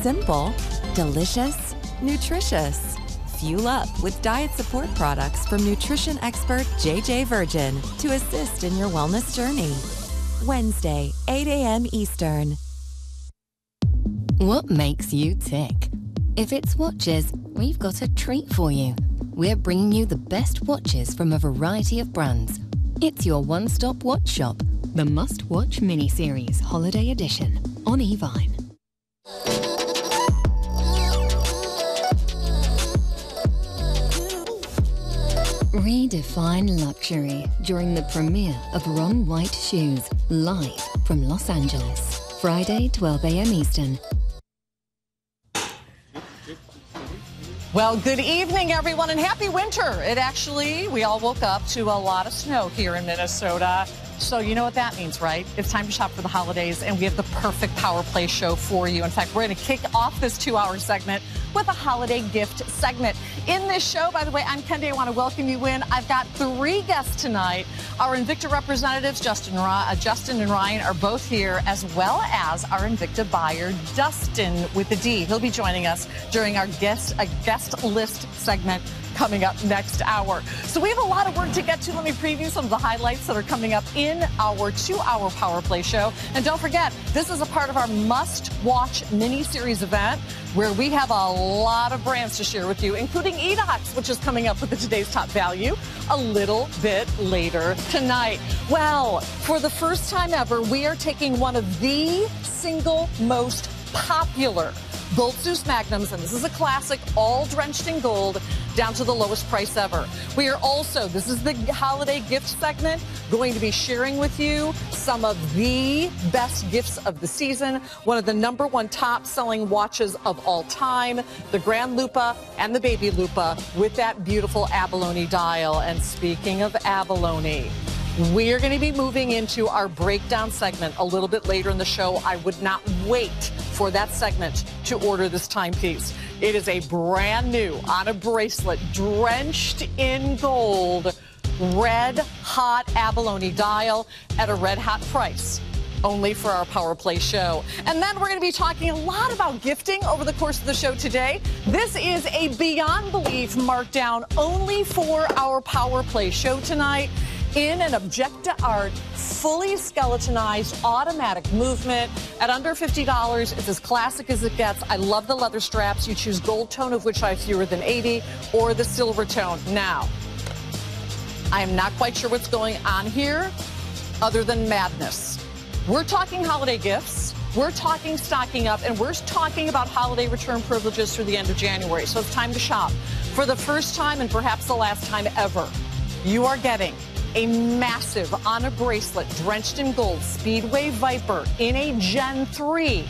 Simple, delicious, nutritious. Fuel up with diet support products from nutrition expert JJ Virgin to assist in your wellness journey. Wednesday, 8 a.m. Eastern. What makes you tick? If it's watches, we've got a treat for you. We're bringing you the best watches from a variety of brands. It's your one-stop watch shop, the Must-Watch Mini-Series Holiday Edition on Evine. Redefine luxury during the premiere of Ron White Shoes, live from Los Angeles. Friday, 12 a.m. Eastern. Well, good evening, everyone, and happy winter. We all woke up to a lot of snow here in Minnesota. So you know what that means, right? It's time to shop for the holidays, and we have the perfect Power Play show for you. In fact, we're going to kick off this 2-hour segment with a holiday gift segment. In this show, by the way, I'm Kendi. I want to welcome you in. I've got 3 guests tonight. Our Invicta representatives, Justin and Ryan, are both here, as well as our Invicta buyer, Dustin, with the D. He'll be joining us during our guest list segment coming up next hour. So we have a lot of work to get to. Let me preview some of the highlights that are coming up in our 2-hour Power Play show. And don't forget, this is a part of our must-watch mini-series event where we have a lot of brands to share with you, including Edox, which is coming up with the Today's Top Value a little bit later tonight. Well, for the first time ever, we are taking one of the single most popular Gold Zeus Magnums, and this is a classic, all drenched in gold, down to the lowest price ever. We are also, this is the holiday gift segment, going to be sharing with you some of the best gifts of the season. One of the #1 top-selling watches of all time, the Grand Lupa and the Baby Lupa with that beautiful abalone dial. And speaking of abalone, we are going to be moving into our breakdown segment a little bit later in the show. I would not wait for that segment to order this timepiece. It is a brand new, on a bracelet, drenched in gold, red hot abalone dial at a red hot price, only for our Power Play show. And then we're going to be talking a lot about gifting over the course of the show today. This is a Beyond Belief markdown only for our Power Play show tonight, in an Objecta Art, fully skeletonized automatic movement at under $50. It's as classic as it gets. I love the leather straps. You choose gold tone, of which I have fewer than 80, or the silver tone. Now, I am not quite sure what's going on here other than madness. We're talking holiday gifts. We're talking stocking up, and we're talking about holiday return privileges through the end of January. So it's time to shop. For the first time, and perhaps the last time ever, you are getting a massive, on a bracelet, drenched in gold Speedway Viper in a Gen 3.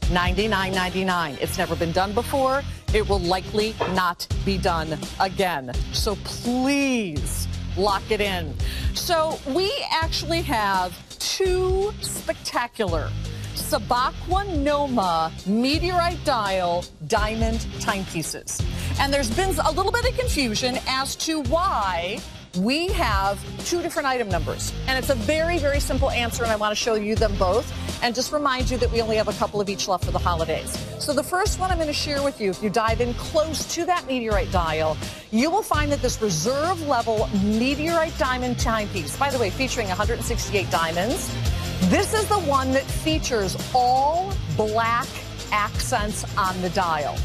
$99.99. It's never been done before. It will likely not be done again. So please lock it in. So we actually have 2 spectacular Sabakwa Noma Meteorite Dial diamond timepieces. And there's been a little bit of confusion as to why we have 2 different item numbers. And it's a very, very simple answer, and I want to show you them both and just remind you that we only have a couple of each left for the holidays. So the first one I'm going to share with you, if you dive in close to that meteorite dial, you will find that this reserve level meteorite diamond timepiece, by the way, featuring 168 diamonds, this is the one that features all black accents on the dial.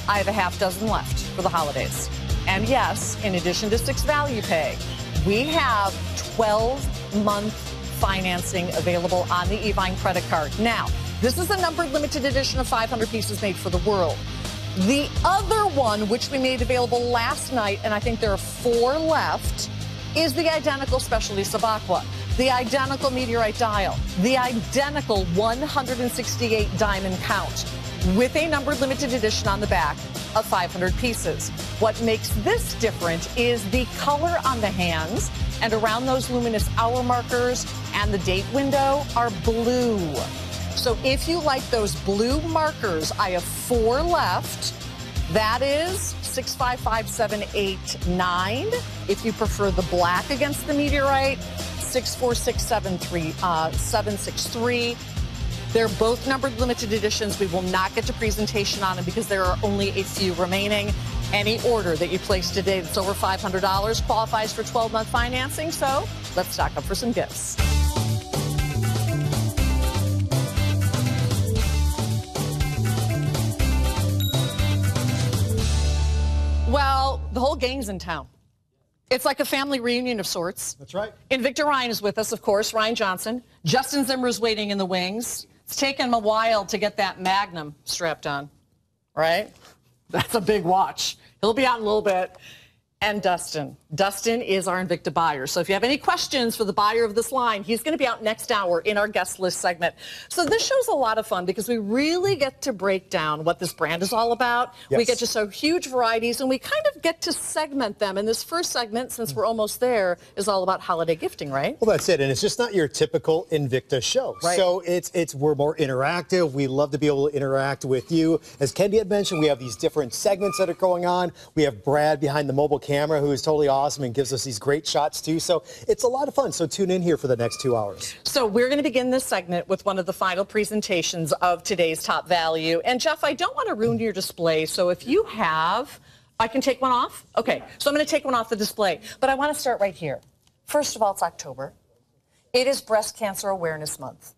I have a half dozen left for the holidays. And yes, in addition to 6 value pay, we have 12-month financing available on the Evine credit card. Now, this is a numbered limited edition of 500 pieces made for the world. The other one, which we made available last night, and I think there are 4 left, is the identical specialty Sabakwa, the identical meteorite dial, the identical 168 diamond count, with a numbered limited edition on the back of 500 pieces. What makes this different is the color on the hands and around those luminous hour markers and the date window are blue. So if you like those blue markers, I have 4 left. That is 655789. If you prefer the black against the meteorite, 64673 763. They're both numbered limited editions. We will not get to presentation on them because there are only a few remaining. Any order that you place today that's over $500 qualifies for 12-month financing. So let's stock up for some gifts. Well, the whole gang's in town. It's like a family reunion of sorts. That's right. Invicta Ryan is with us, of course, Ryan Johnson. Justin Zimmer's waiting in the wings. It's taken him a while to get that Magnum strapped on, right? That's a big watch. He'll be out in a little bit. And Dustin. Dustin is our Invicta buyer. So if you have any questions for the buyer of this line, he's going to be out next hour in our guest list segment. So this show's a lot of fun because we really get to break down what this brand is all about. Yes. We get to show huge varieties, and we kind of get to segment them. And this first segment, since we're almost there, is all about holiday gifting, right? Well, that's it. And it's just not your typical Invicta show. Right. So we're more interactive. We love to be able to interact with you. As Kendi had mentioned, we have these different segments that are going on. We have Brad behind the mobile camera, who is totally awesome and gives us these great shots too. So it's a lot of fun. So tune in here for the next 2 hours. So we're going to begin this segment with one of the final presentations of today's top value. And Jeff, I don't want to ruin your display. So if you have, I can take one off? Okay, so I'm going to take one off the display. But I want to start right here. First of all, it's October. It is Breast Cancer Awareness Month.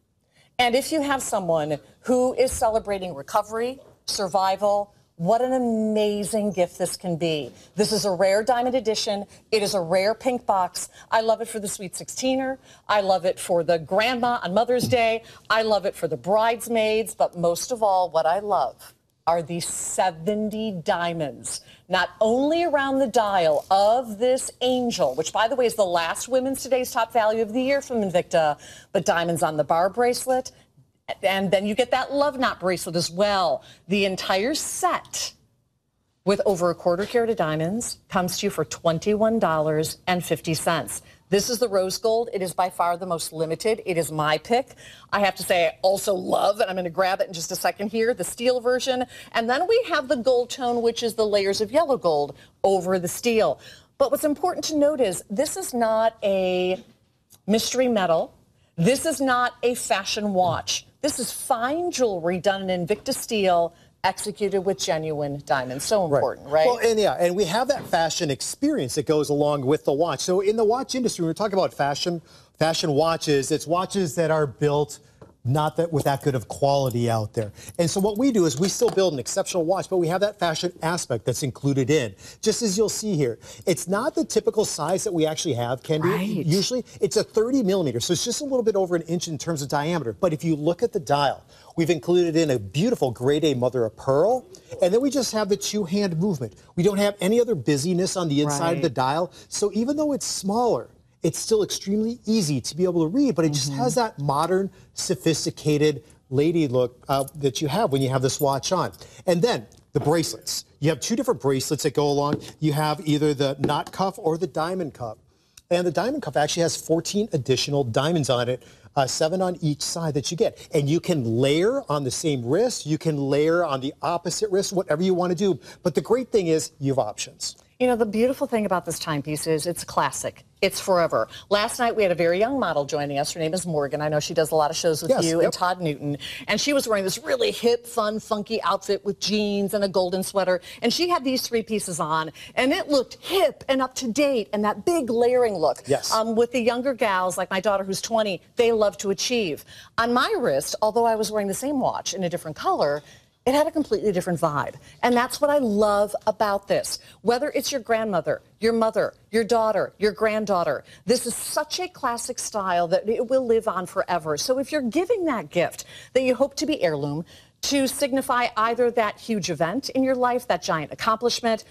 And if you have someone who is celebrating recovery, survival, what an amazing gift this can be. This is a rare diamond edition. It is a rare pink box. I love it for the Sweet 16er. I love it for the grandma on Mother's Day. I love it for the bridesmaids. But most of all, what I love are these 70 diamonds, not only around the dial of this angel, which, by the way, is the last Women's Today's Top Value of the Year from Invicta, but diamonds on the bar bracelet. And then you get that love knot bracelet as well. The entire set with over a quarter carat of diamonds comes to you for $21.50. This is the rose gold. It is by far the most limited. It is my pick. I have to say I also love, and I'm going to grab it in just a second here, the steel version. And then we have the gold tone, which is the layers of yellow gold over the steel. But what's important to note is this is not a mystery metal. This is not a fashion watch. This is fine jewelry done in Invicta steel, executed with genuine diamonds. So important, right? Well, and we have that fashion experience that goes along with the watch. So in the watch industry, when we're talking about fashion watches, it's watches that are built not that with that good of quality out there. And so what we do is we still build an exceptional watch, but we have that fashion aspect that's included in. Just as you'll see here, it's not the typical size that we actually have, Kendi. Right. Usually it's a 30 millimeter, so it's just a little bit over an inch in terms of diameter. But if you look at the dial, we've included in a beautiful grade A mother of pearl, and then we just have the two-hand movement. We don't have any other busyness on the inside of the dial, so even though it's smaller, it's still extremely easy to be able to read, but it just has that modern, sophisticated lady look that you have when you have this watch on. And then the bracelets. You have two different bracelets that go along. You have either the knot cuff or the diamond cuff. And the diamond cuff actually has 14 additional diamonds on it, 7 on each side that you get. And you can layer on the same wrist. You can layer on the opposite wrist, whatever you want to do. But the great thing is you have options. You know, the beautiful thing about this timepiece is it's classic. It's forever. Last night we had a very young model joining us. Her name is Morgan. I know she does a lot of shows with you and Todd Newton. And she was wearing this really hip, fun, funky outfit with jeans and a golden sweater. And she had these 3 pieces on. And it looked hip and up to date and that big layering look. Yes. With the younger gals, like my daughter who's 20, they love to achieve. On my wrist, although I was wearing the same watch in a different color, it had a completely different vibe. And that's what I love about this. Whether it's your grandmother, your mother, your daughter, your granddaughter, this is such a classic style that it will live on forever. So if you're giving that gift that you hope to be heirloom to signify either that huge event in your life, that giant accomplishment,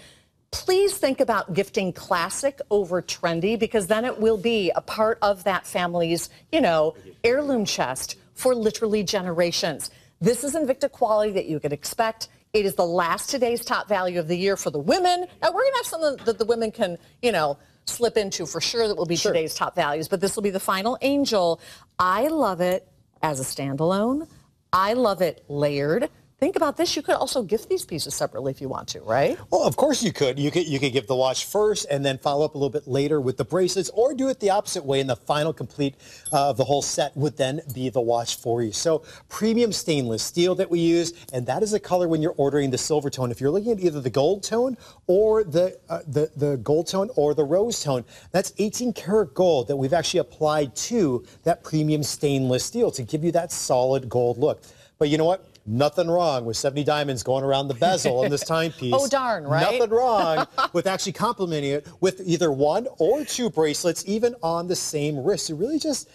please think about gifting classic over trendy, because then it will be a part of that family's, you know, heirloom chest for literally generations. This is Invicta quality that you could expect. It is the last today's top value of the year for the women. Now, we're going to have something that the women can, you know, slip into for sure that will be today's top values. But this will be the final angel. I love it as a standalone. I love it layered. think about this. You could also gift these pieces separately if you want to, right? Well, of course you could. You could give the watch first and then follow up a little bit later with the bracelets, or do it the opposite way, and the final complete of the whole set would then be the watch for you. So premium stainless steel that we use, and that is the color when you're ordering the silver tone. If you're looking at either the gold tone or the gold tone or the rose tone, that's 18 karat gold that we've actually applied to that premium stainless steel to give you that solid gold look. But you know what? Nothing wrong with 70 diamonds going around the bezel on this timepiece. Oh, darn, right? Nothing wrong with actually complementing it with either one or two bracelets, even on the same wrist. To really just,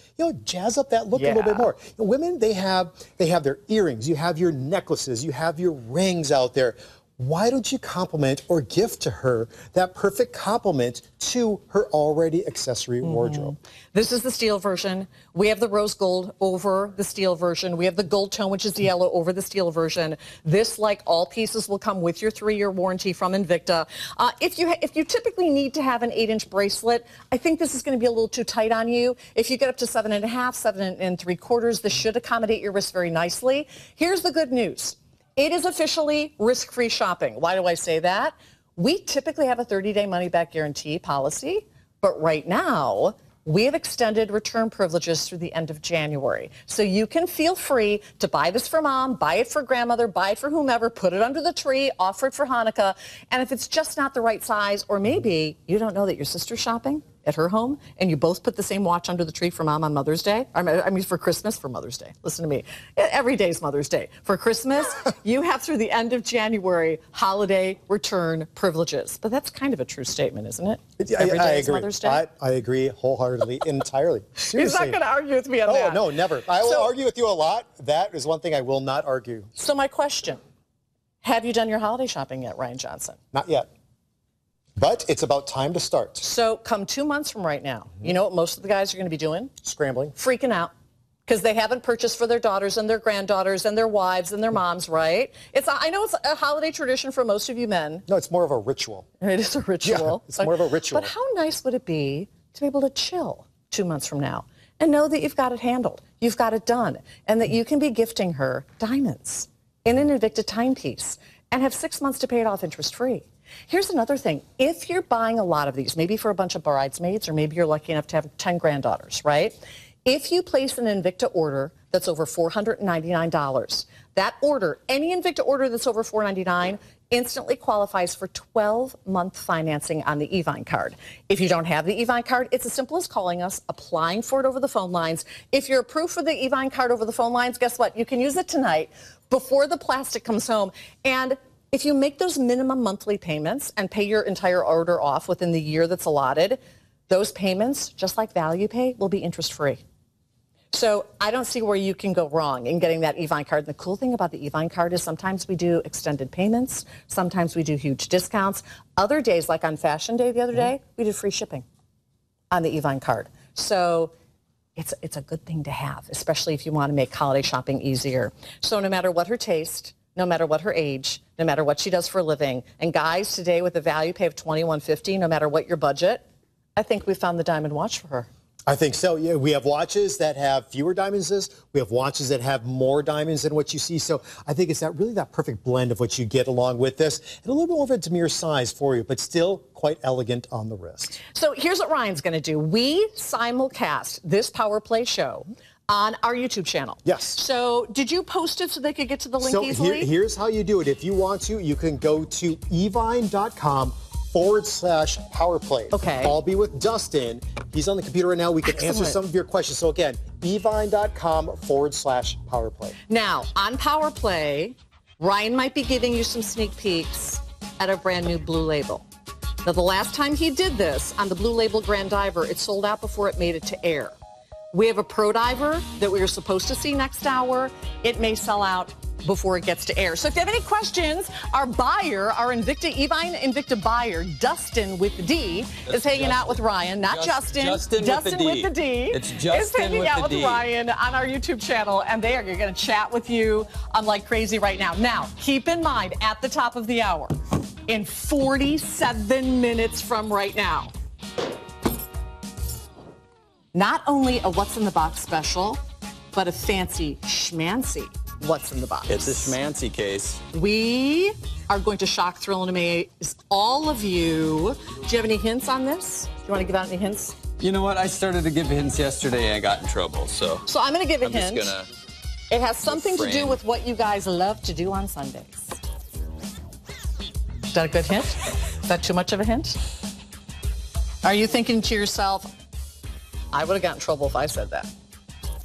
jazz up that look a little bit more. Women, they have their earrings, you have your necklaces, you have your rings out there. Why don't you compliment or gift to her that perfect complement to her already accessory wardrobe? This is the steel version. We have the rose gold over the steel version. We have the gold tone, which is the yellow, over the steel version. This, like all pieces, will come with your 3-year warranty from Invicta. If you typically need to have an 8-inch bracelet, I think this is going to be a little too tight on you. If you get up to 7.5, 7 3/4, this should accommodate your wrist very nicely. Here's the good news. It is officially risk-free shopping. Why do I say that? We typically have a 30-day money-back guarantee policy, but right now, we have extended return privileges through the end of January. So you can feel free to buy this for mom, buy it for grandmother, buy it for whomever, put it under the tree, offer it for Hanukkah. And if it's just not the right size, or maybe you don't know that your sister's shopping at her home, and you both put the same watch under the tree for mom on Mother's Day, I mean for Christmas, for Mother's Day. Listen to me. Every day's Mother's Day. For Christmas, you have through the end of January holiday return privileges. But that's kind of a true statement, isn't it? Every day is Mother's Day. I agree wholeheartedly, entirely. Seriously. He's not going to argue with me on that. Oh, no, never. I will argue with you a lot. That is one thing I will not argue. So my question, have you done your holiday shopping yet, Ryan Johnson? Not yet. But it's about time to start. So come 2 months from right now, you know what most of the guys are going to be doing? Scrambling. Freaking out. Because they haven't purchased for their daughters and their granddaughters and their wives and their moms, right? I know it's a holiday tradition for most of you men. No, it's more of a ritual. It is a ritual. Yeah, it's more of a ritual. But how nice would it be to be able to chill 2 months from now and know that you've got it handled, you've got it done, and that you can be gifting her diamonds in an Invicta timepiece and have 6 months to pay it off interest-free. Here's another thing. If you're buying a lot of these, maybe for a bunch of bridesmaids, or maybe you're lucky enough to have 10 granddaughters, right? If you place an Invicta order that's over $499, that order, any Invicta order that's over $499, instantly qualifies for 12-month financing on the Evine card. If you don't have the Evine card, it's as simple as calling us, applying for it over the phone lines. If you're approved for the Evine card over the phone lines, guess what? You can use it tonight before the plastic comes home. And if you make those minimum monthly payments and pay your entire order off within the year that's allotted, those payments, just like Value Pay, will be interest-free. So I don't see where you can go wrong in getting that Evine card. And the cool thing about the Evine card is sometimes we do extended payments. Sometimes we do huge discounts. Other days, like on Fashion Day the other day, we did free shipping on the Evine card. So it's a good thing to have, especially if you want to make holiday shopping easier. So no matter what her taste, no matter what her age, no matter what she does for a living. And guys, today with a Value Pay of $21.50, no matter what your budget, I think we found the diamond watch for her. I think so. Yeah, we have watches that have fewer diamonds. We have watches that have more diamonds than what you see. So I think it's really that perfect blend of what you get along with this, and a little bit more of a demure size for you, but still quite elegant on the wrist. So here's what Ryan's going to do. We simulcast this Power Play show on our YouTube channel. Yes. So did you post it so they could get to the link easily? Here's how you do it. If you want to, you can go to evine.com/powerplay. Okay. I'll be with Dustin. He's on the computer right now. We can answer some of your questions. So again, evine.com/powerplay. Now, on Power Play, Ryan might be giving you some sneak peeks at a brand new Blue Label. Now, the last time he did this on the Blue Label Grand Diver, it sold out before it made it to air. We have a Pro Diver that we are supposed to see next hour. It may sell out before it gets to air. So if you have any questions, our buyer, our Evine Invicta buyer, Dustin with the D, is hanging out with Ryan, not Justin. Dustin with the D. It's Justin is hanging with out the with D. Ryan on our YouTube channel, and they are going to chat with you like crazy right now. Now, keep in mind, at the top of the hour, in 47 minutes from right now, not only a What's in the Box special, but a fancy schmancy what's in the box. It's a schmancy case. We are going to shock, thrill, and amaze all of you. Do you have any hints on this? Do you want to give out any hints? You know what? I started to give hints yesterday and I got in trouble, so I'm going to give a hint. Just gonna it has something to do with what you guys love to do on Sundays. Is that a good hint? Is that too much of a hint? Are you thinking to yourself, I would have gotten in trouble if I said that?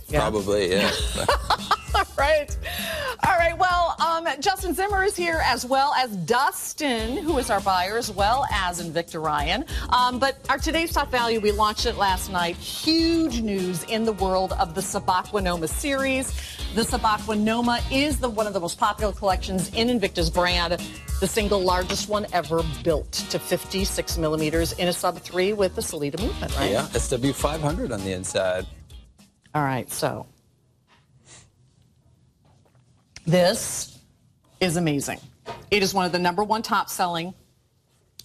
Yeah. Probably, yeah. All right. All right. Well, Justin Zimmer is here, as well as Dustin, who is our buyer, as well as Invicta Ryan. But our today's top value, we launched it last night. Huge news in the world of the Sabakwanoma series. The Sabakwanoma is one of the most popular collections in Invicta's brand, the single largest one ever built to 56 millimeters in a sub-3 with the Salida movement, right? Yeah, SW500 on the inside. All right, so this is amazing. It is one of the #1 top-selling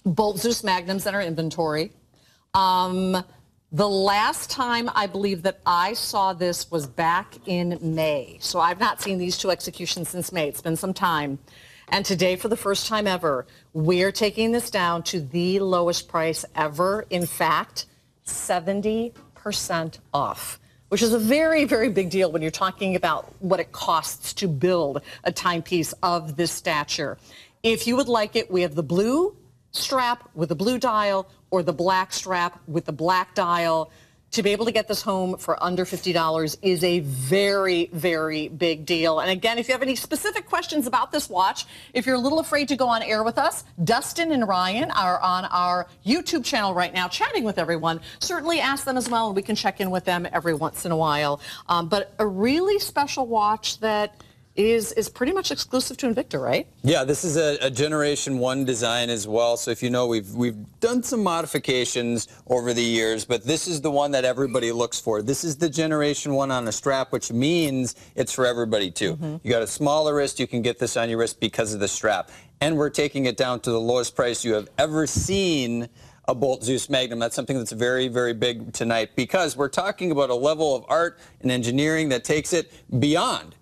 Bolt Zeus Magnums in our inventory. The last time I believe that I saw this was back in May. So I've not seen these two executions since May. It's been some time. And today, for the first time ever, we're taking this down to the lowest price ever. In fact, 70% off, which is a very, very big deal when you're talking about what it costs to build a timepiece of this stature. If you would like it, we have the blue strap with the blue dial or the black strap with the black dial. To be able to get this home for under $50 is a very, very big deal. And again, if you have any specific questions about this watch, if you're a little afraid to go on air with us, Dustin and Ryan are on our YouTube channel right now chatting with everyone. Certainly ask them as well, and we can check in with them every once in a while. But a really special watch that is pretty much exclusive to Invicta, right? Yeah, this is a Generation 1 design as well. So if you know, we've done some modifications over the years, but this is the one that everybody looks for. This is the Generation 1 on a strap, which means it's for everybody too. You got a smaller wrist, you can get this on your wrist because of the strap. And we're taking it down to the lowest price you have ever seen a Bolt Zeus Magnum. That's something that's very, very big tonight, because we're talking about a level of art and engineering that takes it beyond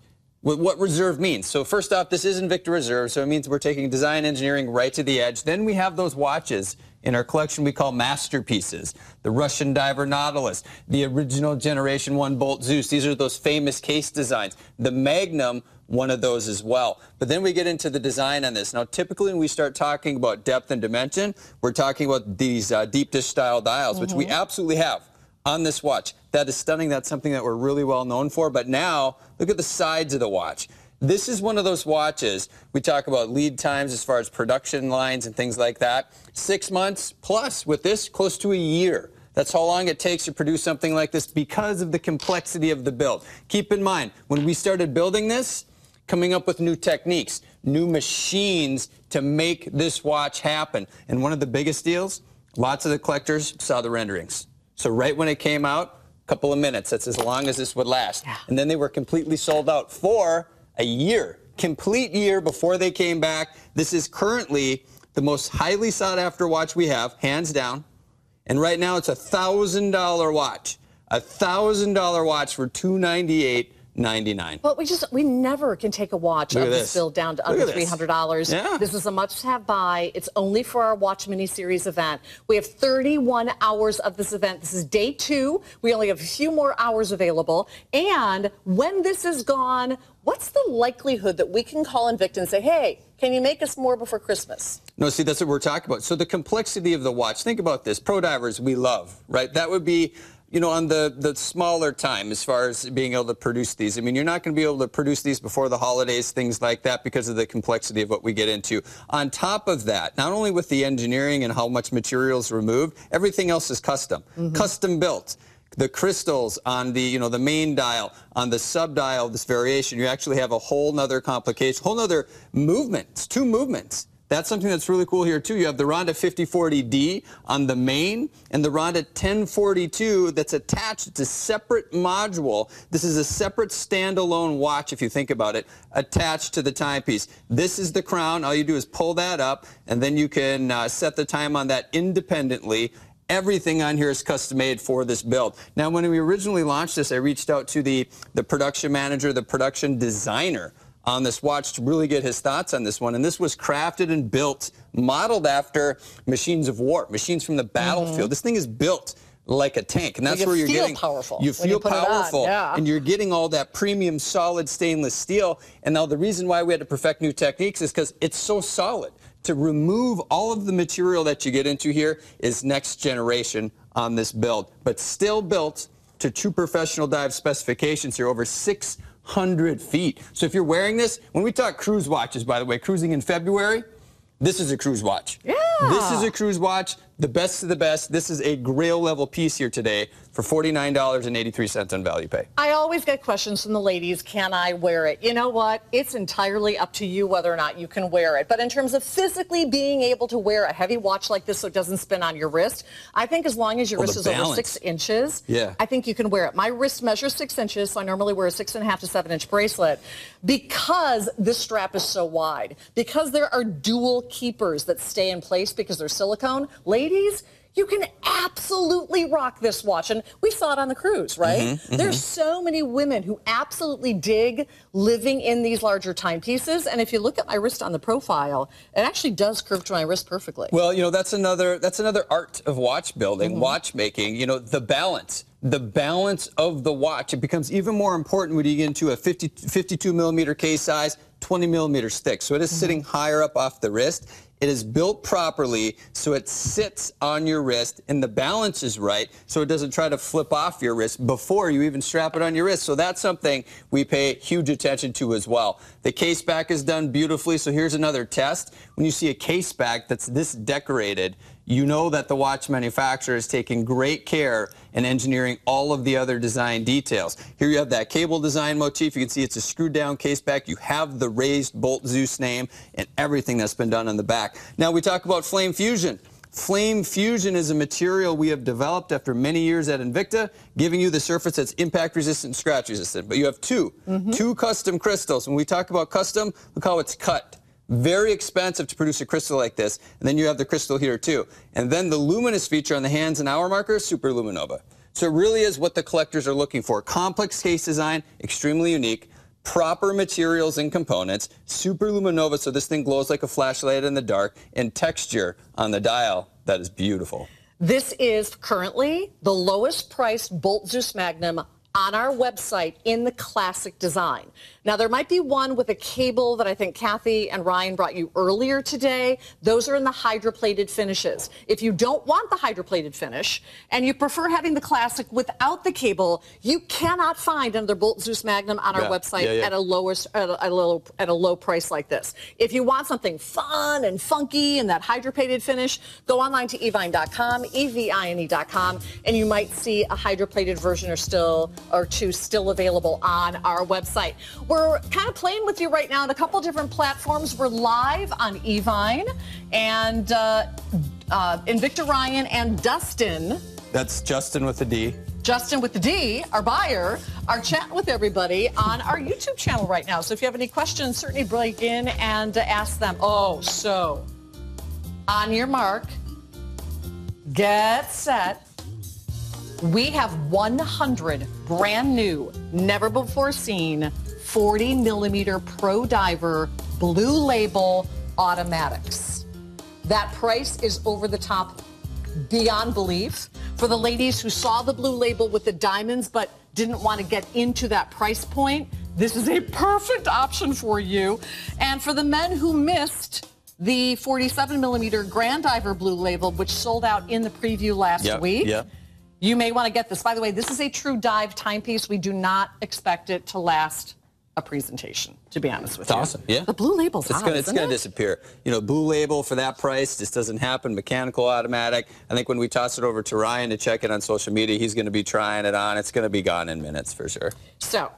what Reserve means. So first off, this is Invicta Reserve, so it means we're taking design engineering right to the edge. Then we have those watches in our collection we call masterpieces. The Russian Diver Nautilus, the original Generation 1 Bolt Zeus. These are those famous case designs. The Magnum, one of those as well. But then we get into the design on this. Now, typically when we start talking about depth and dimension, we're talking about these deep dish style dials, which we absolutely have on this watch. That is stunning. That's something that we're really well known for. But now, look at the sides of the watch. This is one of those watches, we talk about lead times as far as production lines and things like that. 6 months plus, with this, close to a year. That's how long it takes to produce something like this because of the complexity of the build. Keep in mind, when we started building this, coming up with new techniques, new machines to make this watch happen. And one of the biggest deals, lots of the collectors saw the renderings. So right when it came out, a couple of minutes, that's as long as this would last. And then they were completely sold out for a year, complete year before they came back. This is currently the most highly sought after watch we have, hands down. And right now it's a $1,000 watch. A $1,000 watch for $298.99. Well, we never can take a watch of this build down to under $300. Yeah. This is a must-have buy. It's only for our Watch Mini-Series event. We have 31 hours of this event. This is day 2. We only have a few more hours available. And when this is gone, what's the likelihood that we can call Invicta and say, hey, can you make us more before Christmas? No, see, that's what we're talking about. So the complexity of the watch, think about this. Pro divers, we love, right? That would be, you know, on the smaller time as far as being able to produce these. I mean, you're not going to be able to produce these before the holidays, things like that, because of the complexity of what we get into. On top of that, not only with the engineering and how much material is removed, everything else is custom, custom built. The crystals on the, you know, the main dial, on the sub dial, this variation, you actually have a whole nother complication, whole nother movement. It's 2 movements. That's something that's really cool here, too. You have the Ronda 5040D on the main and the Ronda 1042 that's attached. It's a separate module. This is a separate standalone watch, if you think about it, attached to the timepiece. This is the crown. All you do is pull that up, and then you can set the time on that independently. Everything on here is custom made for this build. Now, when we originally launched this, I reached out to the production manager, the production designer on this watch to really get his thoughts on this one. And this was crafted and built, modeled after machines of war, machines from the battlefield. This thing is built like a tank, and that's where you're getting powerful. You feel powerful, and you're getting all that premium solid stainless steel. And now the reason why we had to perfect new techniques is because it's so solid. To remove all of the material that you get into here is next generation on this build, but still built to true professional dive specifications here, over 600 feet. So if you're wearing this, when we talk cruise watches, by the way, cruising in February, this is a cruise watch. Yeah. This is a cruise watch, the best of the best. This is a grail level piece here today for $49.83 on Value Pay. I always get questions from the ladies, can I wear it? You know what? It's entirely up to you whether or not you can wear it. But in terms of physically being able to wear a heavy watch like this so it doesn't spin on your wrist, I think as long as your wrist is over 6 inches, I think you can wear it. My wrist measures 6 inches, so I normally wear a 6.5 to 7 inch bracelet because this strap is so wide. Because there are dual keepers that stay in place because they're silicone. Ladies, you can absolutely rock this watch. And we saw it on the cruise, right? There's so many women who absolutely dig living in these larger timepieces. And if you look at my wrist on the profile, it actually does curve to my wrist perfectly. Well, you know, that's another art of watch building, watchmaking, you know, the balance of the watch. It becomes even more important when you get into a 52 millimeter case size, 20 millimeter stick. So it is sitting higher up off the wrist. It is built properly so it sits on your wrist and the balance is right so it doesn't try to flip off your wrist before you even strap it on your wrist. So that's something we pay huge attention to as well. The case back is done beautifully. So here's another test. When you see a case back that's this decorated, you know that the watch manufacturer is taking great care in engineering all of the other design details. Here you have that cable design motif. You can see it's a screwed down case back. You have the raised Bolt Zeus name and everything that's been done on the back. Now we talk about flame fusion. Flame fusion is a material we have developed after many years at Invicta, giving you the surface that's impact resistant, scratch resistant. But you have two custom crystals. When we talk about custom, look how it's cut. Very expensive to produce a crystal like this. And then you have the crystal here too. And then the luminous feature on the hands and hour marker, super luminova. So it really is what the collectors are looking for. Complex case design, extremely unique. Proper materials and components, super luminova, so this thing glows like a flashlight in the dark, and texture on the dial that is beautiful. This is currently the lowest priced Bolt Zeus Magnum on our website in the classic design. Now, there might be one with a cable that I think Kathy and Ryan brought you earlier today. Those are in the hydroplated finishes. If you don't want the hydroplated finish and you prefer having the classic without the cable, you cannot find another Bolt Zeus Magnum on our website at a low price like this. If you want something fun and funky and that hydroplated finish, go online to evine.com, evine.com, and you might see a hydroplated version or two still available on our website. We're kind of playing with you right now on a couple different platforms. We're live on Evine, and Invicta Ryan and Dustin. That's Justin with a D. Justin with the D, our buyer, are chatting with everybody on our YouTube channel right now. So if you have any questions, certainly break in and ask them. Oh, so on your mark, get set. We have 100 brand new, never before seen 40 millimeter Pro Diver Blue Label automatics. That price is over the top, beyond belief. For the ladies who saw the Blue Label with the diamonds but didn't want to get into that price point, this is a perfect option for you. And for the men who missed the 47 millimeter Grand Diver Blue Label, which sold out in the preview last week, you may want to get this. By the way, this is a true dive timepiece. We do not expect it to last a presentation, to be honest with you. It's awesome. Yeah. The Blue Label's hot, it's going to disappear. You know, Blue Label for that price just doesn't happen. Mechanical, automatic. I think when we toss it over to Ryan to check it on social media, he's going to be trying it on. It's going to be gone in minutes for sure. So,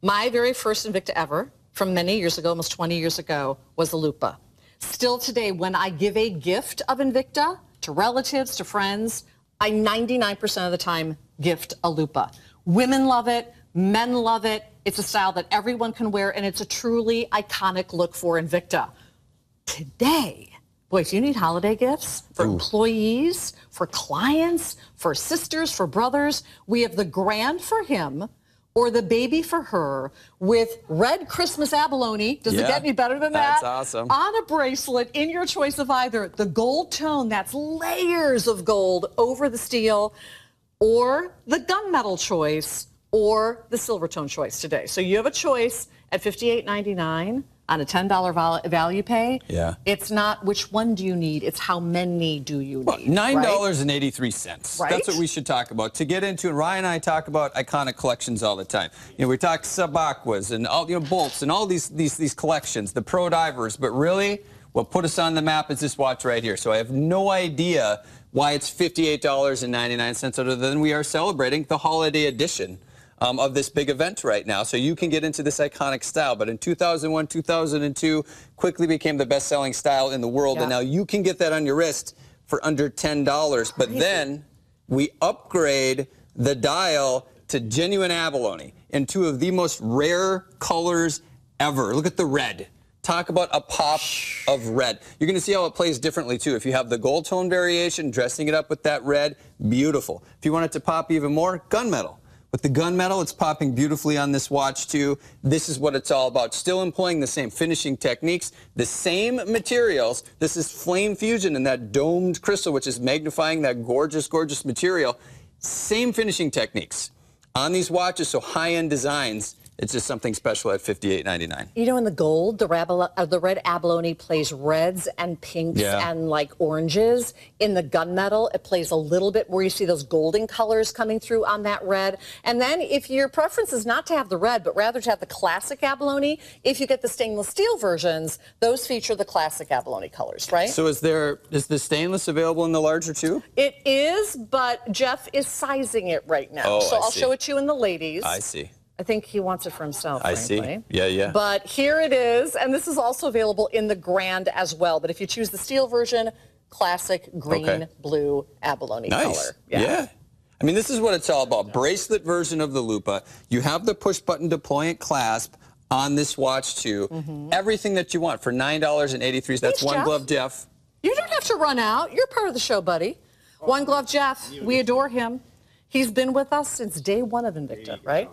my very first Invicta ever, from many years ago, almost 20 years ago, was the Lupa. Still today, when I give a gift of Invicta to relatives, to friends, I 99% of the time gift a Lupa. Women love it. Men love it. It's a style that everyone can wear, and it's a truly iconic look for Invicta. Today, Boy, if you need holiday gifts for employees, for clients, for sisters, for brothers, we have the grand for him or the baby for her with red Christmas abalone. Does it get any better than that? That's awesome. On a bracelet in your choice of either the gold tone, that's layers of gold over the steel, or the gunmetal choice, or the silver tone choice today. So you have a choice at $58.99 on a $10 value pay. Yeah. It's not which one do you need, it's how many do you need. $9.83. Right? That's what we should talk about. To get into, and Ryan and I talk about iconic collections all the time. You know, we talk sub-aquas and all, you know, bolts and all these collections, the pro divers, but really what put us on the map is this watch right here. So I have no idea why it's $58.99 other than we are celebrating the holiday edition of this big event right now. So you can get into this iconic style. But in 2001, 2002, quickly became the best-selling style in the world. And now you can get that on your wrist for under $10. But then we upgrade the dial to genuine abalone in two of the most rare colors ever. Look at the red. Talk about a pop of red. You're going to see how it plays differently, too. If you have the gold tone variation, dressing it up with that red, beautiful. If you want it to pop even more, gunmetal. With the gunmetal, it's popping beautifully on this watch, too. This is what it's all about. Still employing the same finishing techniques, the same materials. This is flame fusion and that domed crystal, which is magnifying that gorgeous, gorgeous material. Same finishing techniques on these watches, so high-end designs. It's just something special at $58.99. You know, in the gold, the red abalone plays reds and pinks and like oranges. In the gunmetal, it plays a little bit where you see those golden colors coming through on that red. And then if your preference is not to have the red, but rather to have the classic abalone, if you get the stainless steel versions, those feature the classic abalone colors, right? So is the stainless available in the larger too? It is, but Jeff is sizing it right now. Oh, so I'll show it to you in the ladies. I see. I think he wants it for himself, I frankly. see. Yeah. But here it is, and this is also available in the grand as well. But if you choose the steel version, classic green, blue abalone color. Yeah. I mean, this is what it's all about. Bracelet version of the Lupa. You have the push-button deployant clasp on this watch, too. Everything that you want for $9.83. That's One Glove Jeff. You don't have to run out. You're part of the show, buddy. One Glove Jeff. We adore him. He's been with us since day one of Invicta, right?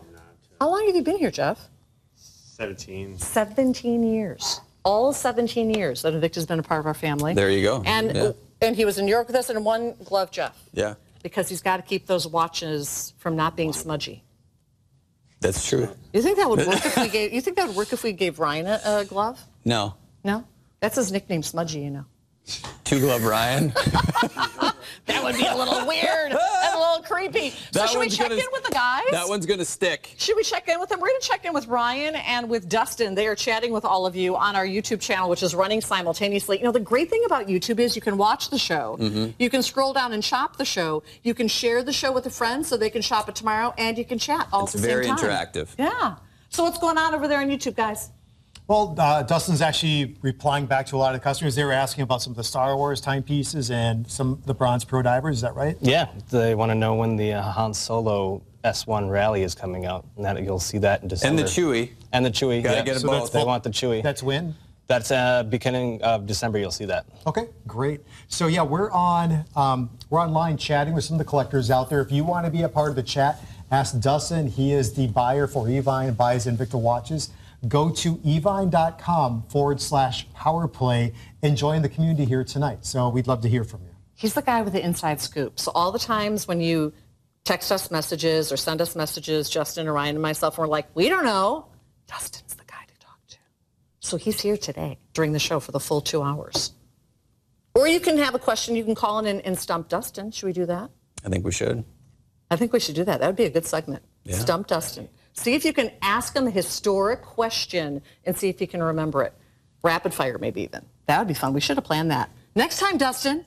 How long have you been here, Jeff? 17. 17 years. All 17 years that Invicta's been a part of our family. There you go. And he was in New York with us, and One Glove Jeff. Yeah. Because he's got to keep those watches from not being smudgy. That's true. You think that would work if we gave? You think that would work if we gave Ryan a glove? No. No. That's his nickname, Smudgy. You know. Two Glove Ryan. That would be a little weird and a little creepy. So should we check in with the guys? That one's going to stick. Should we check in with them? We're going to check in with Ryan and with Dustin. They are chatting with all of you on our YouTube channel, which is running simultaneously. You know, the great thing about YouTube is you can watch the show. You can scroll down and shop the show. You can share the show with a friend so they can shop it tomorrow, and you can chat all at the same time. It's very interactive. Yeah. So what's going on over there on YouTube, guys? Well, Dustin's actually replying back to a lot of the customers. They were asking about some of the Star Wars timepieces and some of the bronze pro divers. Is that right? Yeah, they want to know when the Han Solo S1 Rally is coming out. And that you'll see that in December. And the Chewy. And the Chewy. Gotta get them both. They want the Chewy. That's when? That's beginning of December. You'll see that. Okay, great. So yeah, we're online chatting with some of the collectors out there. If you want to be a part of the chat, ask Dustin. He is the buyer for Evine and buys Invicta watches. Go to evine.com/powerplay and join the community here tonight. So we'd love to hear from you. He's the guy with the inside scoop. So all the times when you text us messages or send us messages, Justin and Ryan and myself, and we're like, we don't know, Dustin's the guy to talk to. So he's here today during the show for the full 2 hours. Or you can have a question, you can call in and stump Dustin. Should we do that? I think we should. I think we should do that. That would be a good segment. Yeah. Stump Dustin. See if you can ask him a historic question and see if he can remember it. Rapid fire, maybe even. That would be fun. We should have planned that. Next time, Dustin.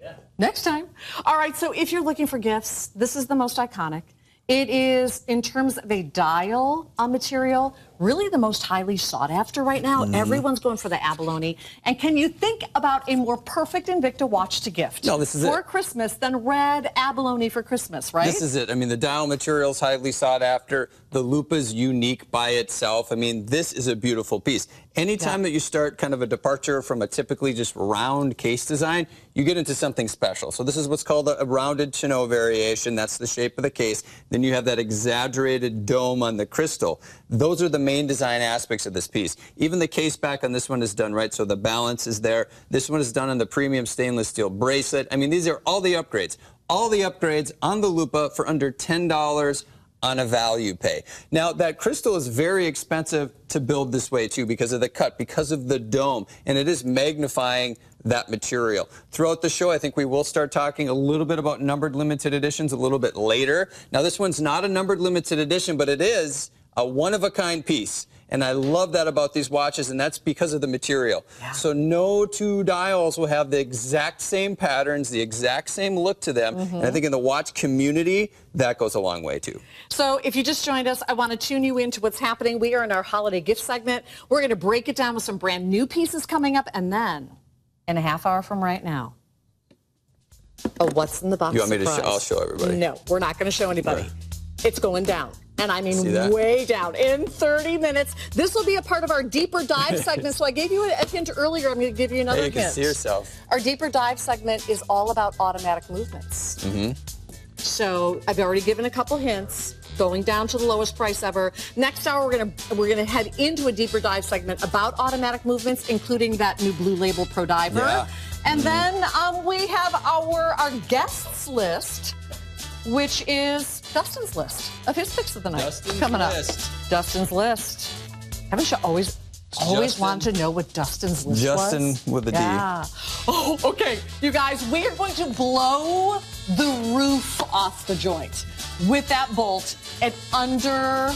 Yeah. Next time. All right, so if you're looking for gifts, this is the most iconic. It is, in terms of a dial material, really the most highly sought after right now. Everyone's going for the abalone. And can you think about a more perfect Invicta watch to gift? No, this is for Christmas than red abalone for Christmas, right? This is it. I mean, the dial material is highly sought after. The Lupa's unique by itself. I mean, this is a beautiful piece. Anytime that you start kind of a departure from a typically just round case design, you get into something special. So this is what's called a rounded tonneau variation. That's the shape of the case. Then you have that exaggerated dome on the crystal. Those are the main design aspects of this piece. Even the case back on this one is done right, so the balance is there. This one is done on the premium stainless steel bracelet. I mean, these are all the upgrades. All the upgrades on the Lupa for under $10 on a value pay. Now, that crystal is very expensive to build this way, too, because of the cut, because of the dome, and it is magnifying that material. Throughout the show, I think we will start talking a little bit about numbered limited editions a little bit later. Now, this one's not a numbered limited edition, but it is a one-of-a-kind piece. And I love that about these watches, and that's because of the material. Yeah. So no two dials will have the exact same patterns, the exact same look to them. And I think in the watch community, that goes a long way, too. So if you just joined us, I want to tune you into what's happening. We are in our holiday gift segment. We're going to break it down with some brand new pieces coming up, and then in a half hour from right now, what's in the box? You want me to I'll show everybody. No, we're not going to show anybody. Right. It's going down. And I mean way down. In 30 minutes, this will be a part of our deeper dive segment. So I gave you a hint earlier. I'm going to give you another hint. You can see yourself. Our deeper dive segment is all about automatic movements. So I've already given a couple hints, going down to the lowest price ever. Next hour, we're gonna head into a deeper dive segment about automatic movements, including that new Blue Label Pro Diver. Yeah. And then we have our guests list, which is Dustin's list of his picks of the night. Dustin's coming list. Up. Dustin's list. Haven't you always wanted to know what Dustin's list was? Justin with a D. Yeah. Oh, okay. You guys, we are going to blow the roof off the joint with that bolt at under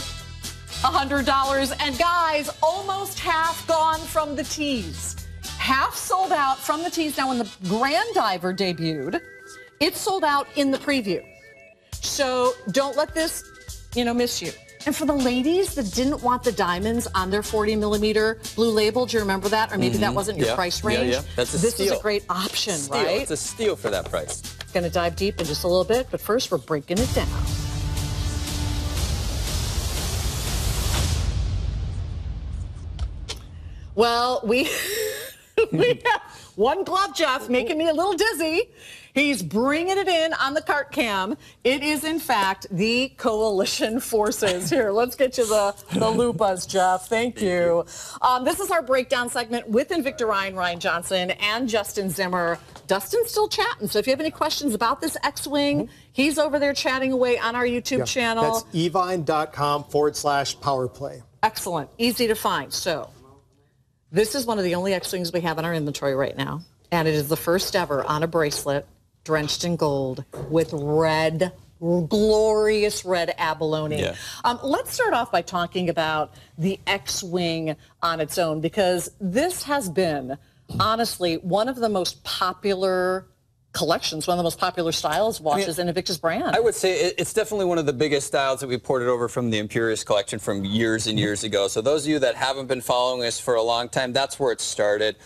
$100. And guys, almost half gone from the tees. Half sold out from the tees. Now, when the Grand Diver debuted, it sold out in the preview. So don't let this, miss you. And for the ladies that didn't want the diamonds on their 40-millimeter Blue Label, do you remember that? Or maybe that wasn't your price range. Yeah. That's this steal. is a great option, steal. right? It's a steal for that price. Going to dive deep in just a little bit, but first we're breaking it down. Well, we have one glove, Jeff, making me a little dizzy. He's bringing it in on the cart cam. It is, in fact, the coalition forces. Here, let's get you the Lupas, Jeff. Thank you. This is our breakdown segment with Invicta Ryan Johnson, and Justin Zimmer. Dustin's still chatting, so if you have any questions about this X-Wing, he's over there chatting away on our YouTube channel. That's evine.com/powerplay. Excellent. Easy to find. So this is one of the only X-Wings we have in our inventory right now, and it is the first ever on a bracelet drenched in gold with red, glorious red abalone. Yeah. Let's start off by talking about the X-Wing on its own, because this has been, honestly, one of the most popular collections, one of the most popular styles watches in Invicta's brand. I would say it's definitely one of the biggest styles that we ported over from the Imperious collection from years and years ago. So those of you that haven't been following us for a long time, that's where it started.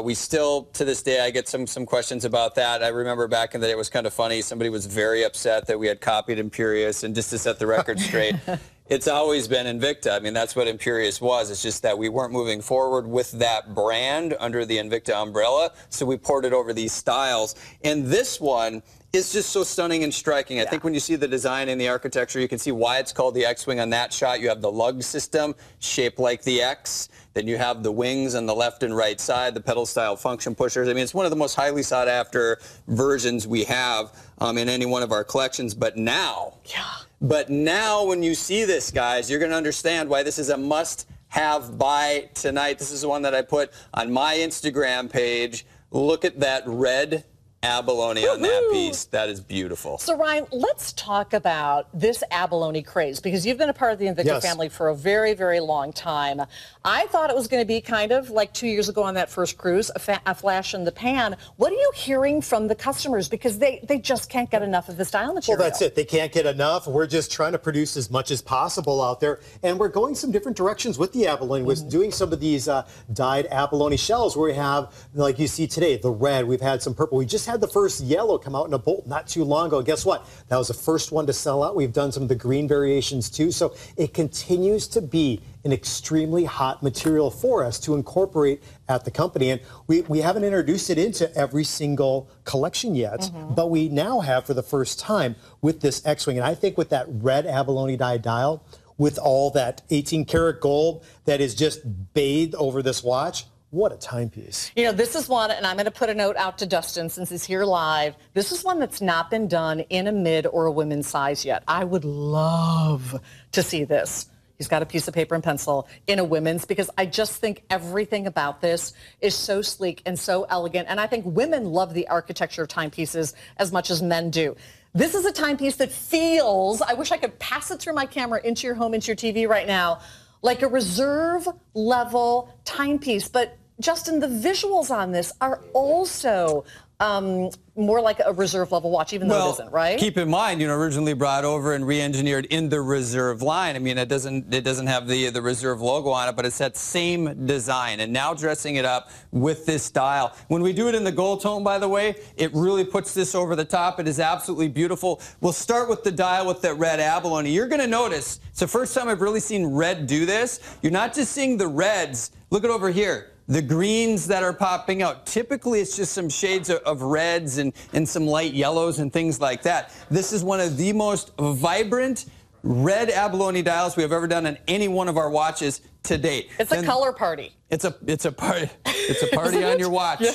We still, to this day, I get some questions about that. I remember back in the day, it was kind of funny. Somebody was very upset that we had copied Imperious, and just to set the record straight, it's always been Invicta. I mean, that's what Imperious was. It's just that we weren't moving forward with that brand under the Invicta umbrella, so we ported over these styles. And this one is just so stunning and striking. I think when you see the design and the architecture, you can see why it's called the X-Wing on that shot. You have the lug system shaped like the X. Then you have the wings on the left and right side, the pedal-style function pushers. I mean, it's one of the most highly sought-after versions we have in any one of our collections. But now, when you see this, guys, you're going to understand why this is a must-have buy tonight. This is the one that I put on my Instagram page. Look at that red abalone on that piece. That is beautiful. So, Ryan, let's talk about this abalone craze, because you've been a part of the Invicta family for a very, very long time. I thought it was going to be kind of like 2 years ago on that first cruise, a flash in the pan. What are you hearing from the customers? Because they just can't get enough of the style material. Well, that's it. They can't get enough. We're just trying to produce as much as possible out there. And we're going some different directions with the abalone. We're doing some of these dyed abalone shells where we have, like you see today, the red. We've had some purple. We just had had the first yellow come out in a bolt not too long ago. Guess what? That was the first one to sell out. We've done some of the green variations too. So it continues to be an extremely hot material for us to incorporate at the company. And we haven't introduced it into every single collection yet, but we now have for the first time with this X-Wing. And I think with that red abalone dye dial, with all that 18 karat gold that is just bathed over this watch, what a timepiece. You know, this is one, and I'm going to put a note out to Dustin since he's here live. This is one that's not been done in a mid or a women's size yet. I would love to see this. He's got a piece of paper and pencil in a women's, because I just think everything about this is so sleek and so elegant. And I think women love the architecture of timepieces as much as men do. This is a timepiece that feels, I wish I could pass it through my camera into your home, into your TV right now, like a reserve level timepiece. But Justin, the visuals on this are also more like a reserve level watch, even though it isn't, right? Keep in mind, you know, originally brought over and re-engineered in the reserve line. I mean, it doesn't have the reserve logo on it, but it's that same design. And now dressing it up with this dial. When we do it in the gold tone, by the way, it really puts this over the top. It is absolutely beautiful. We'll start with the dial with that red abalone. You're going to notice, it's the first time I've really seen red do this. You're not just seeing the reds. Look at over here. The greens that are popping out. Typically, it's just some shades of reds and some light yellows and things like that. This is one of the most vibrant red abalone dials we have ever done on any one of our watches to date. It's a color party. It's a party. It's a party on your watch. Yeah.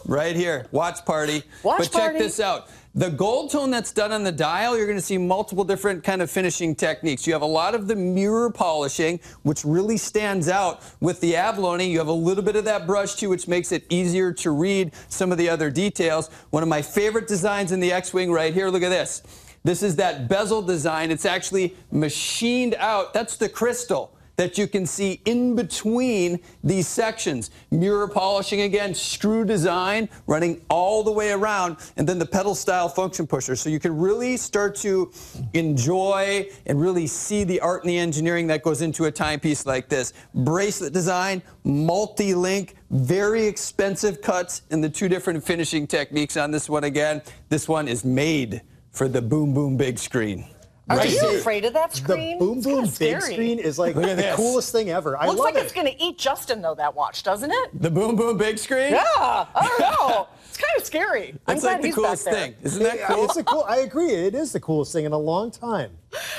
Right here. Watch party. But check this out. The gold tone that's done on the dial, you're going to see multiple different kind of finishing techniques. You have a lot of the mirror polishing, which really stands out with the abalone. You have a little bit of that brush too, which makes it easier to read some of the other details. One of my favorite designs in the X-Wing right here, look at this. This is that bezel design. It's actually machined out. That's the crystal that you can see in between these sections. Mirror polishing again, screw design running all the way around, and then the pedal style function pusher. So you can really start to enjoy and really see the art and the engineering that goes into a timepiece like this. Bracelet design, multi-link, very expensive cuts, and the two different finishing techniques on this one again. This one is made for the boom boom big screen. Are you afraid of that screen? The boom boom big screen is like the coolest thing ever. I love it. Looks like it's going to eat Justin, though, that watch, doesn't it? The boom boom big screen? Yeah, I don't know. It's kind of scary. It's like the coolest thing. Isn't that cool? It's cool. I agree. It is the coolest thing in a long time.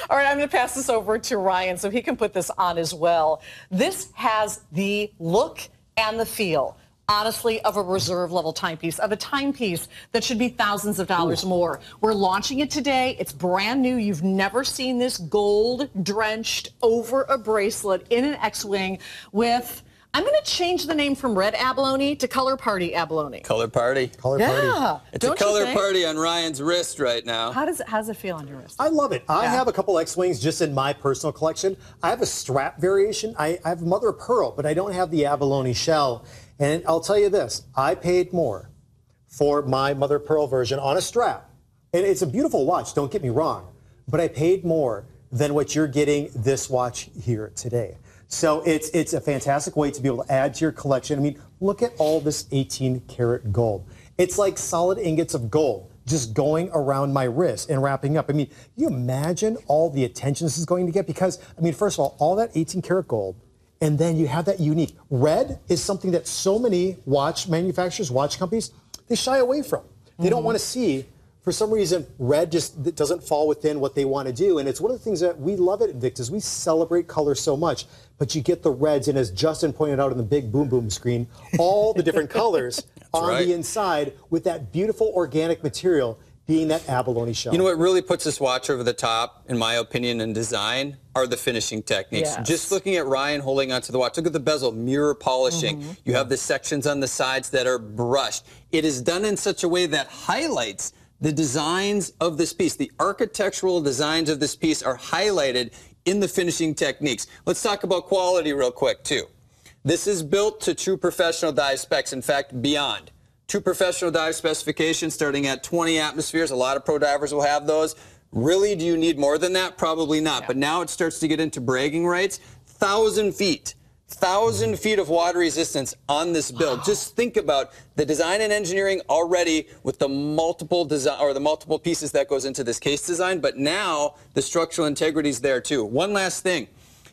All right, I'm going to pass this over to Ryan so he can put this on as well. This has the look and the feel, honestly, of a reserve level timepiece, of a timepiece that should be thousands of dollars more. We're launching it today. It's brand new. You've never seen this gold drenched over a bracelet in an X-Wing with, I'm going to change the name from red abalone to color party abalone. Color party. Color party. It's a color party on Ryan's wrist right now. How does it feel on your wrist? I love it. I have a couple X-Wings just in my personal collection. I have a strap variation. I have mother of pearl, but I don't have the abalone shell. And I'll tell you this, I paid more for my mother of pearl version on a strap. And it's a beautiful watch, don't get me wrong, but I paid more than what you're getting this watch here today. So it's a fantastic way to be able to add to your collection. I mean, look at all this 18 karat gold. It's like solid ingots of gold just going around my wrist and wrapping up. I mean, you imagine all the attention this is going to get? Because, I mean, first of all that 18 karat gold, and then you have that unique. Red is something that so many watch manufacturers, watch companies, they shy away from. They don't want to see, for some reason, red just doesn't fall within what they want to do. And it's one of the things that we love at Invicta is we celebrate color so much. But you get the reds, and as Justin pointed out on the big boom boom screen, all the different colors on the inside with that beautiful organic material being that abalone shell. You know what really puts this watch over the top, in my opinion, in design, are the finishing techniques. Yes. Just looking at Ryan holding onto the watch, look at the bezel, mirror polishing. You have the sections on the sides that are brushed. It is done in such a way that highlights the designs of this piece. The architectural designs of this piece are highlighted in the finishing techniques. Let's talk about quality real quick, too. This is built to true professional dive specs, in fact, beyond. True professional dive specifications starting at 20 atmospheres. A lot of pro divers will have those. Really, do you need more than that? Probably not. But now it starts to get into bragging rights. 1,000 feet. 1,000 feet of water resistance on this build. Just think about the design and engineering already with the multiple design or the multiple pieces that goes into this case design, but now the structural integrity is there too. One last thing.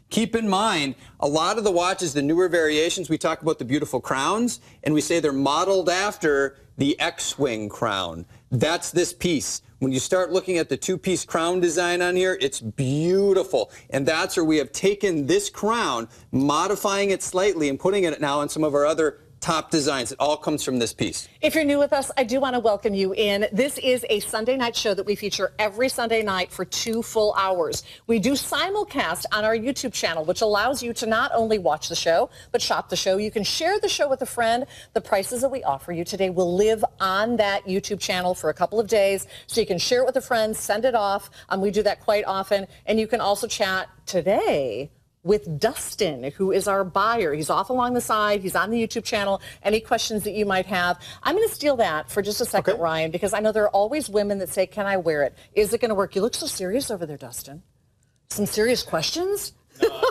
Keep in mind, a lot of the watches, the newer variations, we talk about the beautiful crowns, and we say they're modeled after the X-Wing crown. That's this piece. When you start looking at the two-piece crown design on here, it's beautiful. And that's where we have taken this crown, modifying it slightly, and putting it now on some of our other top designs. It all comes from this piece. If you're new with us, I do want to welcome you in. This is a Sunday night show that we feature every Sunday night for 2 full hours. We do simulcast on our YouTube channel, which allows you to not only watch the show, but shop the show. You can share the show with a friend. The prices that we offer you today will live on that YouTube channel for a couple of days, so you can share it with a friend, send it off. We do that quite often. And you can also chat today with Dustin, who is our buyer. He's off along the side. He's on the YouTube channel. Any questions that you might have. I'm going to steal that for just a second, okay, Ryan, because I know there are always women that say, can I wear it? Is it going to work? You look so serious over there, Dustin. Some serious questions? No,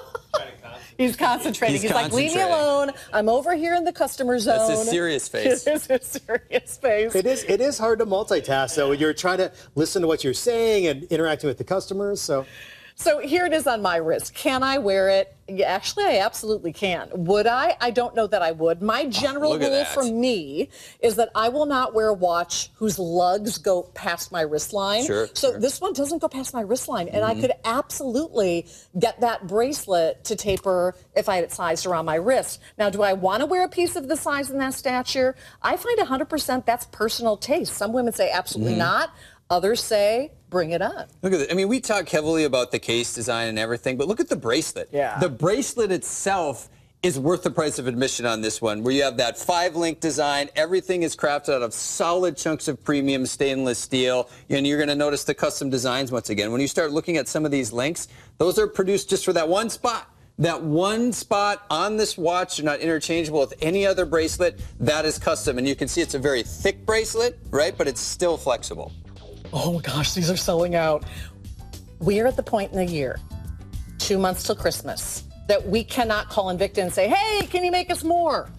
He's concentrating. He's like, leave me alone. I'm over here in the customer zone. That's a serious face. It is a serious face. It is hard to multitask, though. You're trying to listen to what you're saying and interacting with the customers, So here it is on my wrist. Can I wear it? Yeah, actually, I absolutely can. Would I? I don't know that I would. My general rule for me is that I will not wear a watch whose lugs go past my wrist line. So this one doesn't go past my wrist line, and I could absolutely get that bracelet to taper if I had it sized around my wrist. Now, do I want to wear a piece of the size and that stature? I find 100% that's personal taste. Some women say absolutely not. Others say, bring it on. Look at it. I mean, we talk heavily about the case design and everything, but look at the bracelet. Yeah. The bracelet itself is worth the price of admission on this one, where you have that 5-link design. Everything is crafted out of solid chunks of premium stainless steel. And you're going to notice the custom designs once again. When you start looking at some of these links, those are produced just for that one spot. That one spot on this watch, they're not interchangeable with any other bracelet. That is custom. And you can see it's a very thick bracelet, right? But it's still flexible. Oh, gosh, these are selling out. We're at the point in the year, 2 months till Christmas, that we cannot call Invicta and say, hey, can you make us more?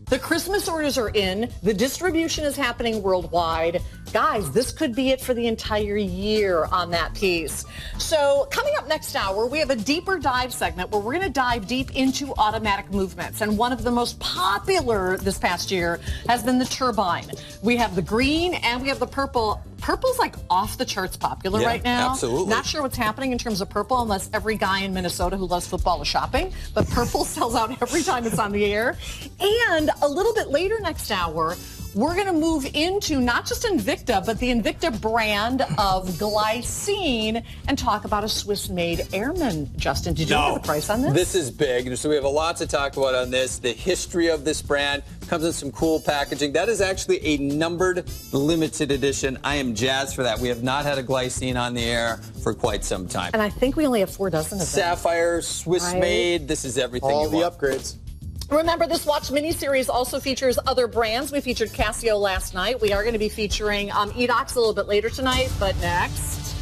The Christmas orders are in. The distribution is happening worldwide. Guys, this could be it for the entire year on that piece. So coming up next hour, we have a deeper dive segment where we're going to dive deep into automatic movements. And one of the most popular this past year has been the turbine. We have the green and we have the purple. Purple's like off the charts popular right now. Absolutely. Not sure what's happening in terms of purple unless every guy in Minnesota who loves football is shopping. But purple sells out every time it's on the air. And a little bit later next hour, we're going to move into not just Invicta, but the Invicta brand of glycine and talk about a Swiss-made Airman. Justin, did you get the price on this? This is big. So we have a lot to talk about on this. The history of this brand comes in some cool packaging. That is actually a numbered limited edition. I am jazzed for that. We have not had a glycine on the air for quite some time. And I think we only have 4 dozen of them. Sapphire, Swiss-made. This is everything all you the want. upgrades. Remember, this watch mini-series also features other brands. We featured Casio last night. We are going to be featuring Edox a little bit later tonight. But next,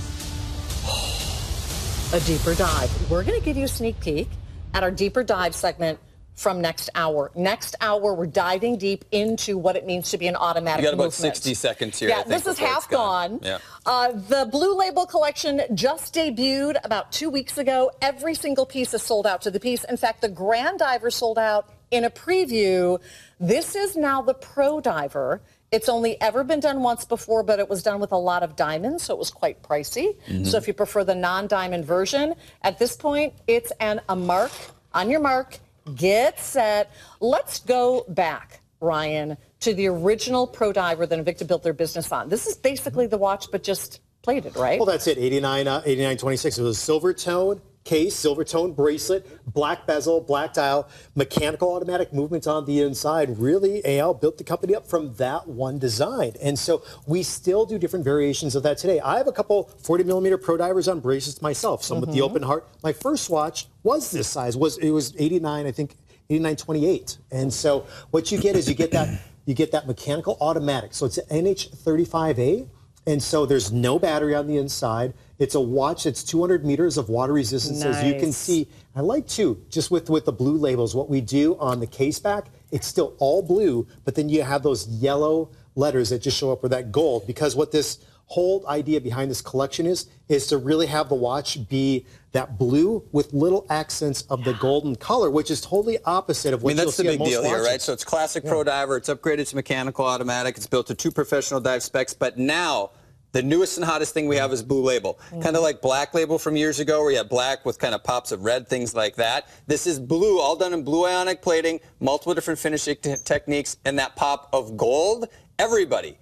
a deeper dive. We're going to give you a sneak peek at our deeper dive segment from next hour. Next hour, we're diving deep into what it means to be an automatic movement. You got about 60 seconds here. Yeah, this is half gone. Yeah. The Blue Label collection just debuted about 2 weeks ago. Every single piece is sold out to the piece. In fact, the Grand Diver sold out in a preview. This is now the Pro Diver. It's only ever been done once before, but it was done with a lot of diamonds, so it was quite pricey. So if you prefer the non-diamond version, at this point, it's a mark. On your mark, get set. Let's go back, Ryan, to the original Pro Diver that Invicta built their business on. This is basically the watch, but just plated, right? Well, that's it. 8926. It was a silver tone case, silver tone bracelet, black bezel, black dial, mechanical automatic movement on the inside. Really, AL built the company up from that one design. And so we still do different variations of that today. I have a couple 40mm Pro Divers on bracelets myself, some with the open heart. My first watch was this size. It was 89, I think, 8928. And so what you get is you get that mechanical automatic. So it's an NH35A. And so there's no battery on the inside. It's a watch that's 200 meters of water resistance. Nice. As you can see, I like too, just with the blue labels, what we do on the case back, it's still all blue, but then you have those yellow letters that just show up with that gold. Because what this whole idea behind this collection is to really have the watch be that blue with little accents of the golden color, which is totally opposite of what you'll see on most watches. That's the big deal here, right? So it's classic Pro Diver. It's upgraded to mechanical automatic. It's built to 2 professional dive specs. But now, the newest and hottest thing we have is Blue Label. Kind of like Black Label from years ago, where you had black with kind of pops of red, things like that. This is blue, all done in blue ionic plating, multiple different finishing techniques, and that pop of gold. Everybody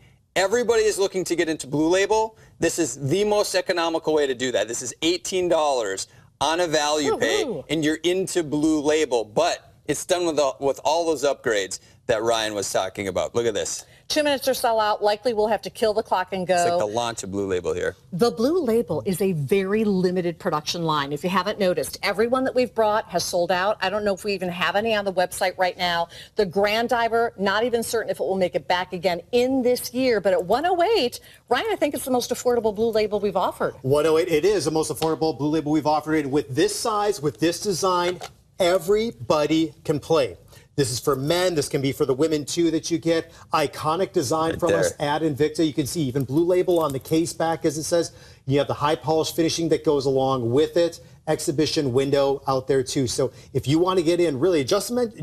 is looking to get into Blue Label. This is the most economical way to do that. This is $18 on a value pay, and you're into Blue Label. But it's done with all those upgrades that Ryan was talking about. Look at this. 2 minutes or sell out. Likely we'll have to kill the clock and go. It's like the launch of Blue Label here. The Blue Label is a very limited production line. If you haven't noticed, everyone that we've brought has sold out. I don't know if we even have any on the website right now. The Grand Diver, not even certain if it will make it back again in this year. But at 108, Ryan, I think it's the most affordable Blue Label we've offered. 108, it is the most affordable Blue Label we've offered. And with this size, with this design, everybody can play. This is for men. This can be for the women, too, that you get. Iconic design from us at Invicta. You can see even Blue Label on the case back, as it says. You have the high polish finishing that goes along with it. Exhibition window out there, too. So if you want to get in, really, just nailed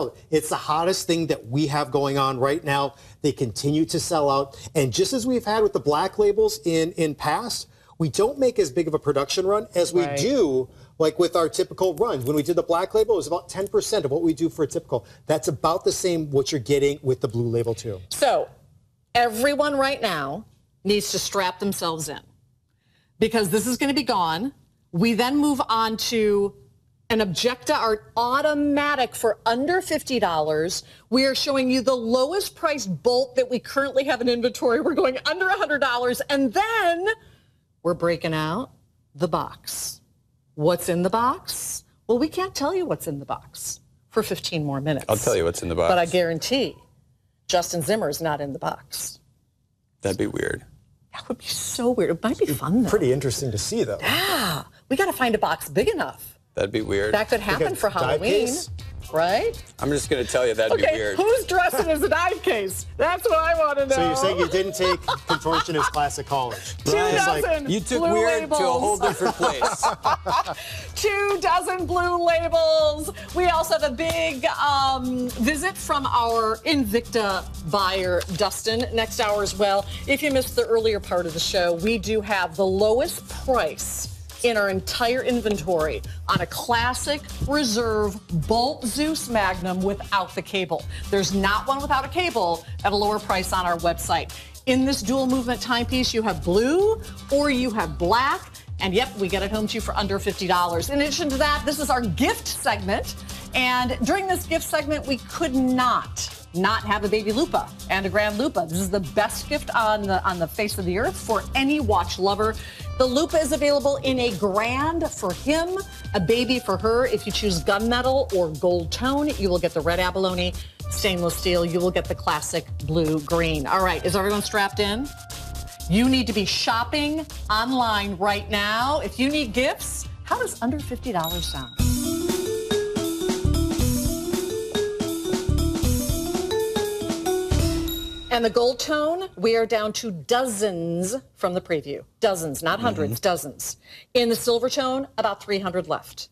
it. It's the hottest thing that we have going on right now. They continue to sell out. And just as we've had with the Black Labels in past, we don't make as big of a production run as we do like with our typical runs. When we did the Black Label, it was about 10% of what we do for a typical. That's about the same what you're getting with the Blue Label, too. So everyone right now needs to strap themselves in because this is going to be gone. We then move on to an Invicta Art Automatic for under $50. We are showing you the lowest priced bolt that we currently have in inventory. We're going under $100. And then we're breaking out the box. What's in the box? Well, we can't tell you what's in the box for 15 more minutes. I'll tell you what's in the box. But I guarantee Justin Zimmer is not in the box. That'd be weird. That would be so weird. It might be fun, though. Pretty interesting to see, though. Yeah. We got to find a box big enough. That'd be weird. That could happen for Halloween. Right? I'm just going to tell you that'd be weird. Who's dressing as a dive case? That's what I want to know. So you're saying you didn't take contortionist class at college? 2 dozen you took Blue weird labels. to a whole different place. 2 dozen Blue Labels. We also have a big visit from our Invicta buyer, Dustin, next hour as well. If you missed the earlier part of the show, we do have the lowest price in our entire inventory on a classic reserve Bolt Zeus Magnum without the cable. There's not one without a cable at a lower price on our website. In this dual movement timepiece, you have blue or you have black. And yep, we get it home to you for under $50. In addition to that, this is our gift segment. And during this gift segment, we could not have a baby Lupa and a grand Lupa. This is the best gift on the face of the earth for any watch lover. The Lupa is available in a grand for him, a baby for her. If you choose gunmetal or gold tone, you will get the red abalone. Stainless steel, you will get the classic blue green. All right, is everyone strapped in? You need to be shopping online right now. If you need gifts, how does under $50 sound? And the gold tone, we are down to dozens from the preview. Dozens, not hundreds, dozens. In the silver tone, about 300 left.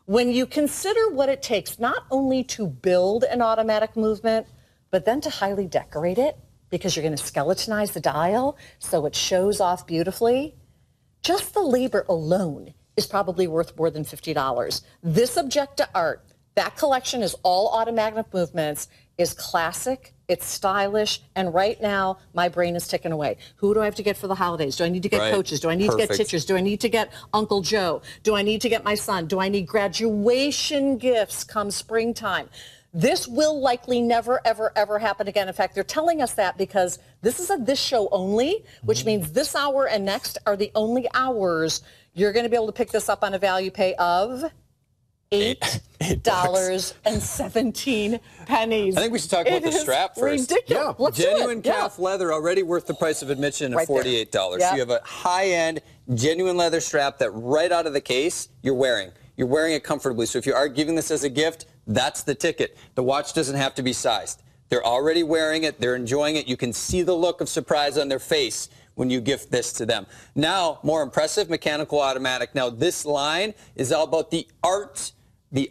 When you consider what it takes not only to build an automatic movement, but then to highly decorate it, because you're going to skeletonize the dial so it shows off beautifully, just the labor alone is probably worth more than $50. This Invicta Art, that collection is all automatic movements, is classic, it's stylish, and right now my brain is ticking away. Who do I have to get for the holidays? Do I need to get coaches? Do I need to get teachers? Do I need to get Uncle Joe? Do I need to get my son? Do I need graduation gifts come springtime? This will likely never, ever, ever happen again. In fact, they're telling us that because this is a this show only, which means this hour and next are the only hours you're going to be able to pick this up on a value pay of $8.17. I think we should talk about the strap first. Ridiculous. Yeah. Let's Genuine do it. calf leather, already worth the price of admission of $48. Yep. So you have a high-end, genuine leather strap that right out of the case you're wearing. You're wearing it comfortably. So if you are giving this as a gift, that's the ticket. The watch doesn't have to be sized. They're already wearing it. They're enjoying it. You can see the look of surprise on their face when you gift this to them. Now, more impressive, mechanical automatic. Now, this line is all about the art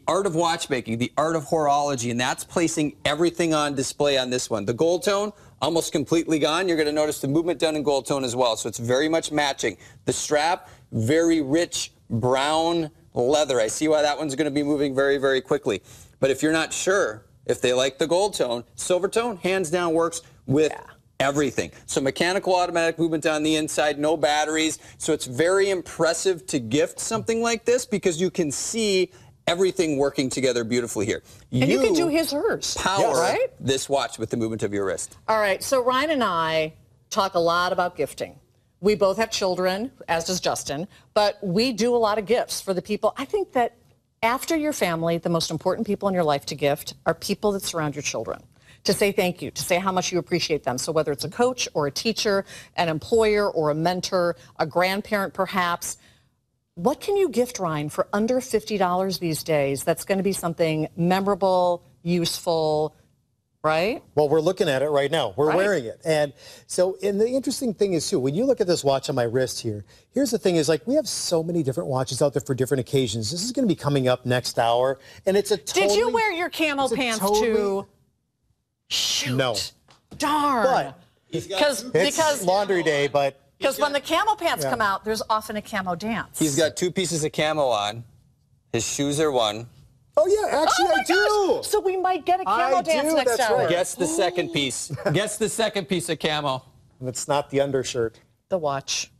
of watchmaking, the art of horology, and that's placing everything on display on this one. The gold tone, almost completely gone. You're going to notice the movement done in gold tone as well, so it's very much matching. The strap, very rich brown leather. I see why that one's going to be moving very, very quickly. But if you're not sure if they like the gold tone, silver tone, hands down, works with everything. So mechanical automatic movement on the inside, no batteries. So it's very impressive to gift something like this because you can see everything working together beautifully here. And you can do hers. Power this watch with the movement of your wrist. All right, so Ryan and I talk a lot about gifting. We both have children, as does Justin, but we do a lot of gifts for the people. I think that after your family, the most important people in your life to gift are people that surround your children. To say thank you, to say how much you appreciate them. So whether it's a coach or a teacher, an employer or a mentor, a grandparent perhaps, what can you gift, Ryan, for under $50 these days that's going to be something memorable, useful, right? Well, we're looking at it right now. We're wearing it. And so, and the interesting thing is, too, when you look at this watch on my wrist here, here's the thing is, like, we have so many different watches out there for different occasions. This is going to be coming up next hour, and it's a totally... Did you wear your camel pants, too? Shoot. No. Darn. But because laundry day, but... Because when the camel pants come out, there's often a camo dance. He's got 2 pieces of camo on. His shoes are 1. Oh, yeah, actually, I do. So we might get a camo dance next hour. Right. Guess the second piece. Guess the second piece of camo. And it's not the undershirt. The watch.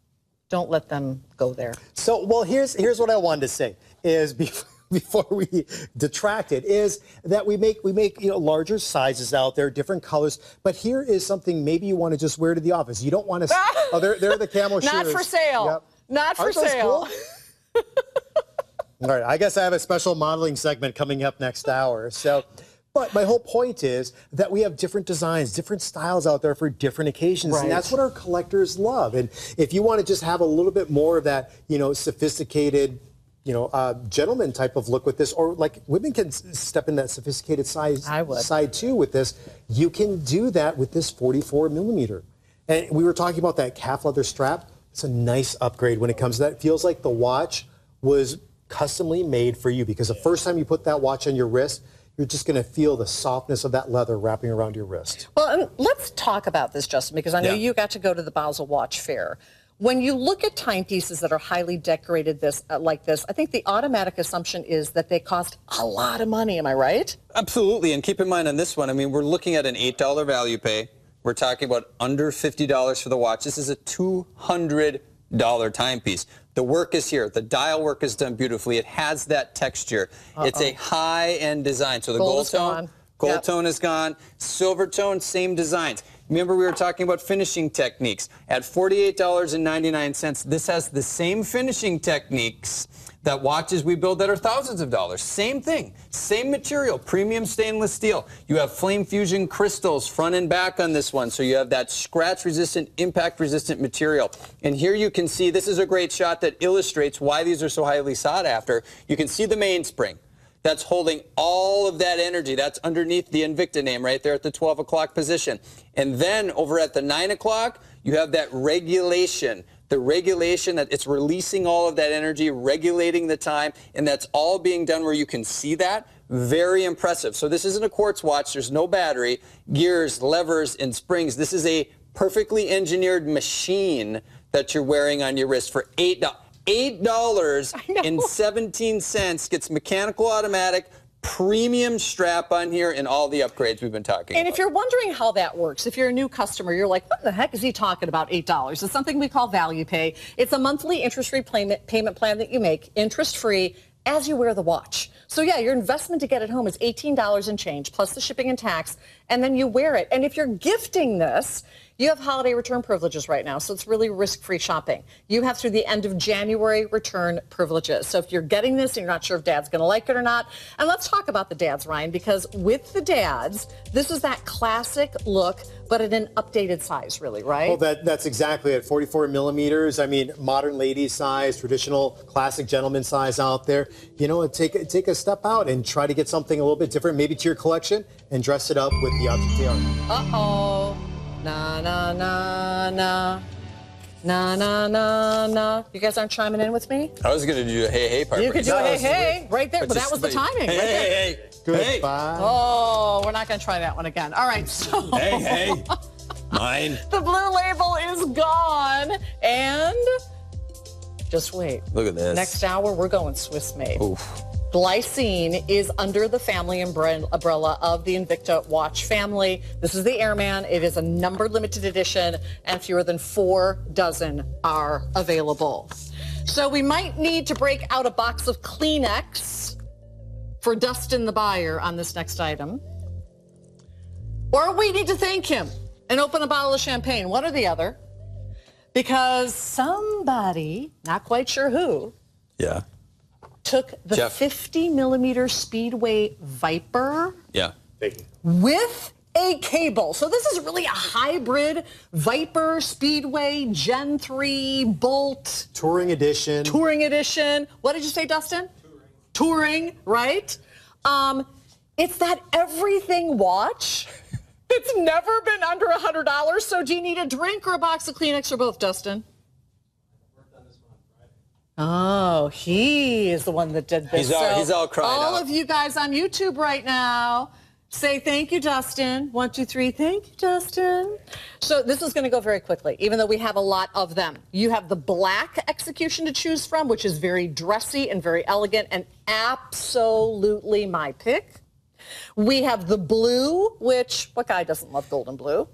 Don't let them go there. So, well, here's what I wanted to say is before we detract it is that we make larger sizes out there, different colors. But here is something maybe you want to just wear to the office. You don't want to. Oh, they're the camo shoes. Not for sale. Yep. Not for Aren't those sale. Cool? All right, I guess I have a special modeling segment coming up next hour. So, but my whole point is that we have different designs, different styles out there for different occasions, and that's what our collectors love. And if you want to just have a little bit more of that, sophisticated, gentleman type of look with this, or like women can step in that sophisticated side too with this, you can do that with this 44 millimeter. And we were talking about that calf leather strap. It's a nice upgrade when it comes to that. It feels like the watch was customly made for you because the first time you put that watch on your wrist, you're just going to feel the softness of that leather wrapping around your wrist. Well, and let's talk about this, Justin, because I know you got to go to the Basel Watch Fair. When you look at timepieces that are highly decorated like this, I think the automatic assumption is that they cost a lot of money. Am I right? Absolutely. And keep in mind on this one, I mean, we're looking at an $8 value pay. We're talking about under $50 for the watch. This is a $200 timepiece. The work is here. The dial work is done beautifully. It has that texture. It's a high-end design. So the gold tone, tone is gone. Silver tone, same designs. Remember we were talking about finishing techniques. At $48.99, this has the same finishing techniques that watches we build that are thousands of dollars. Same thing, same material, premium stainless steel. You have flame fusion crystals front and back on this one, so you have that scratch-resistant, impact-resistant material. And here you can see, this is a great shot that illustrates why these are so highly sought after. You can see the mainspring. That's holding all of that energy. That's underneath the Invicta name right there at the 12 o'clock position. And then over at the 9 o'clock, you have that regulation. The regulation that it's releasing all of that energy, regulating the time, and that's all being done where you can see that. Very impressive. So this isn't a quartz watch. There's no battery, gears, levers, and springs. This is a perfectly engineered machine that you're wearing on your wrist for $8. $8.17 gets mechanical automatic, premium strap on here, and all the upgrades we've been talking about. And if you're wondering how that works, if you're a new customer, you're like, what the heck is he talking about, $8? It's something we call value pay. It's a monthly interest-free payment plan that you make, interest-free, as you wear the watch. So yeah, your investment to get it home is $18 and change, plus the shipping and tax. and then you wear it. And if you're gifting this, you have holiday return privileges right now, so it's really risk-free shopping. You have through the end of January return privileges. So if you're getting this and you're not sure if Dad's going to like it or not, and let's talk about the dads, Ryan, because with the dads, this is that classic look, but in an updated size, really, right? Well, that's exactly it. 44 millimeters. I mean, modern lady size, traditional classic gentleman size out there. You know, take a step out and try to get something a little bit different, maybe to your collection, and dress it up with the object they are. Uh-oh. Na, na, na, na. Na, na, na, na. You guys aren't chiming in with me? I was going to do a hey, hey part. You could do a hey, hey right there, but that was the timing. Hey, right hey, hey. Goodbye. Oh, we're not going to try that one again. All right, so. Hey, hey. Mine. The blue label is gone. And just wait. Look at this. Next hour, we're going Swiss made. Oof. Glycine is under the family umbrella of the Invicta watch family. This is the Airman. It is a numbered limited edition, and fewer than 4 dozen are available. So we might need to break out a box of Kleenex for Dustin the buyer on this next item. Or we need to thank him and open a bottle of champagne, one or the other, because somebody, not quite sure who, Yeah. took the Jeff. 50 millimeter Speedway Viper Yeah. with a cable. So this is really a hybrid Viper Speedway Gen 3 Bolt Touring edition. Touring edition. What did you say, Dustin? Touring, right? It's that everything watch. It's never been under $100. So do you need a drink or a box of Kleenex or both, Dustin? Oh, he is the one that did this. He's all crying all out. of you guys on YouTube right now, say thank you, Dustin. 1, 2, 3, thank you, Dustin. So this is going to go very quickly, even though we have a lot of them. You have the black execution to choose from, which is very dressy and very elegant and absolutely my pick. We have the blue, which, what guy doesn't love gold and blue?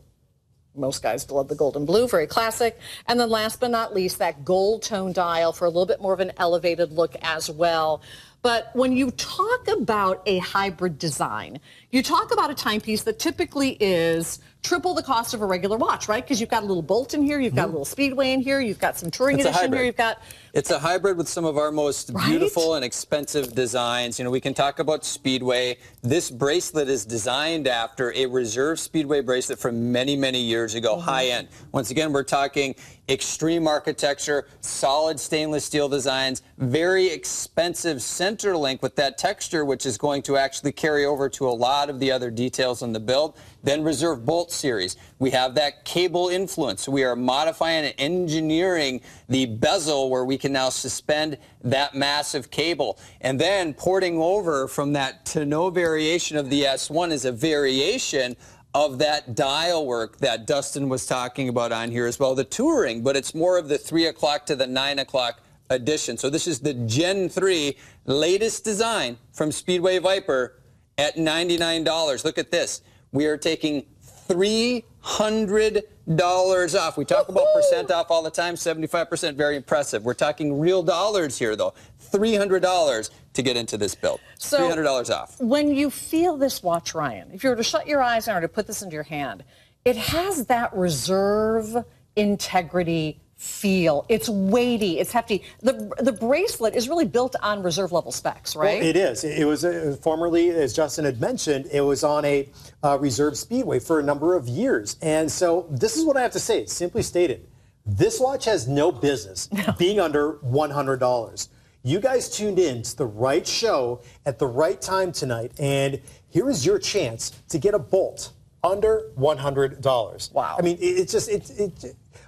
Most guys love the gold and blue, very classic. And then last but not least, that gold tone dial for a little bit more of an elevated look as well. But when you talk about a hybrid design, you talk about a timepiece that typically is triple the cost of a regular watch, right? Because you've got a little Bolt in here, you've got a little Speedway in here, you've got some Touring edition here, you've got... It's a hybrid with some of our most beautiful and expensive designs. You know, we can talk about Speedway. This bracelet is designed after a reserve Speedway bracelet from many, many years ago, high-end. Once again, we're talking extreme architecture, solid stainless steel designs, very expensive center link with that texture, which is going to actually carry over to a lot of the other details on the build. Then Reserve Bolt series. We have that cable influence. So we are modifying and engineering the bezel where we can now suspend that massive cable. And then porting over from that to no variation of the S1 is a variation of that dial work that Dustin was talking about on here as well, the Touring, but it's more of the 3 o'clock to the 9 o'clock edition. So this is the Gen 3 latest design from Speedway Viper at $99. Look at this. We are taking $300 off. We talk about percent off all the time, 75%, very impressive. We're talking real dollars here, though. $300 to get into this build. So $300 off. When you feel this watch, Ryan, if you were to shut your eyes and were to put this into your hand, it has that reserve integrity feel. It's weighty. It's hefty. The bracelet is really built on reserve level specs, right? Well, it is. It was formerly, as Justin had mentioned, it was on a reserve Speedway for a number of years. And so this is what I have to say. Simply stated, this watch has no business being under $100. You guys tuned in to the right show at the right time tonight, and here is your chance to get a Bolt under $100. Wow. I mean, it's just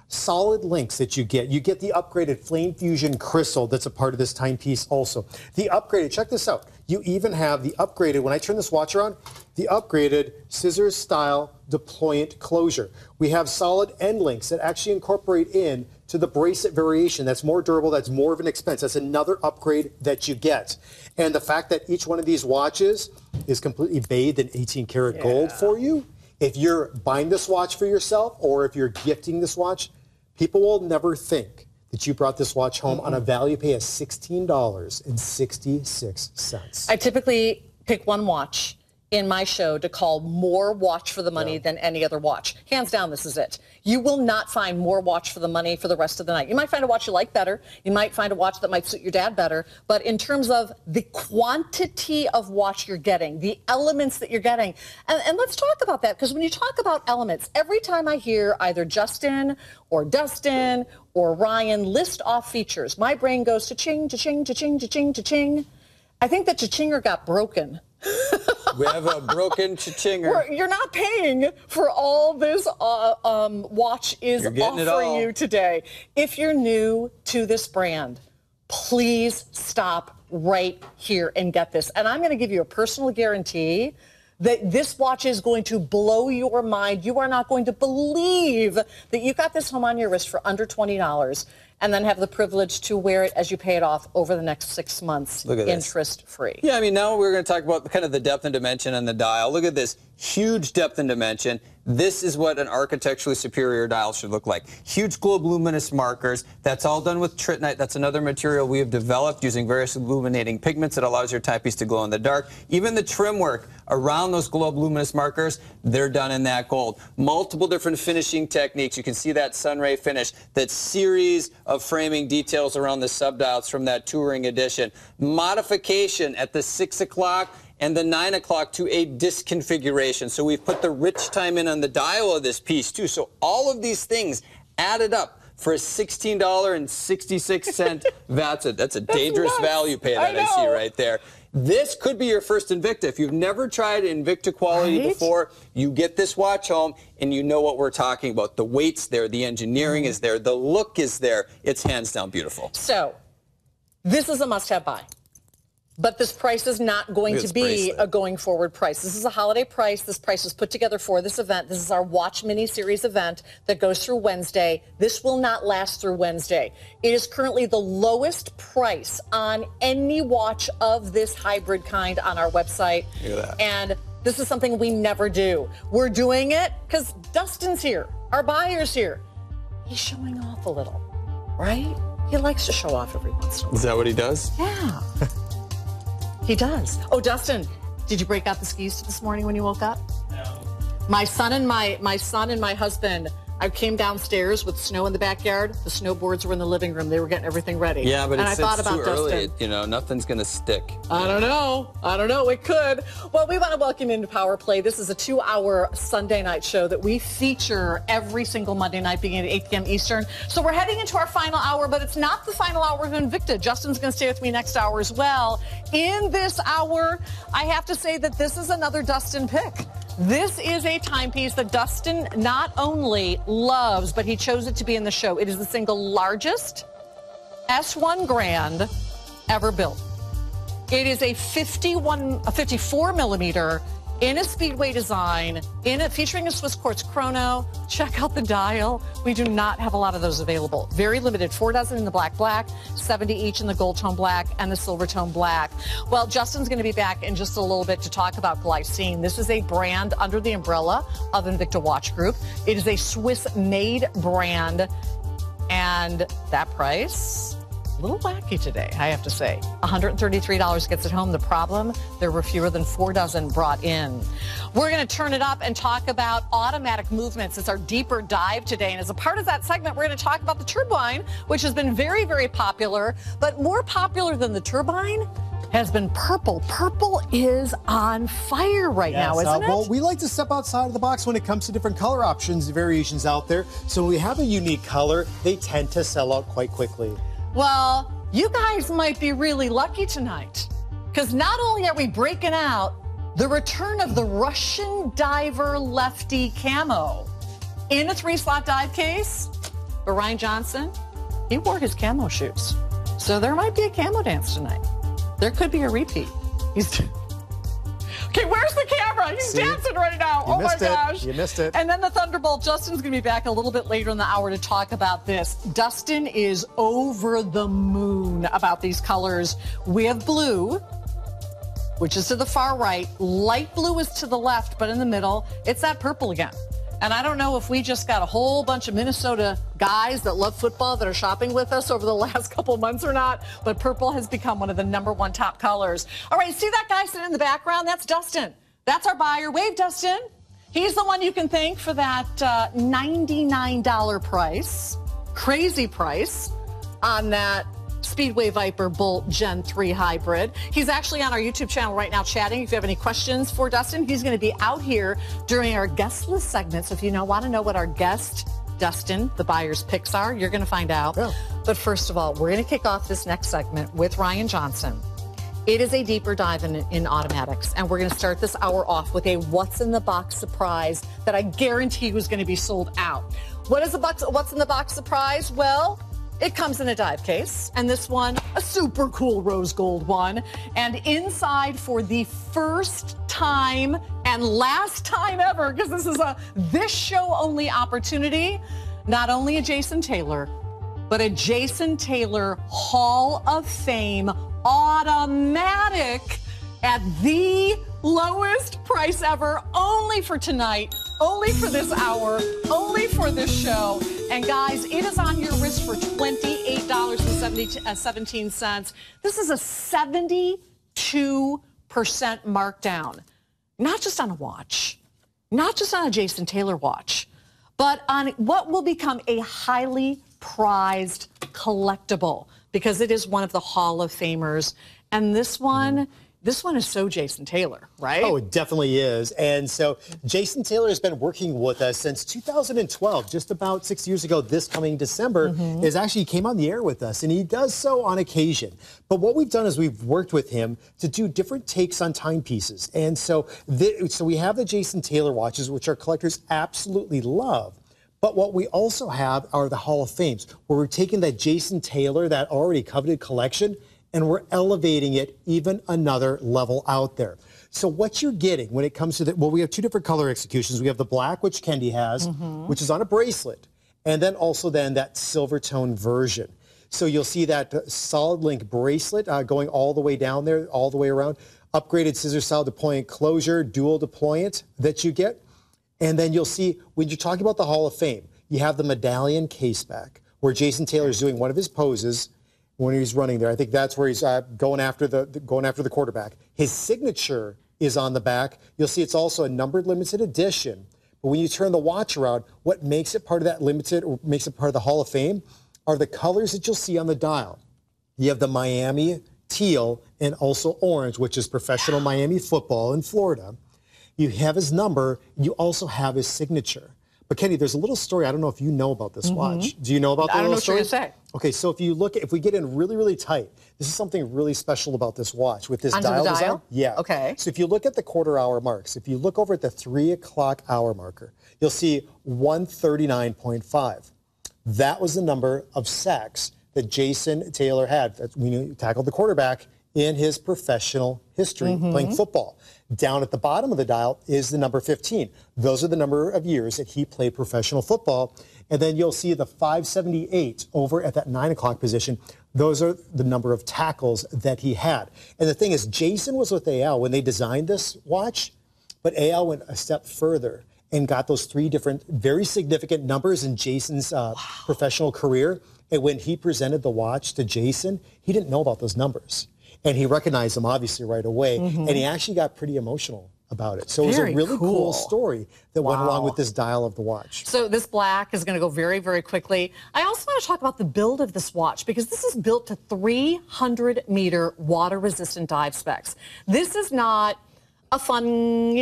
solid links that you get. You get the upgraded Flame Fusion crystal that's a part of this timepiece also. The upgraded, check this out. You even have the upgraded, when I turn this watch on, the upgraded scissors style deployant closure. We have solid end links that actually incorporate in to the bracelet variation. That's more durable, that's more of an expense. That's another upgrade that you get. And the fact that each one of these watches is completely bathed in 18 karat gold for you, if you're buying this watch for yourself or if you're gifting this watch, people will never think that you brought this watch home on a value pay of $16.66. I typically pick one watch in my show to call more watch for the money than any other watch. Hands down, this is it. You will not find more watch for the money for the rest of the night. You might find a watch you like better. You might find a watch that might suit your dad better. But in terms of the quantity of watch you're getting, the elements that you're getting, and let's talk about that, because when you talk about elements, every time I hear either Justin or Dustin or Ryan list off features, my brain goes cha-ching, cha-ching, cha-ching, cha-ching, cha-ching. I think the cha-chinger got broken. We have a broken cha-chinger. You're not paying for all this watch is offering you today. If you're new to this brand, please stop right here and get this. And I'm going to give you a personal guarantee that this watch is going to blow your mind. You are not going to believe that you got this home on your wrist for under $20 and then have the privilege to wear it as you pay it off over the next 6 months, interest-free. Yeah, I mean, now we're going to talk about kind of the depth and dimension on the dial. Look at this huge depth and dimension. This is what an architecturally superior dial should look like. Huge globe luminous markers. That's all done with tritite. That's another material we have developed using various illuminating pigments that allows your timepiece to glow in the dark. Even the trim work around those globe luminous markers, they're done in that gold. Multiple different finishing techniques. You can see that sunray finish, that series of framing details around the subdials from that touring edition. Modification at the 6 o'clock and the 9 o'clock to a disc configuration. So we've put the rich time in on the dial of this piece too. So all of these things added up for a $16.66 value. That's a dangerous value pay that I see right there. This could be your first Invicta. If you've never tried Invicta quality before, you get this watch home and you know what we're talking about. The weight's there, the engineering is there, the look is there. It's hands down beautiful. So this is a must-have buy. But this price is not going to be a going forward price. This is a holiday price. This price was put together for this event. This is our Watch Mini Series event that goes through Wednesday. This will not last through Wednesday. It is currently the lowest price on any watch of this hybrid kind on our website. Look at that. And this is something we never do. We're doing it because Dustin's here. Our buyer's here. He's showing off a little, right? He likes to show off every once in a while. Is that what he does? Yeah. He does. Oh, Dustin, did you break out the skis this morning when you woke up? No. My son and my husband, I came downstairs with snow in the backyard. The snowboards were in the living room. They were getting everything ready. Yeah, but it's too early. Dustin. You know, nothing's going to stick. I don't know. It could. Well, we want to welcome you into Power Play. This is a 2-hour Sunday night show that we feature every single Monday night beginning at 8 p.m. Eastern. So we're heading into our final hour, but it's not the final hour of Invicta. Justin's going to stay with me next hour as well. In this hour, I have to say that this is another Dustin pick. This is a timepiece that Dustin not only loves, but he chose it to be in the show. It is the single largest S1 Grand ever built. It is a 54 millimeter in a Speedway design, featuring a Swiss quartz chrono. Check out the dial. We do not have a lot of those available. Very limited, 4 dozen in the black, 70 each in the gold tone black and the silver tone black. Well, Justin's going to be back in just a little bit to talk about Glycine. This is a brand under the umbrella of Invicta Watch Group. It is a Swiss-made brand, and that price, a little wacky today, I have to say. $133 gets it home. The problem, there were fewer than 4 dozen brought in. We're going to turn it up and talk about automatic movements. It's our deeper dive today. And as a part of that segment, we're going to talk about the turbine, which has been very, very popular. But more popular than the turbine has been purple. Purple is on fire right now, isn't it? Well, we like to step outside of the box when it comes to different color options and variations out there. So when we have a unique color, they tend to sell out quite quickly. Well, you guys might be really lucky tonight, because not only are we breaking out the return of the Russian diver lefty camo in a 3-slot dive case, but Ryan Johnson, he wore his camo shoes. So there might be a camo dance tonight. There could be a repeat. Okay, where's the camera? He's dancing right now. Oh my gosh. You missed it. And then the Thunderbolt. Justin's going to be back a little bit later in the hour to talk about this. Dustin is over the moon about these colors. We have blue, which is to the far right. Light blue is to the left, but in the middle, it's that purple again. And I don't know if we just got a whole bunch of Minnesota guys that love football that are shopping with us over the last couple months or not, but purple has become one of the #1 top colors. All right, see that guy sitting in the background? That's Dustin. That's our buyer. Wave, Dustin. He's the one you can thank for that $99 price, crazy price, on that Speedway Viper Bolt Gen 3 hybrid. He's actually on our YouTube channel right now chatting. If you have any questions for Dustin, he's going to be out here during our guest list segment. So if you want to know what our guest, Dustin, the buyer's picks are, you're going to find out. Yeah. But first of all, we're going to kick off this next segment with Ryan Johnson. It is a deeper dive in automatics, and we're going to start this hour off with a what's in the box surprise that I guarantee was going to be sold out. What is what's in the box surprise? Well, it comes in a dive case, and this one, a super cool rose gold one. And inside, for the first time and last time ever, because this is this show only opportunity, not only a Jason Taylor, but a Jason Taylor Hall of Fame automatic at the lowest price ever, only for tonight, only for this hour, only for this show. And guys, it is on your wrist for $28.17. This is a 72% markdown, not just on a watch, not just on a Jason Taylor watch, but on what will become a highly prized collectible, because it is one of the Hall of Famers. And this one is so Jason Taylor, right? Oh, it definitely is. And so Jason Taylor has been working with us since 2012, just about 6 years ago. This coming December is actually, he came on the air with us, and he does so on occasion. But what we've done is we've worked with him to do different takes on timepieces. And so we have the Jason Taylor watches, which our collectors absolutely love. But what we also have are the Hall of Fames, where we're taking that Jason Taylor, that already coveted collection, and we're elevating it even another level out there. So what you're getting when it comes to we have two different color executions. We have the black, which Kendi has, which is on a bracelet, and then also that silver tone version. So you'll see that solid link bracelet going all the way down there, all the way around. Upgraded scissor style deployant closure, dual deployant that you get. And then you'll see, when you're talking about the Hall of Fame, you have the medallion case back, where Jason Taylor's doing one of his poses when he's running there. I think that's where he's going after the quarterback. His signature is on the back. You'll see it's also a numbered limited edition. But when you turn the watch around, what makes it part of that limited, or makes it part of the Hall of Fame, are the colors that you'll see on the dial. You have the Miami teal and also orange, which is professional Miami football in Florida. You have his number. You also have his signature. But Kendi, there's a little story. I don't know if you know about this watch. Do you know about the little story? I don't know what you're going to say. Okay, so if we get in really, really tight, this is something really special about this watch with this dial design. Yeah. Okay. So if you look at the quarter hour marks, if you look over at the 3 o'clock hour marker, you'll see 139.5. That was the number of sacks that Jason Taylor had. That's when he tackled the quarterback in his professional history playing football. Down at the bottom of the dial is the number 15. Those are the number of years that he played professional football. And then you'll see the 578 over at that 9 o'clock position. Those are the number of tackles that he had. And the thing is, Jason was with AL when they designed this watch, but AL went a step further and got those 3 different very significant numbers in Jason's professional career. And when he presented the watch to Jason, he didn't know about those numbers. And he recognized them, obviously, right away. And he actually got pretty emotional about it. So it was a really cool story that went along with this dial of the watch. So this black is going to go very, very quickly. I also want to talk about the build of this watch, because this is built to 300-meter water-resistant dive specs. This is not a fun,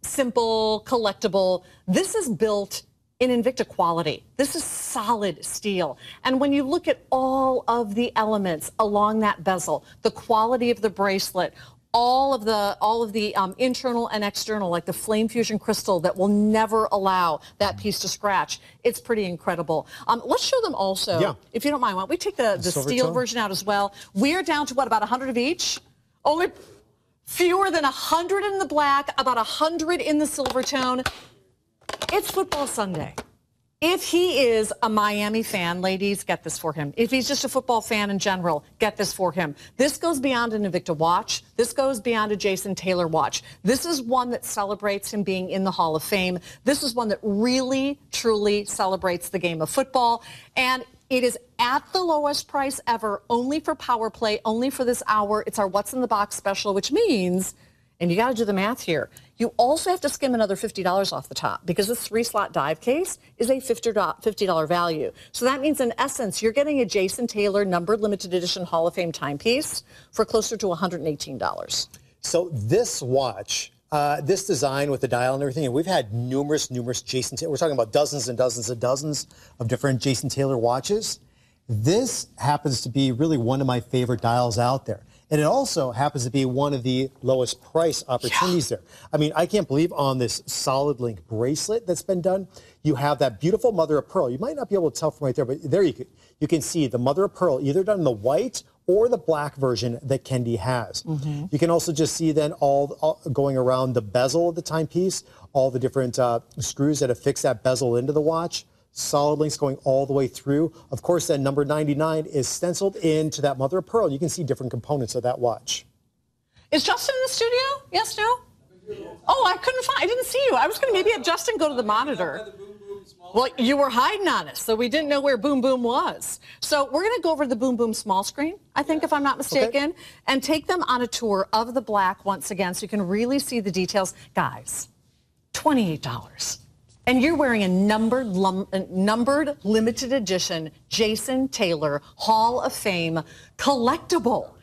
simple collectible. This is built in Invicta quality. This is solid steel. And when you look at all of the elements along that bezel, the quality of the bracelet, all of the internal and external, like the flame fusion crystal that will never allow that piece to scratch, it's pretty incredible. Let's show them also, if you don't mind. Why don't we take the steel version out as well? We're down to what, about 100 of each? Only fewer than 100 in the black, about 100 in the silver tone. It's football Sunday. If he is a Miami fan, ladies, get this for him. If he's just a football fan in general, get this for him. This goes beyond an Invicta watch. This goes beyond a Jason Taylor watch. This is one that celebrates him being in the Hall of Fame. This is one that really, truly celebrates the game of football. And it is at the lowest price ever, only for Power Play, only for this hour. It's our What's in the Box special, which means and you got to do the math here, you also have to skim another $50 off the top because this 3-slot dive case is a $50 value. So that means, in essence, you're getting a Jason Taylor numbered limited edition Hall of Fame timepiece for closer to $118. So this watch, this design with the dial and everything, and we've had numerous Jason Taylor. We're talking about dozens and dozens and dozens of different Jason Taylor watches. This happens to be really one of my favorite dials out there. And it also happens to be one of the lowest price opportunities there. I mean, I can't believe on this solid link bracelet that's been done, you have that beautiful mother of pearl. You might not be able to tell from right there, but there you can see the mother of pearl either done in the white or the black version that Kendi has. You can also just see then all going around the bezel of the timepiece, all the different screws that affix that bezel into the watch. Solid links going all the way through. Of course, then number 99 is stenciled into that mother of pearl. You can see different components of that watch. Is Justin in the studio? Yes, no? Oh, I couldn't find, I didn't see you. I was going to maybe have Justin go to the monitor. Well, you were hiding on us, so we didn't know where Boom Boom was. So we're going to go over to the Boom Boom small screen, I think, if I'm not mistaken, and take them on a tour of the black once again so you can really see the details. Guys, $28. And you're wearing a numbered limited edition Jason Taylor Hall of Fame collectible.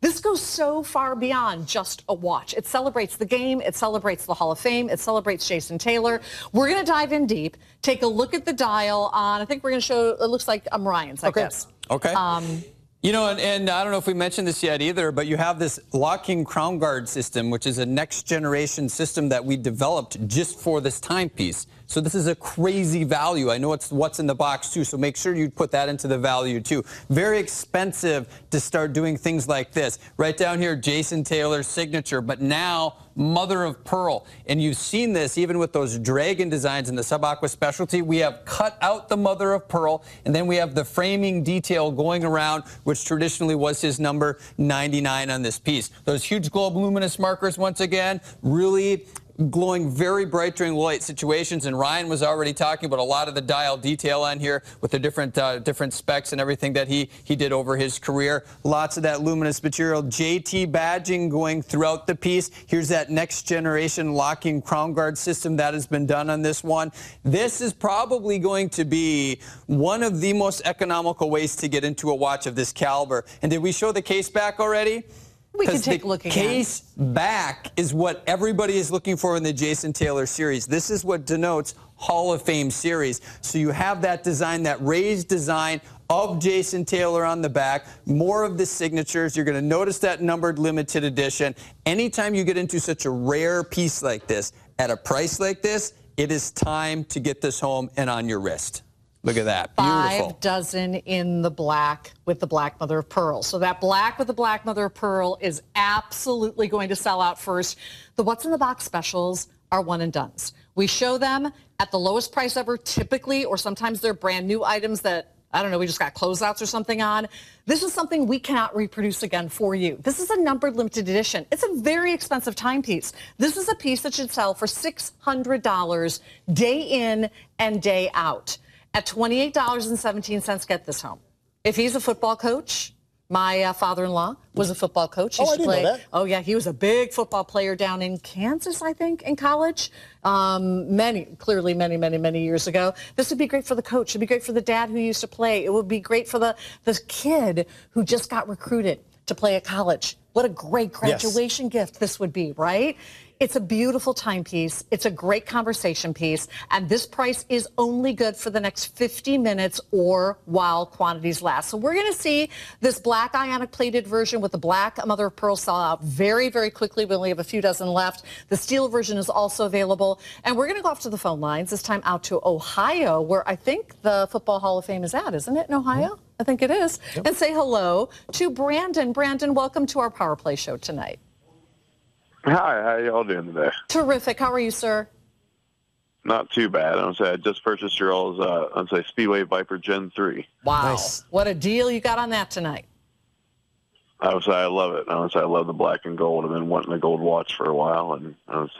This goes so far beyond just a watch. It celebrates the game. It celebrates the Hall of Fame. It celebrates Jason Taylor. We're going to dive in deep, take a look at the dial on, I think we're going to show, it looks like Ryan's, I guess. Okay. You know, and I don't know if we mentioned this yet either, but you have this locking crown guard system, which is a next generation system that we developed just for this timepiece. So this is a crazy value. I know it's what's in the box too, so make sure you put that into the value too. Very expensive to start doing things like this. Right down here, Jason Taylor's signature, but now mother of pearl. And you've seen this even with those dragon designs in the sub-aqua specialty. We have cut out the mother of pearl, and then we have the framing detail going around, which traditionally was his number 99 on this piece. Those huge globe luminous markers, once again, really glowing very bright during light situations, and Ryan was already talking about a lot of the dial detail on here with the different specs and everything that he did over his career. Lots of that luminous material. JT badging going throughout the piece. Here's that next generation locking crown guard system that has been done on this one. This is probably going to be one of the most economical ways to get into a watch of this caliber. And did we show the case back already? We can take a look again. Case back is what everybody is looking for in the Jason Taylor series. This is what denotes Hall of Fame series. So you have that design, that raised design of Jason Taylor on the back, more of the signatures. You're going to notice that numbered limited edition. Anytime you get into such a rare piece like this, at a price like this, it is time to get this home and on your wrist. Look at that. Beautiful. 5 dozen in the black with the black mother of pearl. So that black with the black mother of pearl is absolutely going to sell out first. The what's in the box specials are one and dones. We show them at the lowest price ever typically, or sometimes they're brand new items that, I don't know, we just got closeouts or something on. This is something we cannot reproduce again for you. This is a numbered limited edition. It's a very expensive timepiece. This is a piece that should sell for $600 day in and day out. At $28.17, get this home. If he's a football coach, my father-in-law was a football coach. I didn't know that. Oh, yeah, he was a big football player down in Kansas, I think, in college. Many years ago. This would be great for the coach. It would be great for the dad who used to play. It would be great for the kid who just got recruited to play at college. What a great graduation gift this would be, right? It's a beautiful timepiece. It's a great conversation piece. And this price is only good for the next 50 minutes or while quantities last. So we're going to see this black ionic plated version with the black mother of pearl sell out very, very quickly. We only have a few dozen left. The steel version is also available. And we're going to go off to the phone lines, this time out to Ohio, where I think the Football Hall of Fame is at, isn't it, in Ohio? I think it is. Yep. And say hello to Brandon. Brandon, welcome to our Power Play show tonight. Hi, how y'all doing today? Terrific. How are you, sir? Not too bad. I just purchased your all's Speedway Viper Gen 3. Wow. Nice. What a deal you got on that tonight. I love it. I love the black and gold. I've been wanting a gold watch for a while, and it's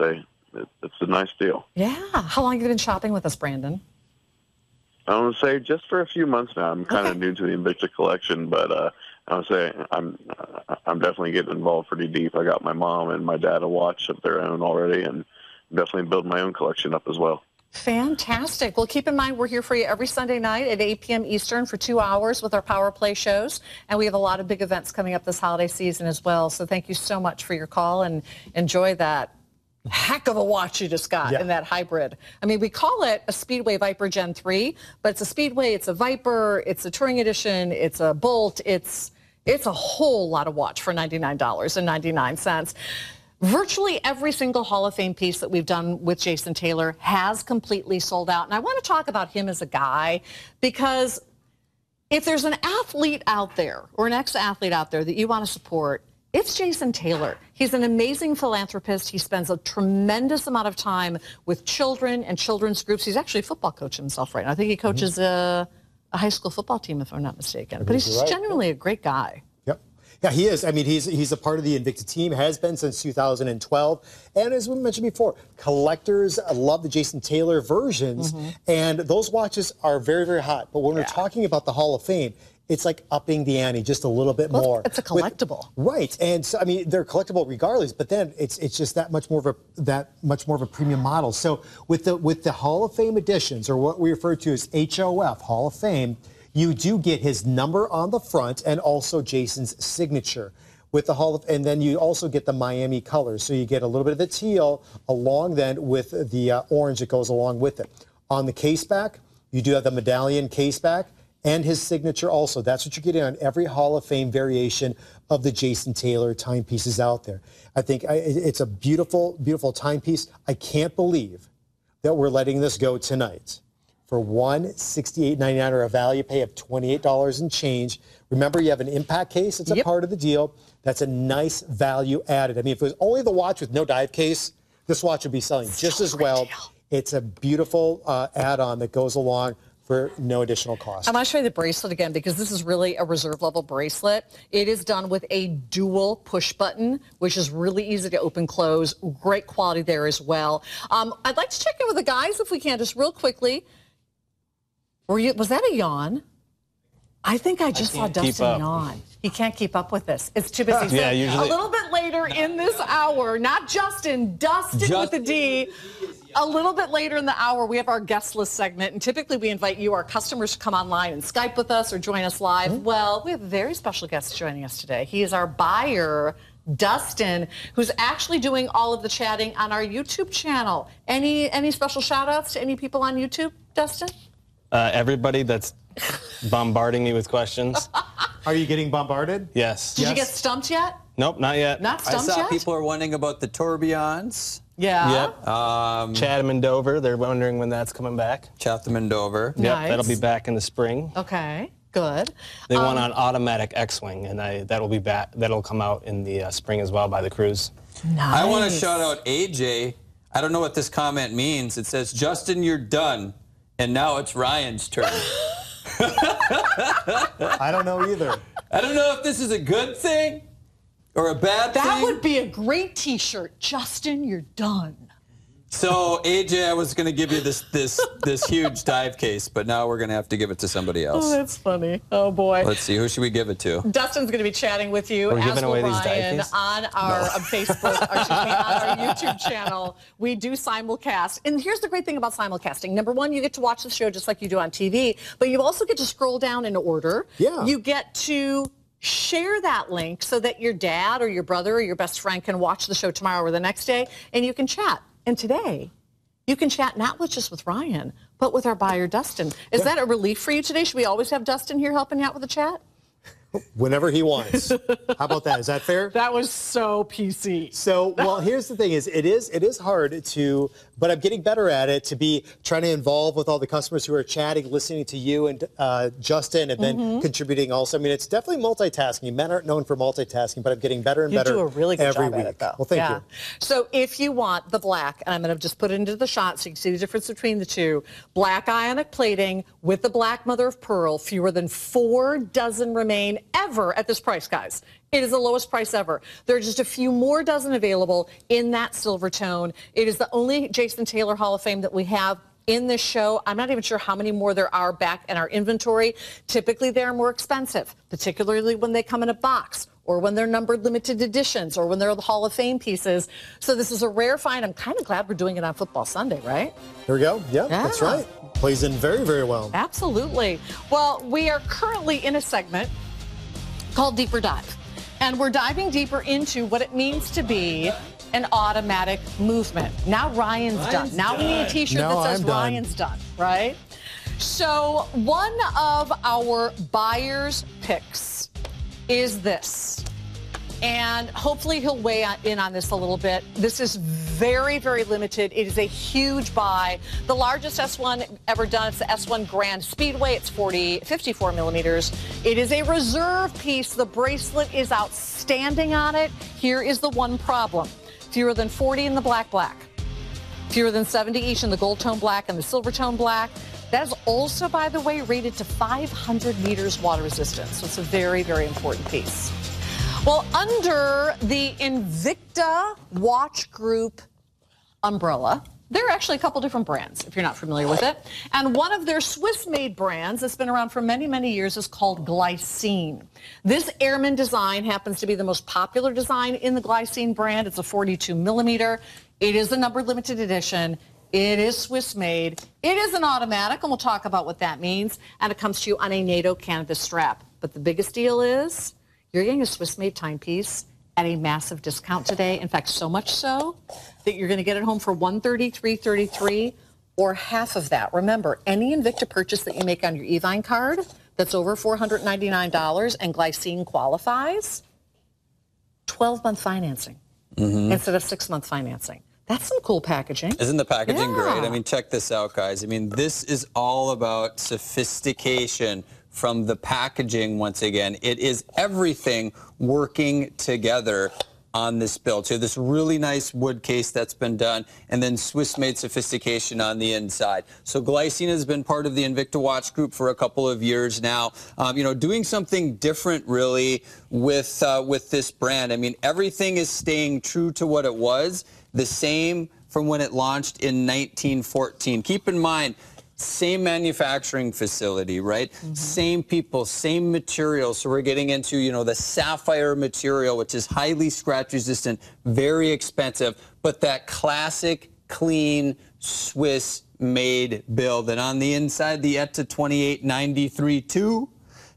a nice deal. Yeah. How long have you been shopping with us, Brandon? I want to say just for a few months now. I'm kind of new to the Invicta collection, but I would say I'm definitely getting involved pretty deep. I got my mom and my dad a watch of their own already, and definitely build my own collection up as well. Fantastic. Well, keep in mind, we're here for you every Sunday night at 8 p.m. Eastern for 2 hours with our Power Play shows. And we have a lot of big events coming up this holiday season as well. So thank you so much for your call, and enjoy that heck of a watch you just got in that hybrid. I mean, we call it a Speedway Viper Gen 3, but it's a Speedway, it's a Viper, it's a Touring Edition, it's a Bolt, it's a whole lot of watch for $99.99. Virtually every single Hall of Fame piece that we've done with Jason Taylor has completely sold out. And I want to talk about him as a guy, because if there's an athlete out there or an ex-athlete out there that you want to support, it's Jason Taylor. He's an amazing philanthropist. He spends a tremendous amount of time with children and children's groups. He's actually a football coach himself right now. I think he coaches a high school football team, if I'm not mistaken. But he's genuinely a great guy. Yeah, he is. I mean, he's a part of the Invicta team, has been since 2012. And as we mentioned before, collectors love the Jason Taylor versions, and those watches are very, very hot. But when we're talking about the Hall of Fame, it's like upping the ante just a little bit more. It's a collectible. Right. And so, I mean, they're collectible regardless, but then it's just that much more of a premium model. So with the Hall of Fame editions, or what we refer to as HOF, Hall of Fame, you do get his number on the front and also Jason's signature with the and then you also get the Miami colors. So you get a little bit of the teal along then with the orange that goes along with it. On the case back, you do have the medallion case back and his signature also. That's what you're getting on every Hall of Fame variation of the Jason Taylor timepieces out there. I think it's a beautiful, beautiful timepiece. I can't believe that we're letting this go tonight for $168.99, or a value pay of $28 and change. Remember, you have an impact case. It's a part of the deal. That's a nice value added. I mean, if it was only the watch with no dive case, this watch would be selling just as well. It's a beautiful add-on that goes along for no additional cost. I'm going to show you the bracelet again, because this is really a reserve level bracelet. It is done with a dual push button, which is really easy to open, close. Great quality there as well. I'd like to check in with the guys if we can, just real quickly. Was that a yawn? I think I just saw Dustin yawn. He can't keep up with this. It's too busy. Yeah, usually. A little bit later in this hour, not Justin, Dustin with the D. A little bit later in the hour, we have our guest list segment, and typically we invite you, our customers, to come online and Skype with us or join us live. Well, we have a very special guest joining us today. He is our buyer, Dustin, who's actually doing all of the chatting on our YouTube channel. Any special shout-outs to any people on YouTube, Dustin? Everybody that's bombarding me with questions. Are you getting bombarded? Yes. Did you get stumped yet? Nope, not yet. Not stumped yet? I saw people are wondering about the tourbillons. Yeah. Yep. Chatham and Dover, they're wondering when that's coming back. Chatham and Dover. Nice. Yep, that'll be back in the spring. Okay, good. They want an automatic X-Wing, and that'll be back. That'll come out in the spring as well by the cruise. Nice. I want to shout out AJ. I don't know what this comment means. It says, Justin, you're done. And now it's Ryan's turn. I don't know either. I don't know if this is a good thing or a bad thing. That would be a great T-shirt. Justin, you're done. So, AJ, I was going to give you this huge dive case, but now we're going to have to give it to somebody else. Oh, that's funny. Oh, boy. Let's see. Who should we give it to? Dustin's going to be chatting with you, Are we as giving will away these dive Ryan, cases? on our Facebook, or excuse me, on our YouTube channel. We do simulcast. And here's the great thing about simulcasting. Number one, you get to watch the show just like you do on TV, but you also get to scroll down in order. Yeah. You get to share that link so that your dad or your brother or your best friend can watch the show tomorrow or the next day, and you can chat. And today, you can chat not just with Ryan, but with our buyer, Dustin. Is that a relief for you today? Should we always have Dustin here helping you out with the chat? Whenever he wants. How about that? Is that fair? That was so PC. So, well, here's the thing: it is hard to, but I'm getting better at it, to be trying to involve with all the customers who are chatting, listening to you and Justin, and then contributing also. I mean, it's definitely multitasking. Men aren't known for multitasking, but I'm getting better and better. You do a really good every job week. at it, though. Well, thank you. So if you want the black, and I'm going to just put it into the shot so you can see the difference between the two, black ionic plating with the black mother of pearl, fewer than 4 dozen remain ever at this price, guys. It is the lowest price ever. There are just a few more dozen available in that silver tone. It is the only Jason Taylor Hall of Fame that we have in this show. I'm not even sure how many more there are back in our inventory. Typically, they're more expensive, particularly when they come in a box or when they're numbered limited editions or when they're the Hall of Fame pieces. So this is a rare find. I'm kind of glad we're doing it on Football Sunday, right? Here we go. Yeah, that's right. Plays in very, very well. Absolutely. Well, we are currently in a segment called Deeper Dive. And we're diving deeper into what it means to be an automatic movement. Now Ryan's done. Now we need a T-shirt that says Ryan's done, right? So one of our buyer's picks is this. And hopefully he'll weigh in on this a little bit. This is very, very limited. It is a huge buy. The largest S1 ever done. It's the S1 Grand Speedway. It's 54 millimeters. It is a reserve piece. The bracelet is outstanding on it. Here is the one problem. Fewer than 40 in the black. Fewer than 70 each in the gold tone black and the silver tone black. That is also, by the way, rated to 500 meters water resistance. So it's a very, very important piece. Well, under the Invicta Watch Group umbrella, there are actually a couple different brands, if you're not familiar with it. And one of their Swiss-made brands that's been around for many, many years is called Glycine. This Airman design happens to be the most popular design in the Glycine brand. It's a 42 millimeter. It is a numbered limited edition. It is Swiss-made. It is an automatic, and we'll talk about what that means. And it comes to you on a NATO canvas strap. But the biggest deal is you're getting a Swiss-made timepiece at a massive discount today. In fact, so much so that you're going to get it home for $133.33 or half of that. Remember, any Invicta purchase that you make on your Evine card that's over $499 and Glycine qualifies, 12-month financing instead of 6-month financing. That's some cool packaging. Isn't the packaging great? I mean, check this out, guys. I mean, this is all about sophistication from the packaging once again. It is everything working together on this build. So this really nice wood case that's been done, and then Swiss-made sophistication on the inside. So Glycine has been part of the Invicta Watch Group for a couple of years now. You know, doing something different really with this brand. I mean, everything is staying true to what it was, the same from when it launched in 1914. Keep in mind, same manufacturing facility, right? Same people, same materials. So we're getting into, you know, the sapphire material, which is highly scratch resistant, very expensive, but that classic, clean, Swiss-made build. And on the inside, the ETA 2893-2,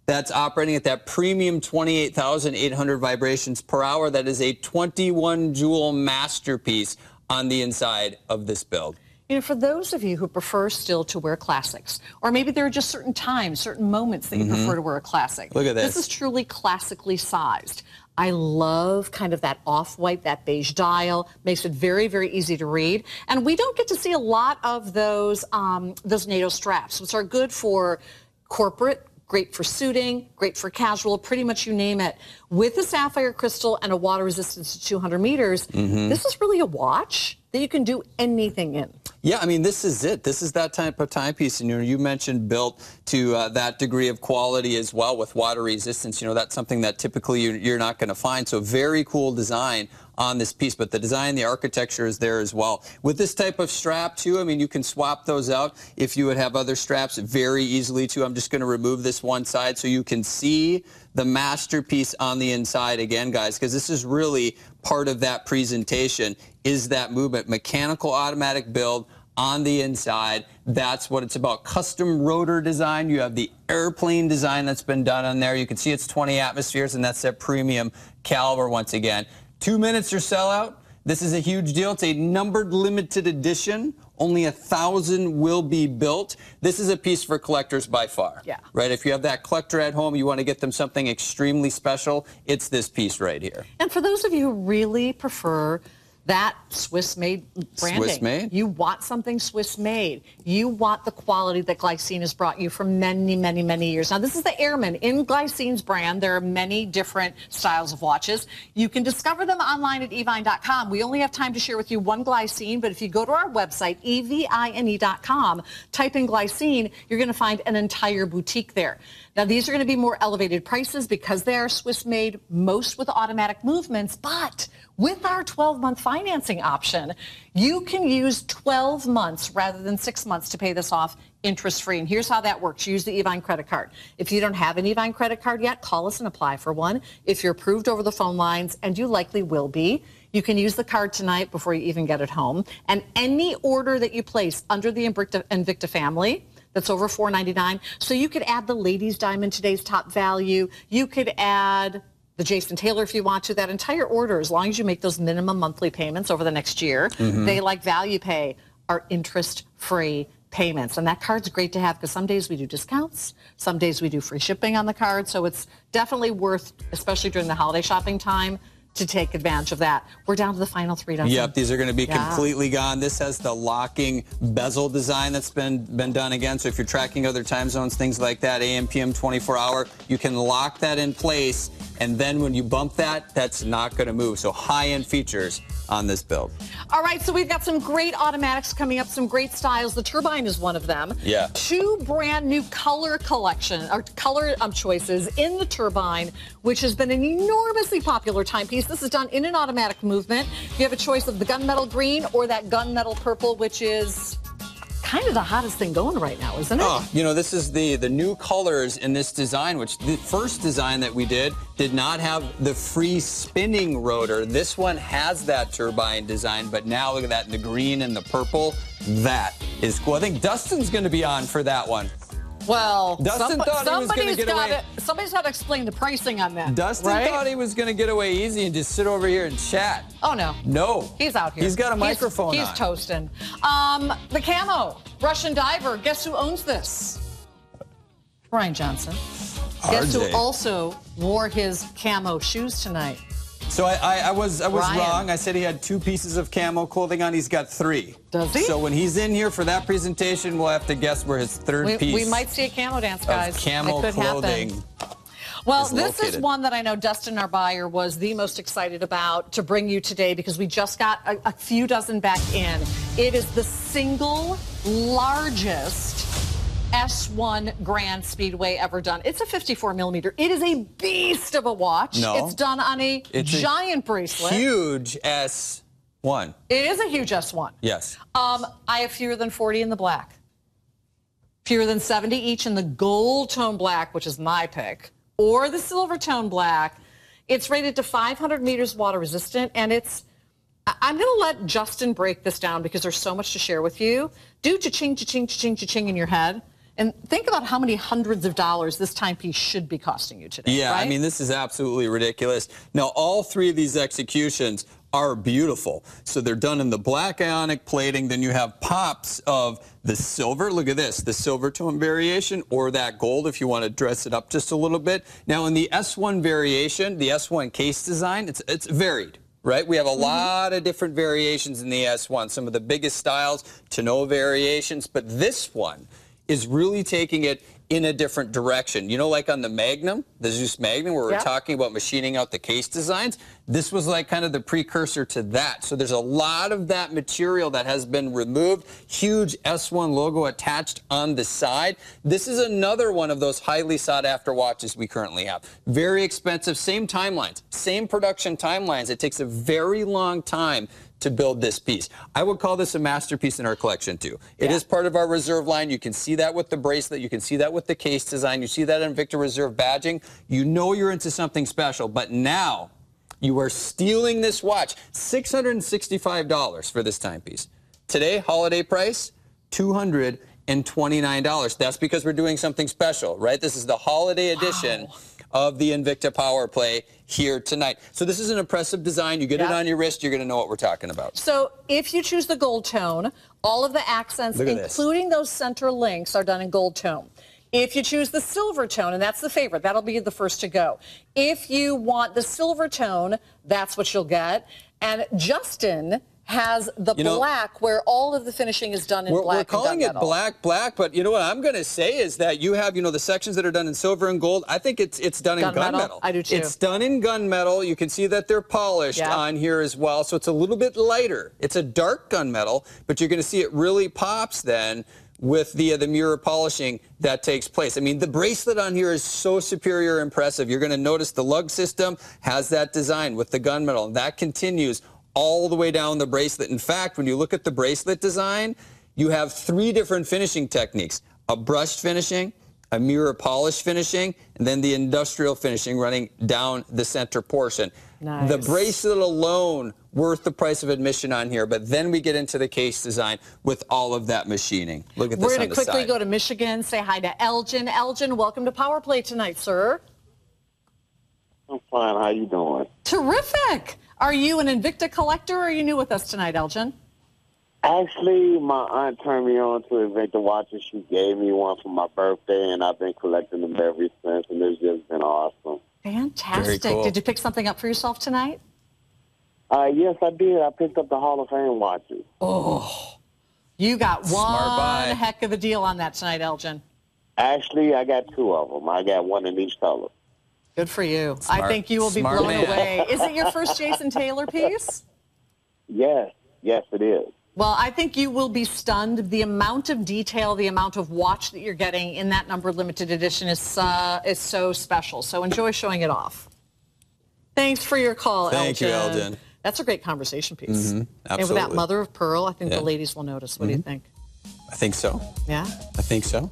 that's operating at that premium 28,800 vibrations per hour. That is a 21 joule masterpiece on the inside of this build. You know, for those of you who prefer still to wear classics, or maybe there are just certain times, certain moments that you prefer to wear a classic. Look at this. This is truly classically sized. I love kind of that off-white, that beige dial. Makes it very, very easy to read. And we don't get to see a lot of those NATO straps, which are good for corporate, great for suiting, great for casual, pretty much you name it. With a sapphire crystal and a water resistance to 200 meters, this is really a watch that you can do anything in. Yeah, I mean, this is it. This is that type of timepiece. And you mentioned built to that degree of quality as well with water resistance. You know, that's something that typically you're not going to find. So very cool design on this piece, but the design, the architecture is there as well. With this type of strap too, I mean, you can swap those out if you would have other straps very easily too. I'm just going to remove this one side so you can see the masterpiece on the inside again, guys, because this is really part of that presentation, is that movement. Mechanical automatic build on the inside. That's what it's about. Custom rotor design. You have the airplane design that's been done on there. You can see it's 20 atmospheres, and that's that premium caliber once again. 2 minutes or sell out. This is a huge deal. It's a numbered limited edition. Only 1,000 will be built. This is a piece for collectors by far. Yeah. Right? If you have that collector at home, you want to get them something extremely special, it's this piece right here. And for those of you who really prefer that Swiss-made branding. Swiss-made? You want something Swiss-made. You want the quality that Glycine has brought you for many, many, many years. Now, this is the Airman. In Glycine's brand, there are many different styles of watches. You can discover them online at evine.com. We only have time to share with you one Glycine, but if you go to our website, evine.com, type in Glycine, you're going to find an entire boutique there. Now, these are going to be more elevated prices because they are Swiss-made, most with automatic movements, but with our 12-month financing option, you can use 12 months rather than 6 months to pay this off interest-free. And here's how that works. Use the Evine credit card. If you don't have an Evine credit card yet, call us and apply for one. If you're approved over the phone lines, and you likely will be, you can use the card tonight before you even get it home. And any order that you place under the Invicta family, that's over $4.99. So you could add the ladies' diamond, today's top value. You could add the Jason Taylor if you want to. That entire order, as long as you make those minimum monthly payments over the next year, they, like Value Pay, are interest-free payments. And that card's great to have because some days we do discounts, some days we do free shipping on the card. So it's definitely worth, especially during the holiday shopping time, to take advantage of that. We're down to the final 3 dozen. Yep, these are going to be completely gone. This has the locking bezel design that's been done again. So if you're tracking other time zones, things like that, AM, PM, 24-hour, you can lock that in place. And then when you bump that, that's not going to move. So high-end features on this build. All right, so we've got some great automatics coming up, some great styles. The Turbine is one of them. Yeah. 2 brand new color choices in the Turbine, which has been an enormously popular timepiece. This is done in an automatic movement. You have a choice of the gunmetal green or that gunmetal purple, which is kind of the hottest thing going right now, isn't it? You know, this is the new colors in this design, which the first design that we did not have the free spinning rotor. This one has that turbine design, but now look at that, the green and the purple. That is cool. I think Dustin's going to be on for that one. Well, Dustin thought he was going to get away. Somebody's got to explain the pricing on that. Dustin thought he was going to get away easy and just sit over here and chat. Oh, no. No. He's out here. He's got a microphone on. He's toasting. The camo, Russian Diver. Guess who owns this? Brian Johnson. Guess who also wore his camo shoes tonight? So I was wrong. I said he had 2 pieces of camo clothing on. He's got 3. Does he? So when he's in here for that presentation, we'll have to guess where his third piece. We might see a camo dance, guys. Of camo clothing. Well, this is one that I know Dustin, our buyer, was the most excited about to bring you today because we just got a few dozen back in. It is the single largest S1 Grand Speedway ever done. It's a 54 millimeter. It is a beast of a watch. No. It's done on a giant bracelet. Huge S1. It is a huge S1. Yes. I have fewer than 40 in the black. Fewer than 70 each in the gold tone black, which is my pick, or the silver tone black. It's rated to 500 meters water resistant, and I'm going to let Justin break this down because there's so much to share with you. Do cha-ching, cha-ching, cha-ching, cha-ching in your head. And think about how many hundreds of dollars this timepiece should be costing you today. Yeah, right? I mean, this is absolutely ridiculous. Now, all 3 of these executions are beautiful. So they're done in the black ionic plating. Then you have pops of the silver. Look at this, the silver tone variation, or that gold if you want to dress it up just a little bit. Now, in the S1 variation, the S1 case design, it's varied. Right? We have a lot of different variations in the S1. Some of the biggest styles to no variations, but this one is really taking it in a different direction. You know, like on the Magnum, the Zeus Magnum, where we're talking about machining out the case designs, this was like kind of the precursor to that. So there's a lot of that material that has been removed. Huge S1 logo attached on the side. This is another one of those highly sought after watches we currently have. Very expensive, same timelines, same production timelines. It takes a very long time to build this piece. I would call this a masterpiece in our collection too. It is part of our reserve line. You can see that with the bracelet. You can see that with the case design. You see that in Invicta Reserve badging. You know you're into something special, but now you are stealing this watch. $665 for this timepiece. Today, holiday price, $229. That's because we're doing something special, right? This is the holiday edition of the Invicta Power Play here tonight. So this is an impressive design. You get it on your wrist, you're going to know what we're talking about. So if you choose the gold tone, all of the accents, including those center links, are done in gold tone. If you choose the silver tone, and that's the favorite, that'll be the first to go. If you want the silver tone, that's what you'll get. And Justin has the black, where all of the finishing is done in black. We're calling it black, but you know what I'm going to say is that you have, the sections that are done in silver and gold. I think it's done in gunmetal. I do too. It's done in gunmetal. You can see that they're polished on here as well, so it's a little bit lighter. It's a dark gunmetal, but you're going to see it really pops then with the mirror polishing that takes place. I mean, the bracelet on here is so superior, impressive. You're going to notice the lug system has that design with the gunmetal, and that continues all the way down the bracelet. In fact, when you look at the bracelet design, you have 3 different finishing techniques: a brushed finishing, a mirror polish finishing, and then the industrial finishing running down the center portion. Nice. The bracelet alone worth the price of admission on here, but then we get into the case design with all of that machining. Look at this. We're going to to quickly go to Michigan, say hi to Elgin. Elgin, welcome to Power Play tonight, sir. I'm fine. How you doing? Terrific. Are you an Invicta collector, or are you new with us tonight, Elgin? Actually, my aunt turned me on to Invicta watches. She gave me one for my birthday, and I've been collecting them ever since, and it's just been awesome. Fantastic. Very cool. Did you pick something up for yourself tonight? Yes, I did. I picked up the Hall of Fame watches. Oh, you got Smart buy. one heck of a deal on that tonight, Elgin. Actually, I got 2 of them. I got one in each color. Good for you. Smart. I think you will be Smart blown man. away. Is it your first Jason Taylor piece? Yes, it is. Well, I think you will be stunned. The amount of detail, the amount of watch that you're getting in that numbered limited edition is so special. So enjoy showing it off. Thanks for your call, Elgin. Thank you, Elgin. That's a great conversation piece. Mm-hmm. And with that mother of pearl, I think the ladies will notice. What do you think? I think so. Yeah? I think so.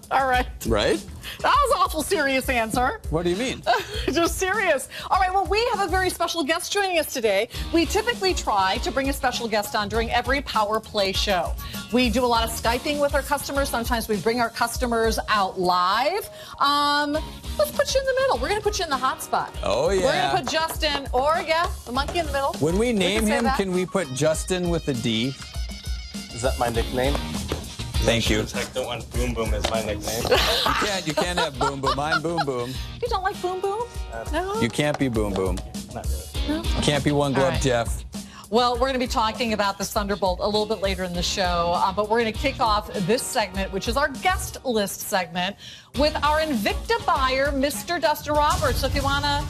All right. Right? That was an awful serious answer. What do you mean? Just serious. All right, well, we have a very special guest joining us today. We typically try to bring a special guest on during every Power Play show. We do a lot of Skyping with our customers. Sometimes we bring our customers out live. Let's put you in the middle. We're going to put you in the hot spot. Oh, yeah. We're going to put Justin, or, the monkey in the middle. When we name say him, that. can we put Justin with a D? Is that my nickname? Thank you. I don't want Boom Boom as my nickname. You can't have Boom Boom. I'm Boom Boom. You don't like Boom Boom? No? You can't be Boom Boom. Not really. No? Can't be One Glove All right. Jeff. Well, we're going to be talking about this Thunderbolt a little bit later in the show, but we're going to kick off this segment, which is our guest list segment, with our Invicta buyer, Mr. Dustin Roberts. So if you want to,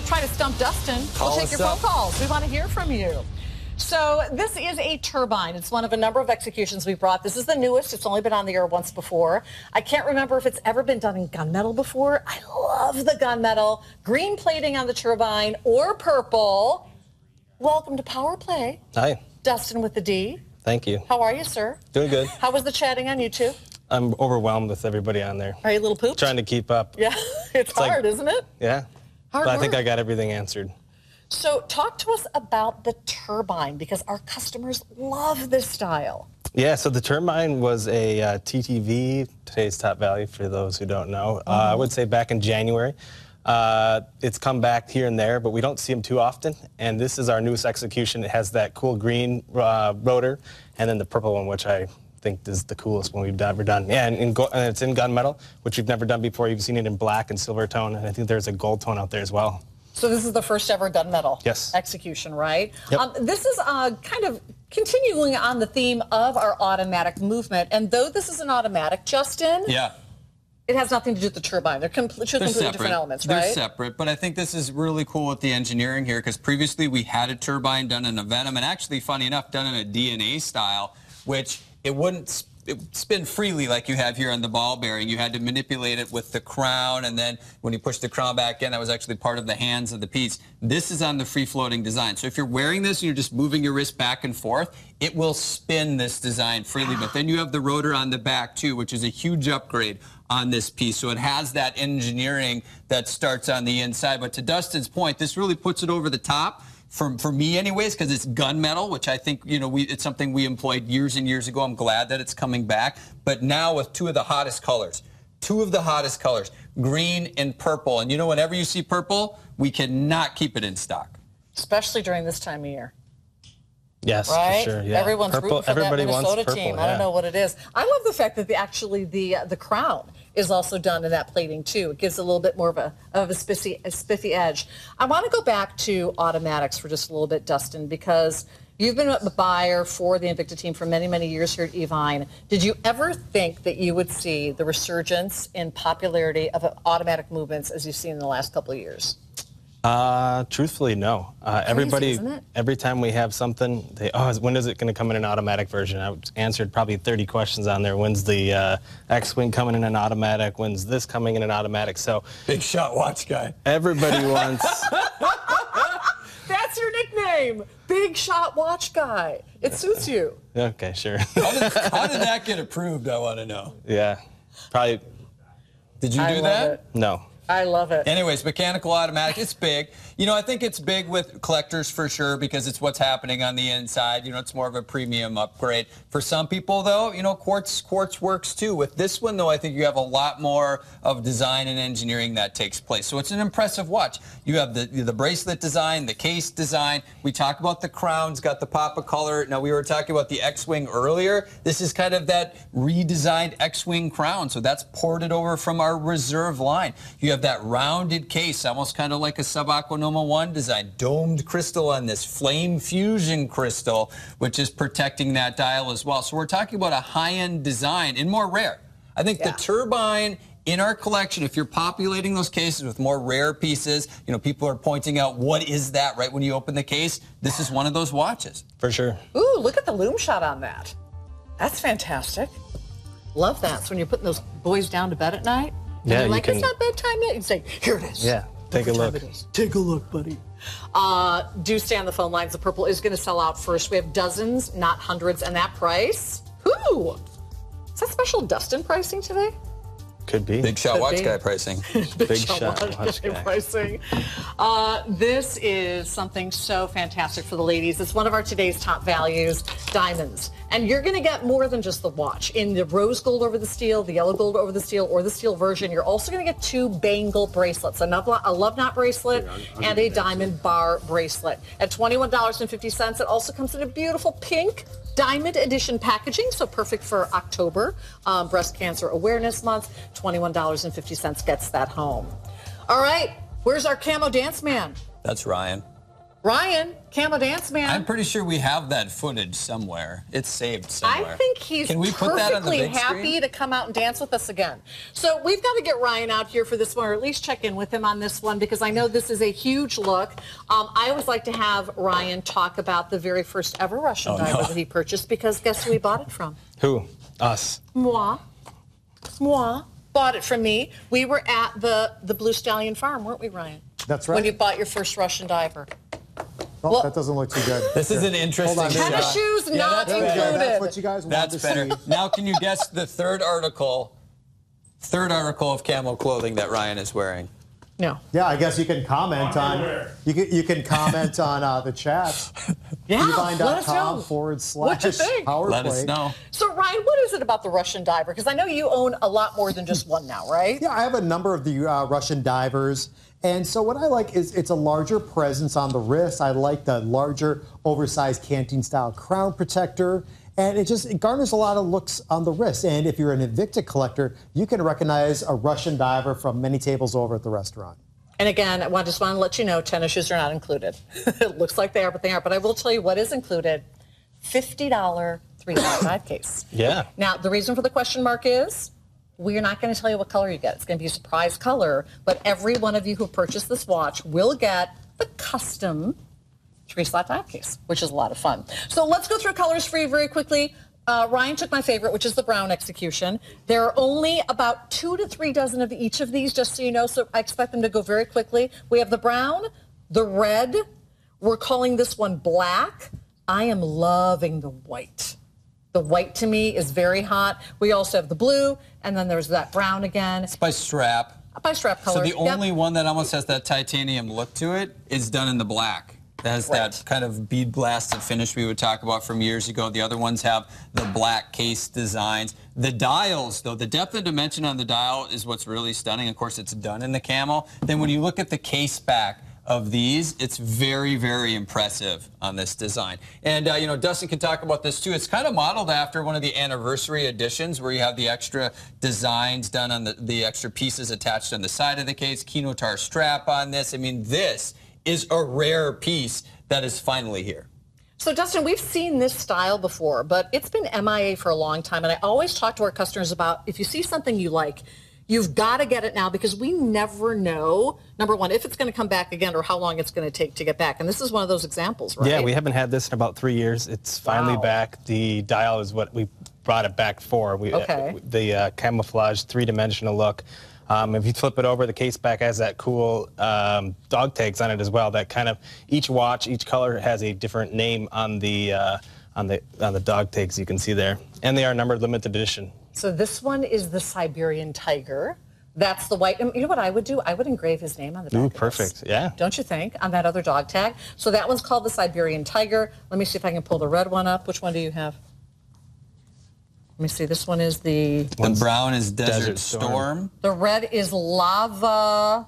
try to stump Dustin, we'll take your phone calls. We want to hear from you. So this is a turbine. It's one of a number of executions we brought. This is the newest. It's only been on the air once before. I can't remember if it's ever been done in gunmetal before. I love the gunmetal. Green plating on the turbine or purple. Welcome to Power Play. Hi. Dustin with the D. Thank you. How are you, sir? Doing good. How was the chatting on YouTube? I'm overwhelmed with everybody on there. Are you a little pooped? Trying to keep up. Yeah, it's like- hard, isn't it? Yeah. Hard But I think work. I got everything answered. So talk to us about the turbine, because our customers love this style. Yeah, so the turbine was a TTV, today's top value for those who don't know. I would say back in January. It's come back here and there, but we don't see them too often. And this is our newest execution. It has that cool green rotor, and then the purple one, which I think is the coolest one we've ever done. Yeah, and it's in gunmetal, which we've never done before. You've seen it in black and silver tone, and I think there's a gold tone out there as well. So this is the first ever gunmetal execution, right? Yep. This is kind of continuing on the theme of our automatic movement. And though this is an automatic, Justin, it has nothing to do with the turbine. They're completely different elements, right? They're separate, but I think this is really cool with the engineering here, because previously we had a turbine done in a Venom, and actually, funny enough, done in a DNA style, which it wouldn't spin freely like you have here on the ball bearing. You had to manipulate it with the crown, and then when you push the crown back in, that was actually part of the hands of the piece. This is on the free-floating design. So if you're wearing this and you're just moving your wrist back and forth, it will spin this design freely. But then you have the rotor on the back, too, which is a huge upgrade on this piece. So it has that engineering that starts on the inside. But to Dustin's point, this really puts it over the top. For me anyways, because it's gunmetal, which I think, it's something we employed years and years ago. I'm glad that it's coming back. But now with two of the hottest colors, green and purple. And whenever you see purple, we cannot keep it in stock. Especially during this time of year. Yes, right? for sure. Yeah. Everyone's rooting for that Minnesota team. Yeah. I don't know what it is. I love the fact that the crown is also done in that plating too. It gives a little bit more of a spiffy edge. I want to go back to automatics for just a little bit, Dustin, because you've been a buyer for the Invicta team for many, many years here at Evine. Did you ever think that you would see the resurgence in popularity of automatic movements as you've seen in the last couple of years? Truthfully, no. Everybody, every time we have something, when is it going to come in an automatic version? I answered probably 30 questions on there. When's the X-Wing coming in an automatic? When's this coming in an automatic? So big shot watch guy. Everybody wants. That's your nickname, Big Shot Watch Guy. It suits you. Okay, sure. How did that get approved? I want to know. Yeah, probably. Did you do that? No. I love it. Anyways, mechanical automatic, it's big. You know, I think it's big with collectors for sure because it's what's happening on the inside. You know, it's more of a premium upgrade. For some people, though, you know, quartz works too. With this one, though, I think you have a lot more of design and engineering that takes place. So it's an impressive watch. You have the bracelet design, the case design. We talk about the crown's got the pop of color. Now, we were talking about the X-Wing earlier. This is kind of that redesigned X-Wing crown. So that's ported over from our reserve line. You have that rounded case, almost kind of like a Sub-Aquanoma 1 design. Domed crystal on this flame fusion crystal, which is protecting that dial as well. So we're talking about a high-end design and more rare. I think the turbine in our collection, if you're populating those cases with more rare pieces, you know, people are pointing out, what is that right when you open the case? This is one of those watches. For sure. Ooh, look at the loom shot on that. That's fantastic. Love that. So when you're putting those boys down to bed at night, and you're like, it's not bedtime yet. You say, here it is. Yeah, take a look. Take a look, buddy. Do stay on the phone lines. The purple is going to sell out first. We have dozens, not hundreds, and that price. Whoo! Is that special Dustin pricing today? Could be. Big Shot Watch Guy pricing. Big Shot Watch Guy pricing. This is something so fantastic for the ladies. It's one of our today's top values, diamonds. And you're going to get more than just the watch. In the rose gold over the steel, the yellow gold over the steel, or the steel version, you're also going to get 2 bangle bracelets, a love knot bracelet and a diamond bar bracelet. At $21.50, it also comes in a beautiful pink diamond edition packaging, so perfect for October, Breast Cancer Awareness Month. $21.50 gets that home. All right, where's our camo dance man? That's Ryan. Ryan, camo dance man. I'm pretty sure we have that footage somewhere. It's saved somewhere. I think he's perfectly happy to come out and dance with us again. So we've got to get Ryan out here for this one, or at least check in with him on this one, because I know this is a huge look. I always like to have Ryan talk about the very first ever Russian diver that he purchased, because guess who he bought it from? Who? Us. Moi. Bought it from me. We were at the Blue Stallion farm, weren't we, Ryan? That's right. When you bought your first Russian diver. Oh, well, that doesn't look too good. This is an interesting shot. Tennis shoes not included. That's what you guys wanted to better. see. Now, can you guess the third article of camo clothing that Ryan is wearing? No. Yeah, I guess you can comment on you can comment on the chat. Yeah, let us know. /PowerPlay. Let us know. So, Ryan, what is it about the Russian diver? Because I know you own a lot more than just one now, right? Yeah, I have a number of the Russian divers. And so what I like is it's a larger presence on the wrist. I like the larger, oversized canteen-style crown protector. And it garners a lot of looks on the wrist. And if you're an Invicta collector, you can recognize a Russian diver from many tables over at the restaurant. And again, I just want to let you know, tennis shoes are not included. It looks like they are, but they aren't. But I will tell you what is included. $50 3.5 case. Yeah. Now, the reason for the question mark is we're not going to tell you what color you get. It's going to be a surprise color. But every one of you who purchased this watch will get the custom 3-slot dive case, which is a lot of fun. So let's go through colors for you very quickly. Ryan took my favorite, which is the brown execution. There are only about 2 to 3 dozen of each of these, just so you know, so I expect them to go very quickly. We have the brown, the red. We're calling this one black. I am loving the white. The white, to me, is very hot. We also have the blue, and then there's that brown again. It's by Strap. By Strap color. So the only one that almost has that titanium look to it is done in the black. It has that kind of bead blasted finish we would talk about from years ago. The other ones have the black case designs. The dials, though, the depth and dimension on the dial is what's really stunning. Of course, it's done in the camel. Then when you look at the case back of these, it's very, very impressive on this design. And, you know, Dustin can talk about this, too. It's kind of modeled after one of the anniversary editions where you have the extra designs done on the extra pieces attached on the side of the case, Kinotar strap on this. I mean, this is a rare piece that is finally here. So, Dustin, we've seen this style before, but it's been MIA for a long time, and I always talk to our customers about if you see something you like, You've got to get it now because we never know, number one, if it's going to come back again or how long it's going to take to get back. And this is one of those examples, right? Yeah, we haven't had this in about 3 years. It's finally back. The dial is what we brought it back for. The camouflage three-dimensional look. If you flip it over, the case back has that cool dog tags on it as well. That kind of each watch, each color has a different name on the dog tags you can see there, and they are numbered limited edition. So this one is the Siberian Tiger. That's the white. You know what I would do? I would engrave his name on the back. Ooh, perfect. Yeah. Don't you think? On that other dog tag. So that one's called the Siberian Tiger. Let me see if I can pull the red one up. Which one do you have? Let me see. This one is the brown is Desert Storm. The red is Lava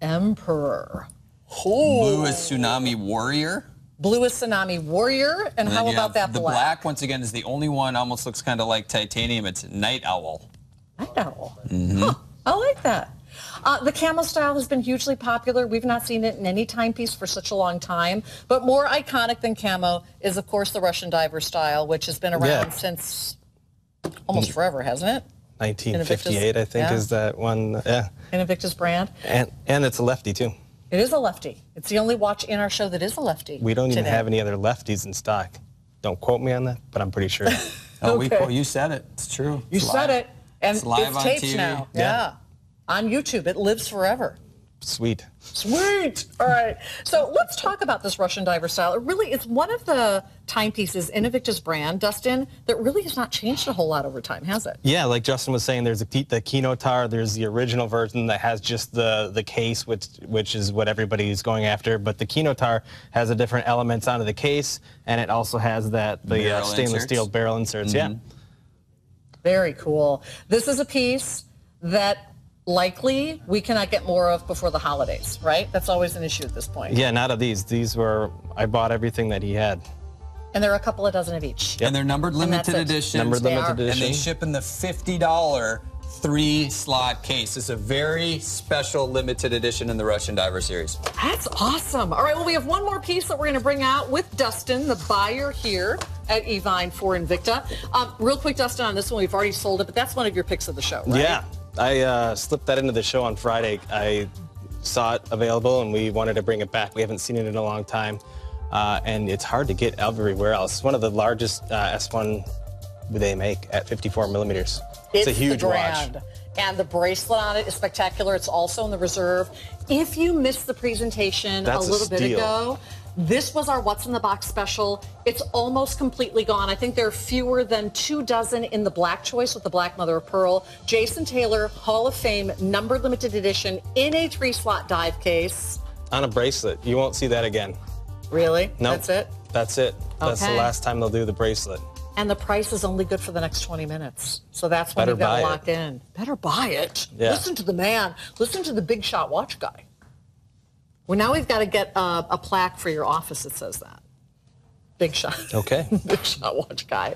Emperor. Blue is Tsunami Warrior. Blue is Tsunami Warrior. And how about that black? The black, once again, is the only one. Almost looks kind of like titanium. It's Night Owl. Night Owl. Huh, I like that. The camo style has been hugely popular. We've not seen it in any timepiece for such a long time. But more iconic than camo is, of course, the Russian diver style, which has been around since almost forever, hasn't it? 1958, I think, is that one. Yeah. In Invicta's brand. And it's a lefty, too. It is a lefty. It's the only watch in our show that is a lefty. We don't even have any other lefties in stock. Don't quote me on that, but I'm pretty sure. You said it. It's true. You said it. And it's live on taped TV. now. Yeah. On YouTube. It lives forever. Sweet. Sweet. All right. So let's talk about this Russian diver style. It's one of the timepieces in Invicta's brand, Dustin, that really has not changed a whole lot over time, has it? Yeah, like Justin was saying, there's the Kinotar, there's the original version that has just the case, which is what everybody's going after. But the Kinotar has the different elements onto the case, and it also has the stainless steel barrel inserts. Yeah. Very cool. This is a piece that likely we cannot get more of before the holidays, right? That's always an issue at this point. Yeah, not of these. These were, I bought everything that he had. And there are a couple of dozen of each. Yep. And they're numbered limited editions. Numbered limited edition. And they ship in the $50 3-slot case. It's a very special limited edition in the Russian Diver series. That's awesome. All right, well, we have one more piece that we're going to bring out with Dustin, the buyer here at Evine for Invicta. Real quick, Dustin, on this one, we've already sold it, but that's one of your picks of the show, right? Yeah. I slipped that into the show on Friday. I saw it available, and we wanted to bring it back. We haven't seen it in a long time, and it's hard to get everywhere else. It's one of the largest S1 they make at 54 millimeters. It's a huge watch. And the bracelet on it is spectacular. It's also in the reserve. If you missed the presentation a little bit ago, this was our What's in the Box special. It's almost completely gone. I think there are fewer than 2 dozen in the black choice with the black mother of pearl. Jason Taylor, Hall of Fame, numbered limited edition in a 3-slot dive case. On a bracelet. You won't see that again. Really? No. That's it? That's it. That's the last time they'll do the bracelet. And the price is only good for the next 20 minutes. So that's when you've got to lock in. Better buy it. Yeah. Listen to the man. Listen to the big shot watch guy. Well, now we've got to get a plaque for your office that says that. Big shot. Okay. Big shot watch guy.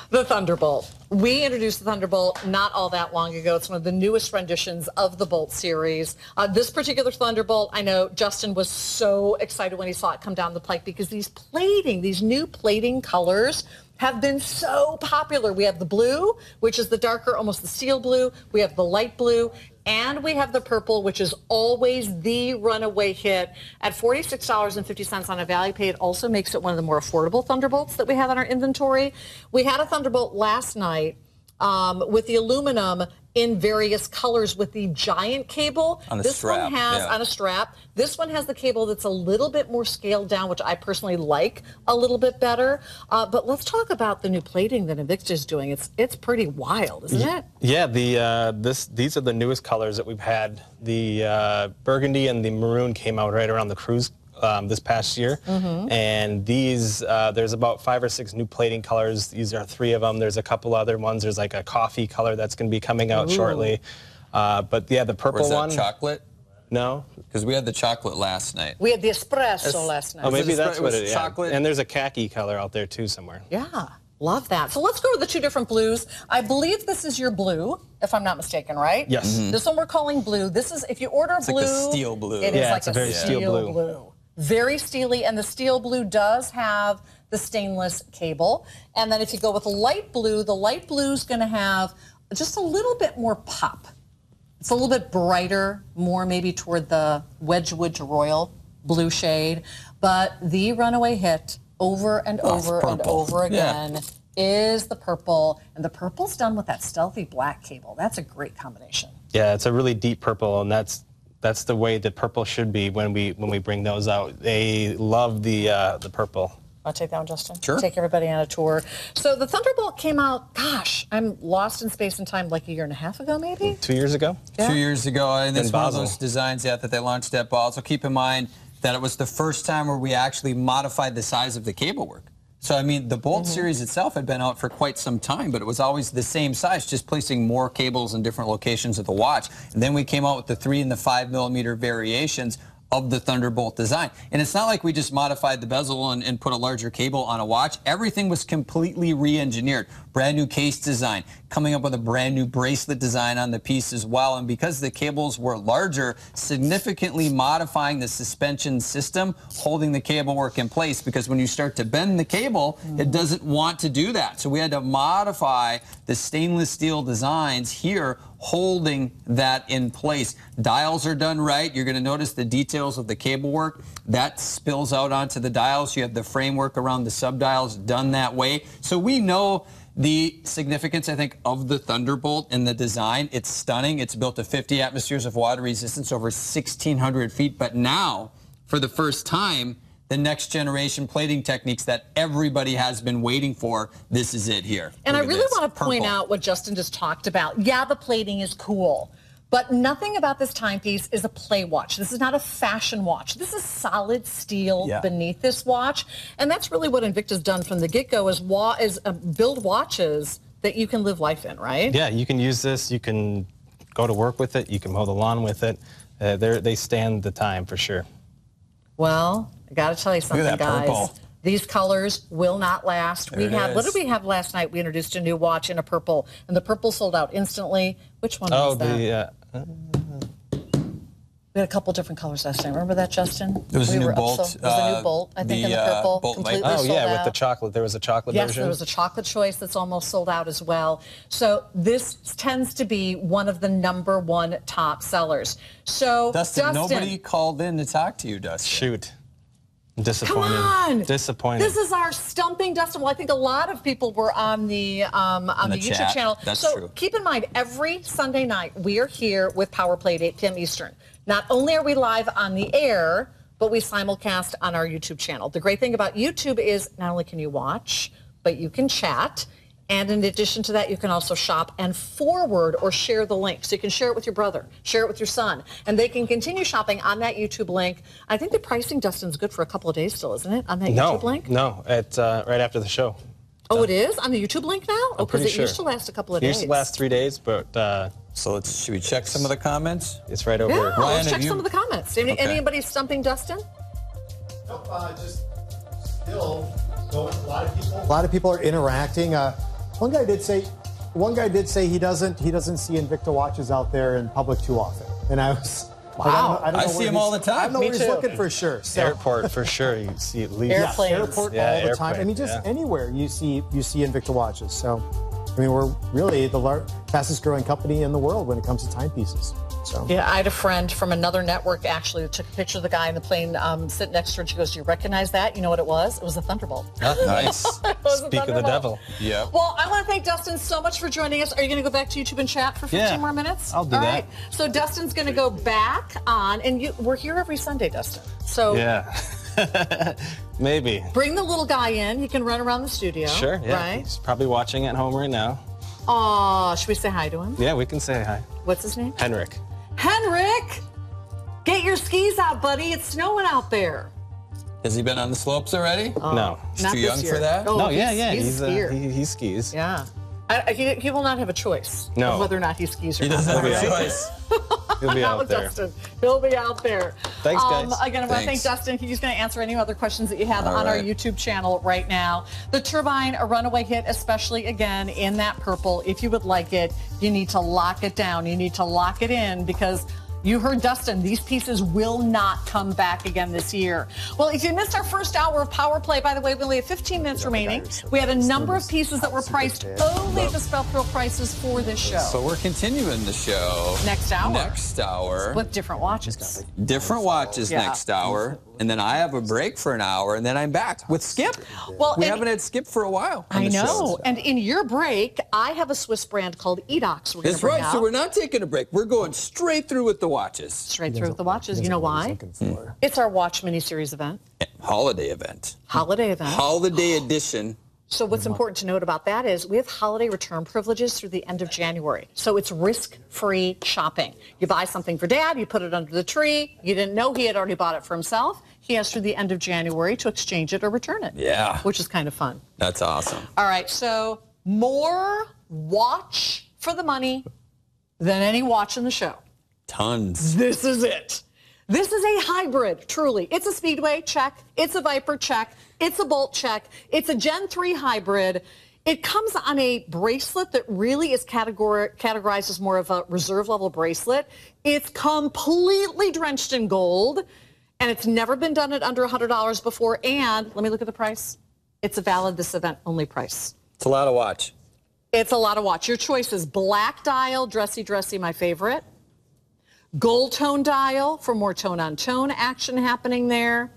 The Thunderbolt. We introduced the Thunderbolt not all that long ago. It's one of the newest renditions of the Bolt series. This particular Thunderbolt, I know Justin was so excited when he saw it come down the pike because these new plating colors have been so popular. We have the blue, which is the darker, almost the steel blue. We have the light blue. And we have the purple, which is always the runaway hit at $46.50 on a value pay. It also makes it one of the more affordable Thunderbolts that we have in our inventory. We had a Thunderbolt last night with the aluminum in various colors with the giant cable. On a strap. One has on a strap. This one has the cable that's a little bit more scaled down, which I personally like a little bit better. But let's talk about the new plating that Invicta is doing. It's pretty wild, isn't it? Yeah, these are the newest colors that we've had. The burgundy and the maroon came out right around the cruise this past year. And these, there's about 5 or 6 new plating colors. These are 3 of them. There's a couple other ones. There's like a coffee color that's going to be coming out shortly. But yeah, the purple one. Was that chocolate? No. Because we had the chocolate last night. We had the espresso last night. Oh, maybe that's what it is. Chocolate. And there's a khaki color out there too somewhere. Yeah. Love that. So let's go with the 2 different blues. I believe this is your blue, if I'm not mistaken, right? Yes. This one we're calling blue. This is, if you order blue. It's like the steel blue. It is like a very steel blue. Very steely, and the steel blue does have the stainless cable. And then if you go with the light blue is going to have just a little bit more pop It's a little bit brighter, more maybe toward the Wedgwood to Royal blue shade. But the runaway hit over and over and over again is the purple. And the purple's done with that stealthy black cable. That's a great combination. Yeah, it's a really deep purple, and that's the way the purple should be when we bring those out. They love the purple. I'll take that one, Justin. Sure. Take everybody on a tour. So the Thunderbolt came out, gosh, I'm lost in space and time, like a year and a half ago, maybe? 2 years ago? Yeah. 2 years ago, and it's one of Basel. those designs that they launched at Basel. Keep in mind that it was the first time where we actually modified the size of the cable work. So, I mean, the Bolt series itself had been out for quite some time, but it was always the same size, just placing more cables in different locations of the watch. And then we came out with the 3 and the 5 millimeter variations of the Thunderbolt design. And it's not like we just modified the bezel and put a larger cable on a watch. Everything was completely re-engineered. Brand new case design, coming up with a brand new bracelet design on the piece as well. And because the cables were larger, significantly modifying the suspension system, holding the cable work in place, because when you start to bend the cable, it doesn't want to do that. So we had to modify the stainless steel designs here, holding that in place. Dials are done right. You're going to notice the details of the cable work. That spills out onto the dials. You have the framework around the subdials done that way. So we know the significance, I think, of the Thunderbolt in the design. It's stunning. It's built to 50 atmospheres of water resistance, over 1,600 feet. But now, for the first time, the next generation plating techniques that everybody has been waiting for, this is it here. And I really want to point Purple. out what Justin just talked about. Yeah, the plating is cool, but nothing about this timepiece is a play watch. This is not a fashion watch. This is solid steel beneath this watch. And that's really what Invicta's done from the get-go, is build watches that you can live life in, right? Yeah, you can use this. You can go to work with it. You can mow the lawn with it. They stand the time for sure. Well, I got to tell you something, Look at that guys. purple. These colors will not last. There it What is. did we have last night? We introduced a new watch in a purple, and the purple sold out instantly. Which one was that? We had a couple different colors last time. Remember that, Justin? It was a new Bolt. It was a new Bolt, I think, in the purple. Bolt Completely Light. Oh, sold yeah, out. with the chocolate. There was a chocolate Yes, version. there was a chocolate choice that's almost sold out as well. So this tends to be one of the #1 top sellers. So, Dustin, nobody called in to talk to you, Dustin. Shoot. I'm disappointed. Come on! Disappointed. This is our stumping Dustin. Well, I think a lot of people were on the YouTube chat. channel. That's so true. Keep in mind, every Sunday night we are here with Power Play at 8 p.m. Eastern. Not only are we live on the air, but we simulcast on our YouTube channel. The great thing about YouTube is not only can you watch, but you can chat. And in addition to that, you can also shop and forward or share the link. So you can share it with your brother, share it with your son, and they can continue shopping on that YouTube link. I think the pricing, Dustin's good for a couple of days still, isn't it, on that YouTube link? No, it's right after the show. Oh, it is? On the YouTube link now? Oh, because it used to last a couple of It days. used to last 3 days, but So should we check some of the comments? it's right over. Yeah, Ryan, let's check have you- some of the comments. Anybody stumping Dustin? Nope, just still going. A lot of people are interacting. One guy did say he doesn't see Invicta watches out there in public too often, and I was. Wow. I don't know I where see him he's- all the time. I don't know Me where he's too. looking for sure. So. Airport for sure. You see at least. Airplane. Yes, airport Yeah, all the time. I airplane, mean, just yeah. anywhere you see Invicta watches. So, I mean, we're really the fastest growing company in the world when it comes to timepieces. So. Yeah, I had a friend from another network actually that took a picture of the guy in the plane sitting next to her, and she goes, "Do you recognize that?" You know what it was? It was a Thunderbolt. Nice. It was a Speak of the Thunderbolt. devil. Yeah. Well, I want to thank Dustin so much for joining us. Are you going to go back to YouTube and chat for 15 Yeah, more minutes? I'll do All that. right. So Dustin's going to go back on, and we're here every Sunday, Dustin. So Yeah. Maybe. bring the little guy in. He can run around the studio. Sure. Yeah. Right? He's probably watching at home right now. Aw, should we say hi to him? Yeah, we can say hi. What's his name? Henrik. Henrik! Get your skis out, buddy. It's snowing out there. Has he been on the slopes already? No. He's Not too this young year. for that? Oh, No, he's, yeah. He's skier. He skis. Yeah. He will not have a choice No. of whether or not he skis or He not. doesn't have He'll a be out choice. He'll be Not out with there. Dustin. He'll be out there. Thanks, guys. Again, I want to thank Thanks. Dustin. He's going to answer any other questions that you have All on our right. YouTube channel right now. The Turbine, a runaway hit, especially again in that purple. If you would like it, you need to lock it down. You need to lock it in because You heard Dustin. These pieces will not come back again this year. Well, if you missed our first hour of Power Play, by the way, we only have 15 minutes remaining. We had a number of pieces that were priced only at the special prices for this show. So we're continuing the show. Next hour. Next hour. With different watches. Different watches next hour. And then I have a break for an hour, and then I'm back with Skip. Well, we haven't had Skip for a while. I know. And in your break, I have a Swiss brand called Edox. That's right. So we're not taking a break. We're going straight through with the watches. Straight through with the watches. You know why? It's our Watch mini-series event. Holiday event. Holiday event. Holiday edition. So what's important to note about that is we have holiday return privileges through the end of January. So it's risk-free shopping. You buy something for Dad, you put it under the tree. You didn't know he had already bought it for himself. He has through the end of January to exchange it or return it. Yeah. Which is kind of fun. That's awesome. All right, so more watch for the money than any watch in the show. Tons. This is it. This is a hybrid, truly. It's a Speedway, check. It's a Viper, check. It's a Bolt, check. It's a Gen 3 hybrid. It comes on a bracelet that really is categorized as more of a reserve-level bracelet. It's completely drenched in gold, and it's never been done at under $100 before. And let me look at the price. It's a valid this event only price. It's a lot of watch. It's a lot of watch. Your choice is black dial, dressy, my favorite. Gold tone dial for more tone-on-tone action happening there.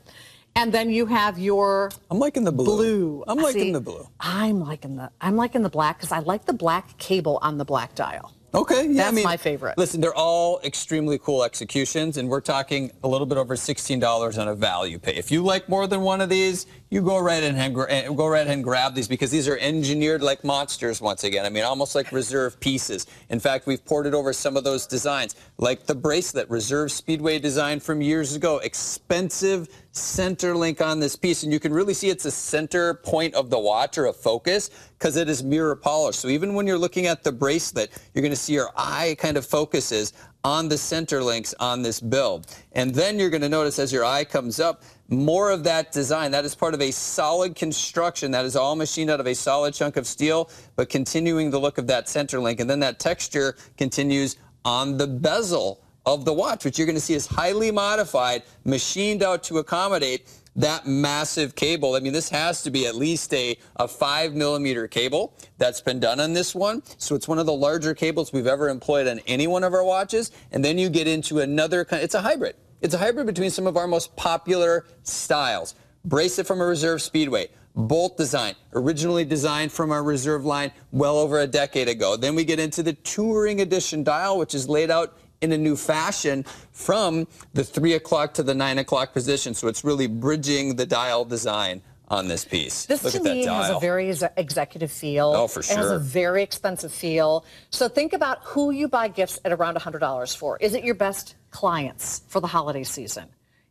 And then you have your I'm liking the blue. I'm liking the blue. I'm liking the black because I like the black cable on the black dial. Okay, yeah, That's my favorite. Listen, they're all extremely cool executions, and we're talking a little bit over $16 on a value pay. If you like more than one of these, you go right ahead and grab these because these are engineered like monsters once again. I mean, almost like reserve pieces. In fact, we've ported over some of those designs, like the bracelet, reserve Speedway design from years ago. Expensive center link on this piece, and you can really see it's a center point of the watch or a focus because it is mirror polished. So even when you're looking at the bracelet, you're going to see your eye kind of focuses on the center links on this build. And then you're going to notice as your eye comes up, more of that design. That is part of a solid construction. That is all machined out of a solid chunk of steel, but continuing the look of that center link. And then that texture continues on the bezel of the watch, which you're going to see is highly modified, machined out to accommodate that massive cable. I mean, this has to be at least a 5mm cable that's been done on this one. So it's one of the larger cables we've ever employed on any one of our watches. And then you get into another kind, it's a hybrid. It's a hybrid between some of our most popular styles. Bracelet from a Reserve Speedway. Bolt design, originally designed from our Reserve line well over a decade ago. Then we get into the Touring Edition dial, which is laid out in a new fashion from the 3 o'clock to the 9 o'clock position. So it's really bridging the dial design on this piece. This Look to at that me dial. has a very executive feel. Oh, for It has sure. a very expensive feel. So think about who you buy gifts at around $100 for. Is it your best clients for the holiday season?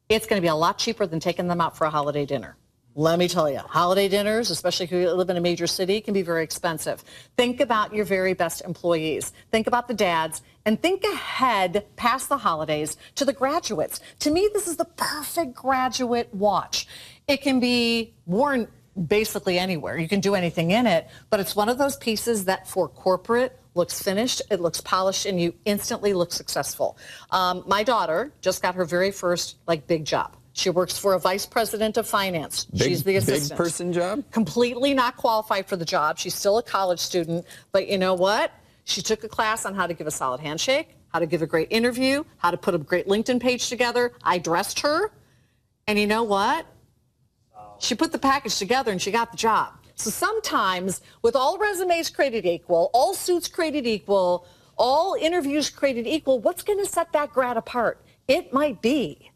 It's going to be a lot cheaper than taking them out for a holiday dinner. Let me tell you, holiday dinners, especially if you live in a major city, can be very expensive. Think about your very best employees. Think about the dads, and think ahead past the holidays to the graduates. To me, this is the perfect graduate watch. It can be worn basically anywhere. You can do anything in it, but it's one of those pieces that for corporate looks finished, it looks polished, and you instantly look successful. My daughter just got her very first big job. She works for a vice president of finance. She's the assistant. Big person job? Completely not qualified for the job. She's still a college student. But you know what? She took a class on how to give a solid handshake, how to give a great interview, how to put a great LinkedIn page together. I dressed her. And you know what? She put the package together and she got the job. So sometimes with all resumes created equal, all suits created equal, all interviews created equal, what's going to set that grad apart? It might be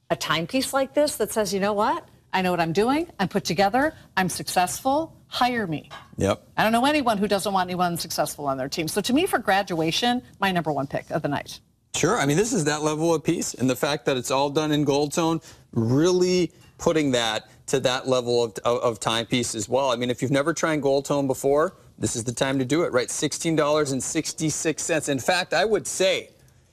a timepiece like this that says, you know what? I know what I'm doing. I'm put together. I'm successful. Hire me. Yep. I don't know anyone who doesn't want anyone successful on their team. So to me, for graduation, my number one pick of the night. Sure. I mean, this is that level of piece. And the fact that it's all done in gold tone, really putting that to that level of timepiece as well. I mean, if you've never tried gold tone before, this is the time to do it, right? $16.66. In fact, I would say,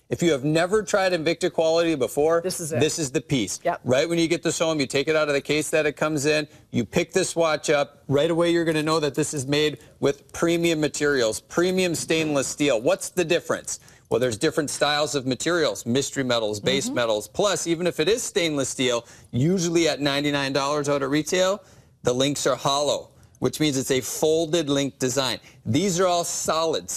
if you have never tried Invicta quality before, this is it. This is the piece. Yep. Right when you get this home, you take it out of the case that it comes in, you pick this watch up, right away you're going to know that this is made with premium materials, premium stainless steel. What's the difference? Well, there's different styles of materials, mystery metals, base metals. Plus, even if it is stainless steel, usually at $99 out at retail, the links are hollow, which means it's a folded link design. These are all solid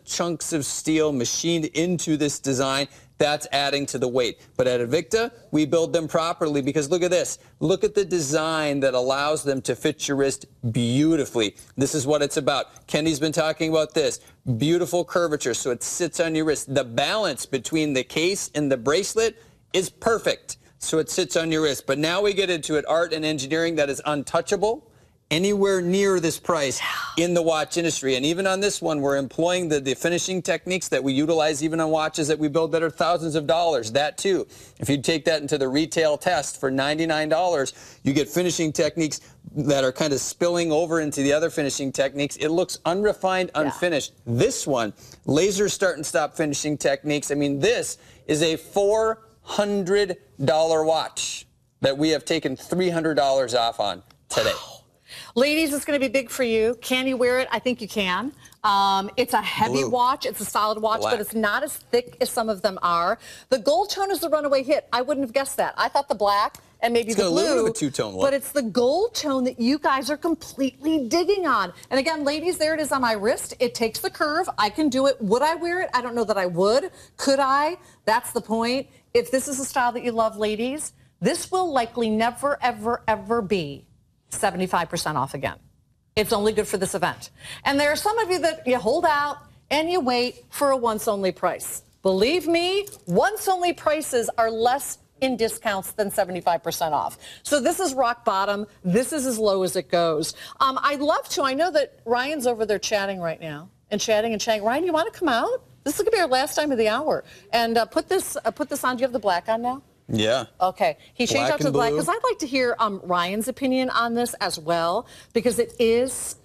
chunks of steel machined into this design. That's adding to the weight. But at Invicta, we build them properly because look at this. Look at the design that allows them to fit your wrist beautifully. This is what it's about. Kenny's been talking about this. Beautiful curvature, so it sits on your wrist. The balance between the case and the bracelet is perfect, so it sits on your wrist. But now we get into it, art and engineering that is untouchable anywhere near this price in the watch industry. And even on this one, we're employing the finishing techniques that we utilize even on watches that we build that are thousands of dollars. That too. If you take that into the retail test for $99, you get finishing techniques that are kind of spilling over into the other finishing techniques. It looks unrefined, unfinished. This one, laser start and stop finishing techniques. I mean, this is a $400 watch that we have taken $300 off on today. Ladies, it's going to be big for you. Can you wear it? I think you can. It's a heavy watch. It's a solid watch, but it's not as thick as some of them are. The gold tone is the runaway hit. I wouldn't have guessed that. I thought the black and maybe the blue, a little bit of a two-tone look. But it's the gold tone that you guys are completely digging on. And again, ladies, there it is on my wrist. It takes the curve. I can do it. Would I wear it? I don't know that I would. Could I? That's the point. If this is a style that you love, ladies, this will likely never, ever, ever be 75% off again. It's only good for this event. And there are some of you that you hold out and you wait for a once-only price. Believe me, once-only prices are less in discounts than 75% off. So this is rock bottom. This is as low as it goes. I'd love to. I know that Ryan's over there chatting right now and chatting. Ryan, you want to come out? This is going to be our last time of the hour. And put this on. Do you have the black on now? Yeah. Okay. He changed out to the black because I'd like to hear Ryan's opinion on this as well, because it's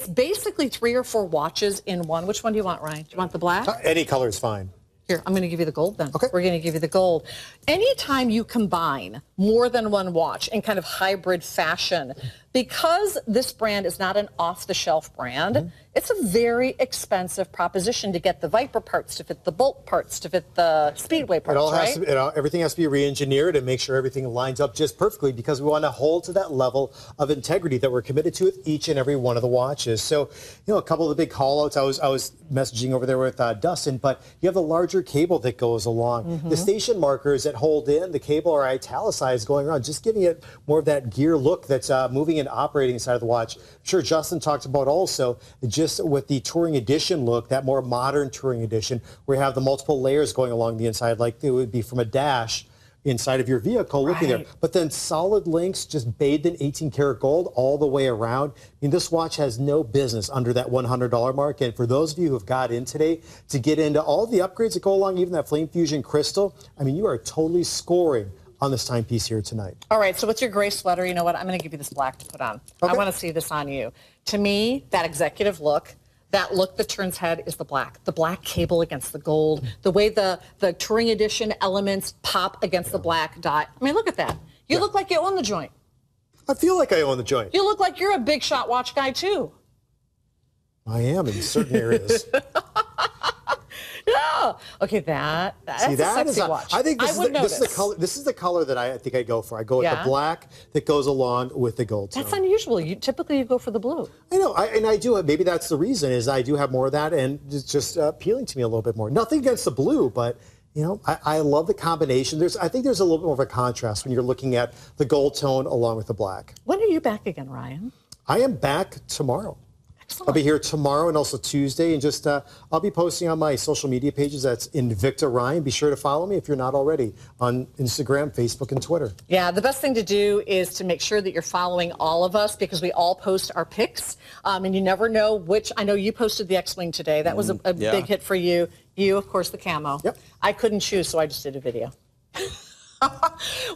basically 3 or 4 watches in one. Which one do you want, Ryan? Do you want the black? Any color is fine. Here, I'm going to give you the gold then. Okay. We're going to give you the gold. Anytime you combine more than one watch in kind of hybrid fashion, because this brand is not an off-the-shelf brand, it's a very expensive proposition to get the Viper parts to fit the Bolt parts to fit the Speedway parts, right? Everything has to be re-engineered and make sure everything lines up just perfectly because we want to hold to that level of integrity that we're committed to with each and every one of the watches. So, a couple of the big call-outs, I was messaging over there with Dustin, but you have the larger cable that goes along. The station markers that hold in the cable are italicized going around, just giving it more of that gear look that's moving and operating inside of the watch. I'm sure Justin talked about also just with the Touring Edition look, that more modern Touring Edition, where you have the multiple layers going along the inside, like it would be from a dash inside of your vehicle looking there. But then solid links just bathed in 18 karat gold all the way around. I mean, this watch has no business under that $100 mark. And for those of you who have got in today to get into all the upgrades that go along, even that Flame Fusion crystal, I mean, you are totally scoring on this timepiece here tonight. All right, so what's your gray sweater? You know what? I'm going to give you this black to put on. Okay. I want to see this on you. To me, that executive look, that look that turns head is the black cable against the gold, the way the Touring Edition elements pop against the black dot. I mean, look at that. You look like you own the joint. I feel like I own the joint. You look like you're a big shot watch guy, too. I am in certain areas. Yeah. Okay, that's a sexy watch. I think this is the color. This is the color that I think I go for. I go with the black that goes along with the gold tone. That's unusual. Typically you go for the blue. I know, and I do. Maybe that's the reason is I do have more of that, and it's just appealing to me a little bit more. Nothing against the blue, but I love the combination. I think there's a little bit more of a contrast when you're looking at the gold tone along with the black. When are you back again, Ryan? I am back tomorrow. Excellent. I'll be here tomorrow and also Tuesday, and just I'll be posting on my social media pages. That's Invicta Ryan. Be sure to follow me if you're not already on Instagram, Facebook, and Twitter. Yeah, the best thing to do is to make sure that you're following all of us because we all post our picks, and you never know which. I know you posted the X-Wing today. That was a big hit for you. You, of course, the camo. Yep. I couldn't choose, so I just did a video.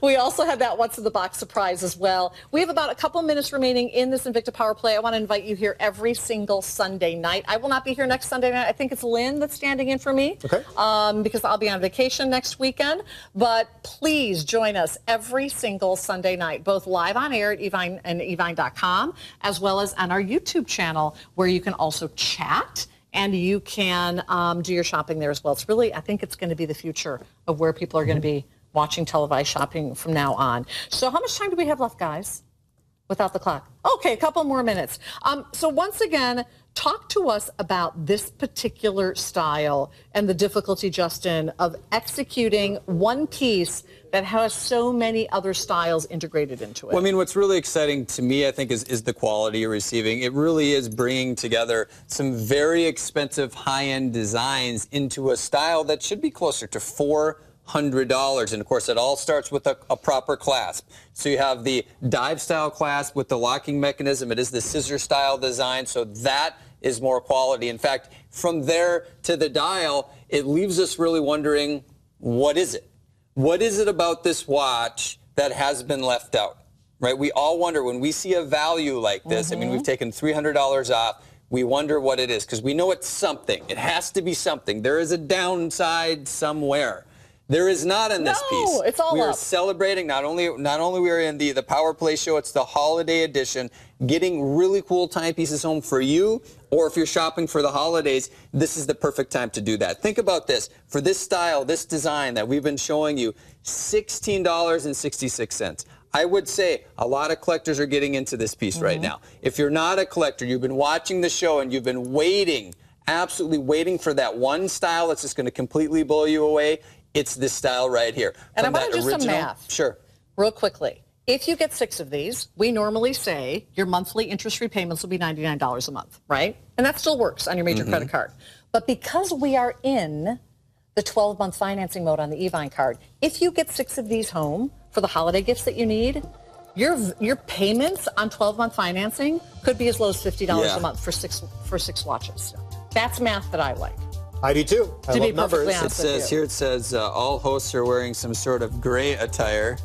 We also have that What's in the Box surprise as well. We have about a couple minutes remaining in this Invicta Power Play. I want to invite you here every single Sunday night. I will not be here next Sunday night. I think it's Lynn that's standing in for me. Okay. Because I'll be on vacation next weekend. But please join us every single Sunday night, both live on air at Evine and Evine.com, as well as on our YouTube channel, where you can also chat and you can do your shopping there as well. It's really, I think it's going to be the future of where people are going to be watching televised shopping from now on. So how much time do we have left, guys? Without the clock. Okay, a couple more minutes. So once again, talk to us about this particular style and the difficulty, Justin, of executing one piece that has so many other styles integrated into it. Well, I mean, what's really exciting to me, I think, is the quality you're receiving. It really is bringing together some very expensive high-end designs into a style that should be closer to $400. And of course, it all starts with a proper clasp. So you have the dive style clasp with the locking mechanism. It is the scissor style design, so that is more quality. In fact, from there to the dial, it leaves us really wondering, what is it? What is it about this watch that has been left out? Right? We all wonder when we see a value like this. I mean, we've taken $300 off. We wonder what it is because we know it's something. It has to be something. There is a downside somewhere. There is not in this piece. No, it's all we are up. celebrating not only we are in the Power Play show, it's the holiday edition, getting really cool timepieces home for you, or if you're shopping for the holidays, this is the perfect time to do that. Think about this. For this style, this design that we've been showing you, $16.66. I would say a lot of collectors are getting into this piece right now. If you're not a collector, you've been watching the show and you've been waiting, absolutely waiting for that one style that's just going to completely blow you away. It's this style right here. And I want to do some math. Sure. Real quickly. If you get 6 of these, we normally say your monthly interest repayments will be $99 a month, right? And that still works on your major credit card. But because we are in the 12-month financing mode on the Evine card, if you get 6 of these home for the holiday gifts that you need, your payments on 12-month financing could be as low as $50 a month for six watches. That's math that I like. I do too. I love numbers. It says here, all hosts are wearing some sort of gray attire.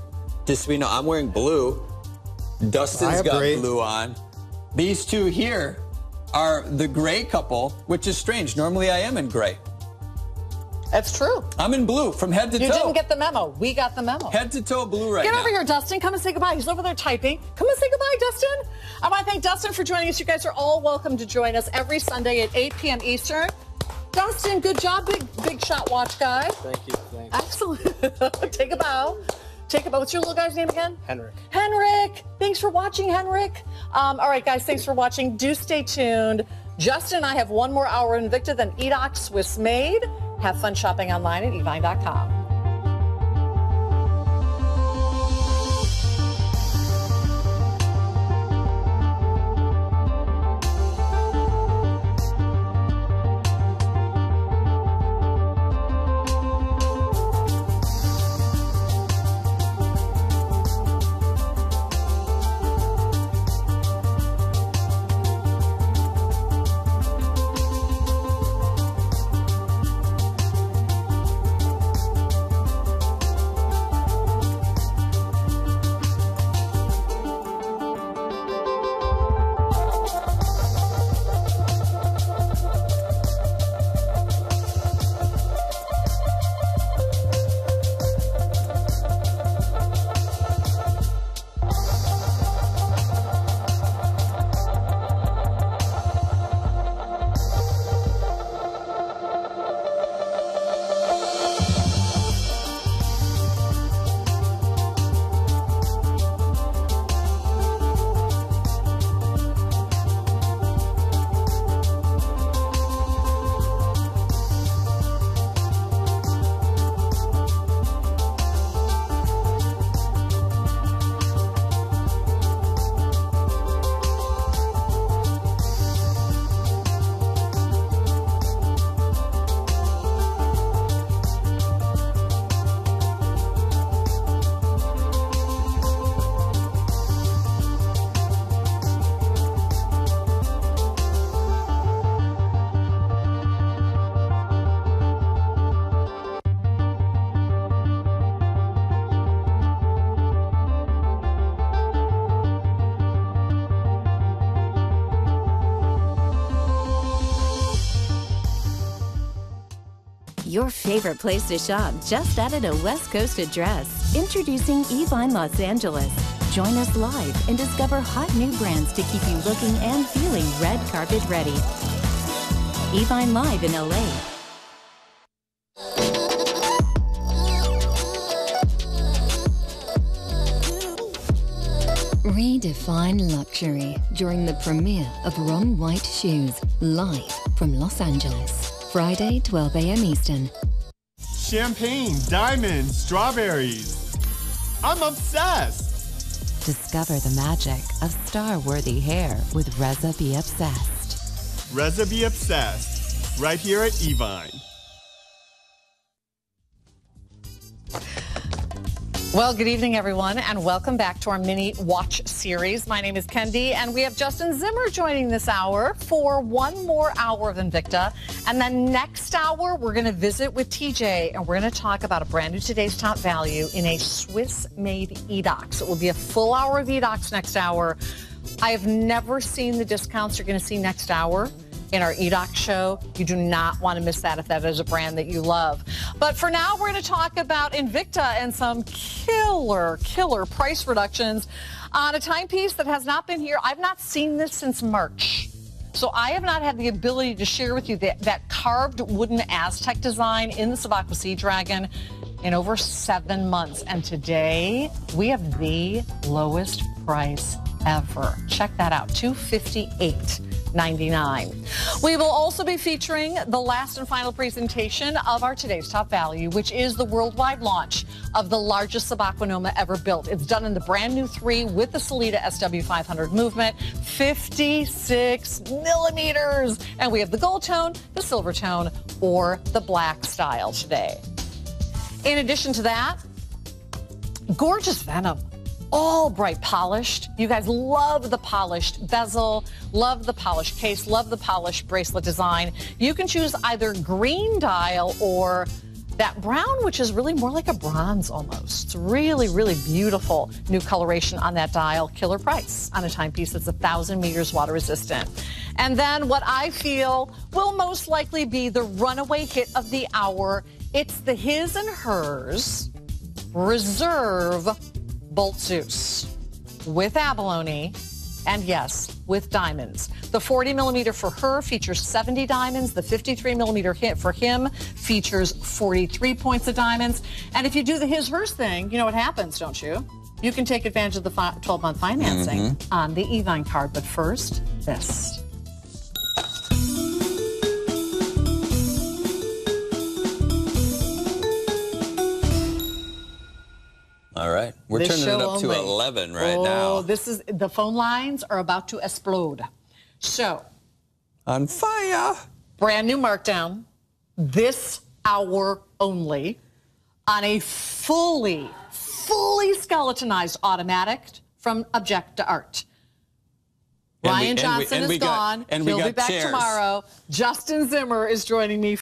Just so we know, I'm wearing blue. Dustin's got blue on. These two here are the gray couple, which is strange. Normally I am in gray. That's true. I'm in blue from head to toe. You didn't get the memo. We got the memo. Head to toe blue right now. Get over here, Dustin. Come and say goodbye. He's over there typing. Come and say goodbye, Dustin. I want to thank Dustin for joining us. You guys are all welcome to join us every Sunday at 8 p.m. Eastern. Dustin, good job, big shot watch guy. Thank you. Thanks. Excellent. Take a bow. Take a bow. What's your little guy's name again? Henrik. Henrik. Thanks for watching, Henrik. All right, guys, thanks for watching. Do stay tuned. Justin and I have one more hour in Invicta, then Edox Swiss Made. Have fun shopping online at evine.com. Your favorite place to shop just added a West Coast address. Introducing Evine Los Angeles. Join us live and discover hot new brands to keep you looking and feeling red carpet ready. Evine Live in LA. Redefine luxury during the premiere of Ron White Shoes, live from Los Angeles. Friday, 12 a.m. Eastern. Champagne, diamonds, strawberries. I'm obsessed. Discover the magic of star-worthy hair with Reza Be Obsessed. Reza Be Obsessed, right here at Evine. Well, good evening, everyone, and welcome back to our mini watch series. My name is Kendi, and we have Justin Zimmer joining this hour for one more hour of Invicta. And then next hour, we're going to visit with TJ, and we're going to talk about a brand new Today's Top Value in a Swiss-made eDocs. It will be a full hour of eDocs next hour. I have never seen the discounts you're going to see next hour in our eDocs show. You do not want to miss that if that is a brand that you love. But for now, we're going to talk about Invicta and some killer price reductions on a timepiece that has not been here. I've not seen this since March. So I have not had the ability to share with you that carved wooden Aztec design in the Sabacco Sea Dragon in over 7 months. And today, we have the lowest price ever. Check that out, $258.99. We will also be featuring the last and final presentation of our Today's Top Value, which is the worldwide launch of the largest Sabacco Noma ever built. It's done in the brand new 3 with the Sellita SW500 movement, 56 millimeters. And we have the gold tone, the silver tone, or the black style today. In addition to that, gorgeous Venom. All bright polished. You guys love the polished bezel, love the polished case, love the polished bracelet design. You can choose either green dial or that brown, which is really more like a bronze almost. It's really, really beautiful new coloration on that dial. Killer price on a timepiece that's 1,000 meters water resistant. And then what I feel will most likely be the runaway hit of the hour. It's the His and Hers Reserve Bolt Zeus with abalone and, yes, with diamonds. The 40 millimeter for her features 70 diamonds. The 53 millimeter hit for him features 43 points of diamonds. And if you do the his hers thing, you know what happens, don't you? You can take advantage of the 12-month financing on the Evine card. But first, this. All right. We're turning it up to 11 right now. This is, the phone lines are about to explode. So. On fire. Brand new markdown. This hour only on a fully skeletonized automatic from Object to Art. Ryan Johnson is gone. He'll be back tomorrow. Justin Zimmer is joining me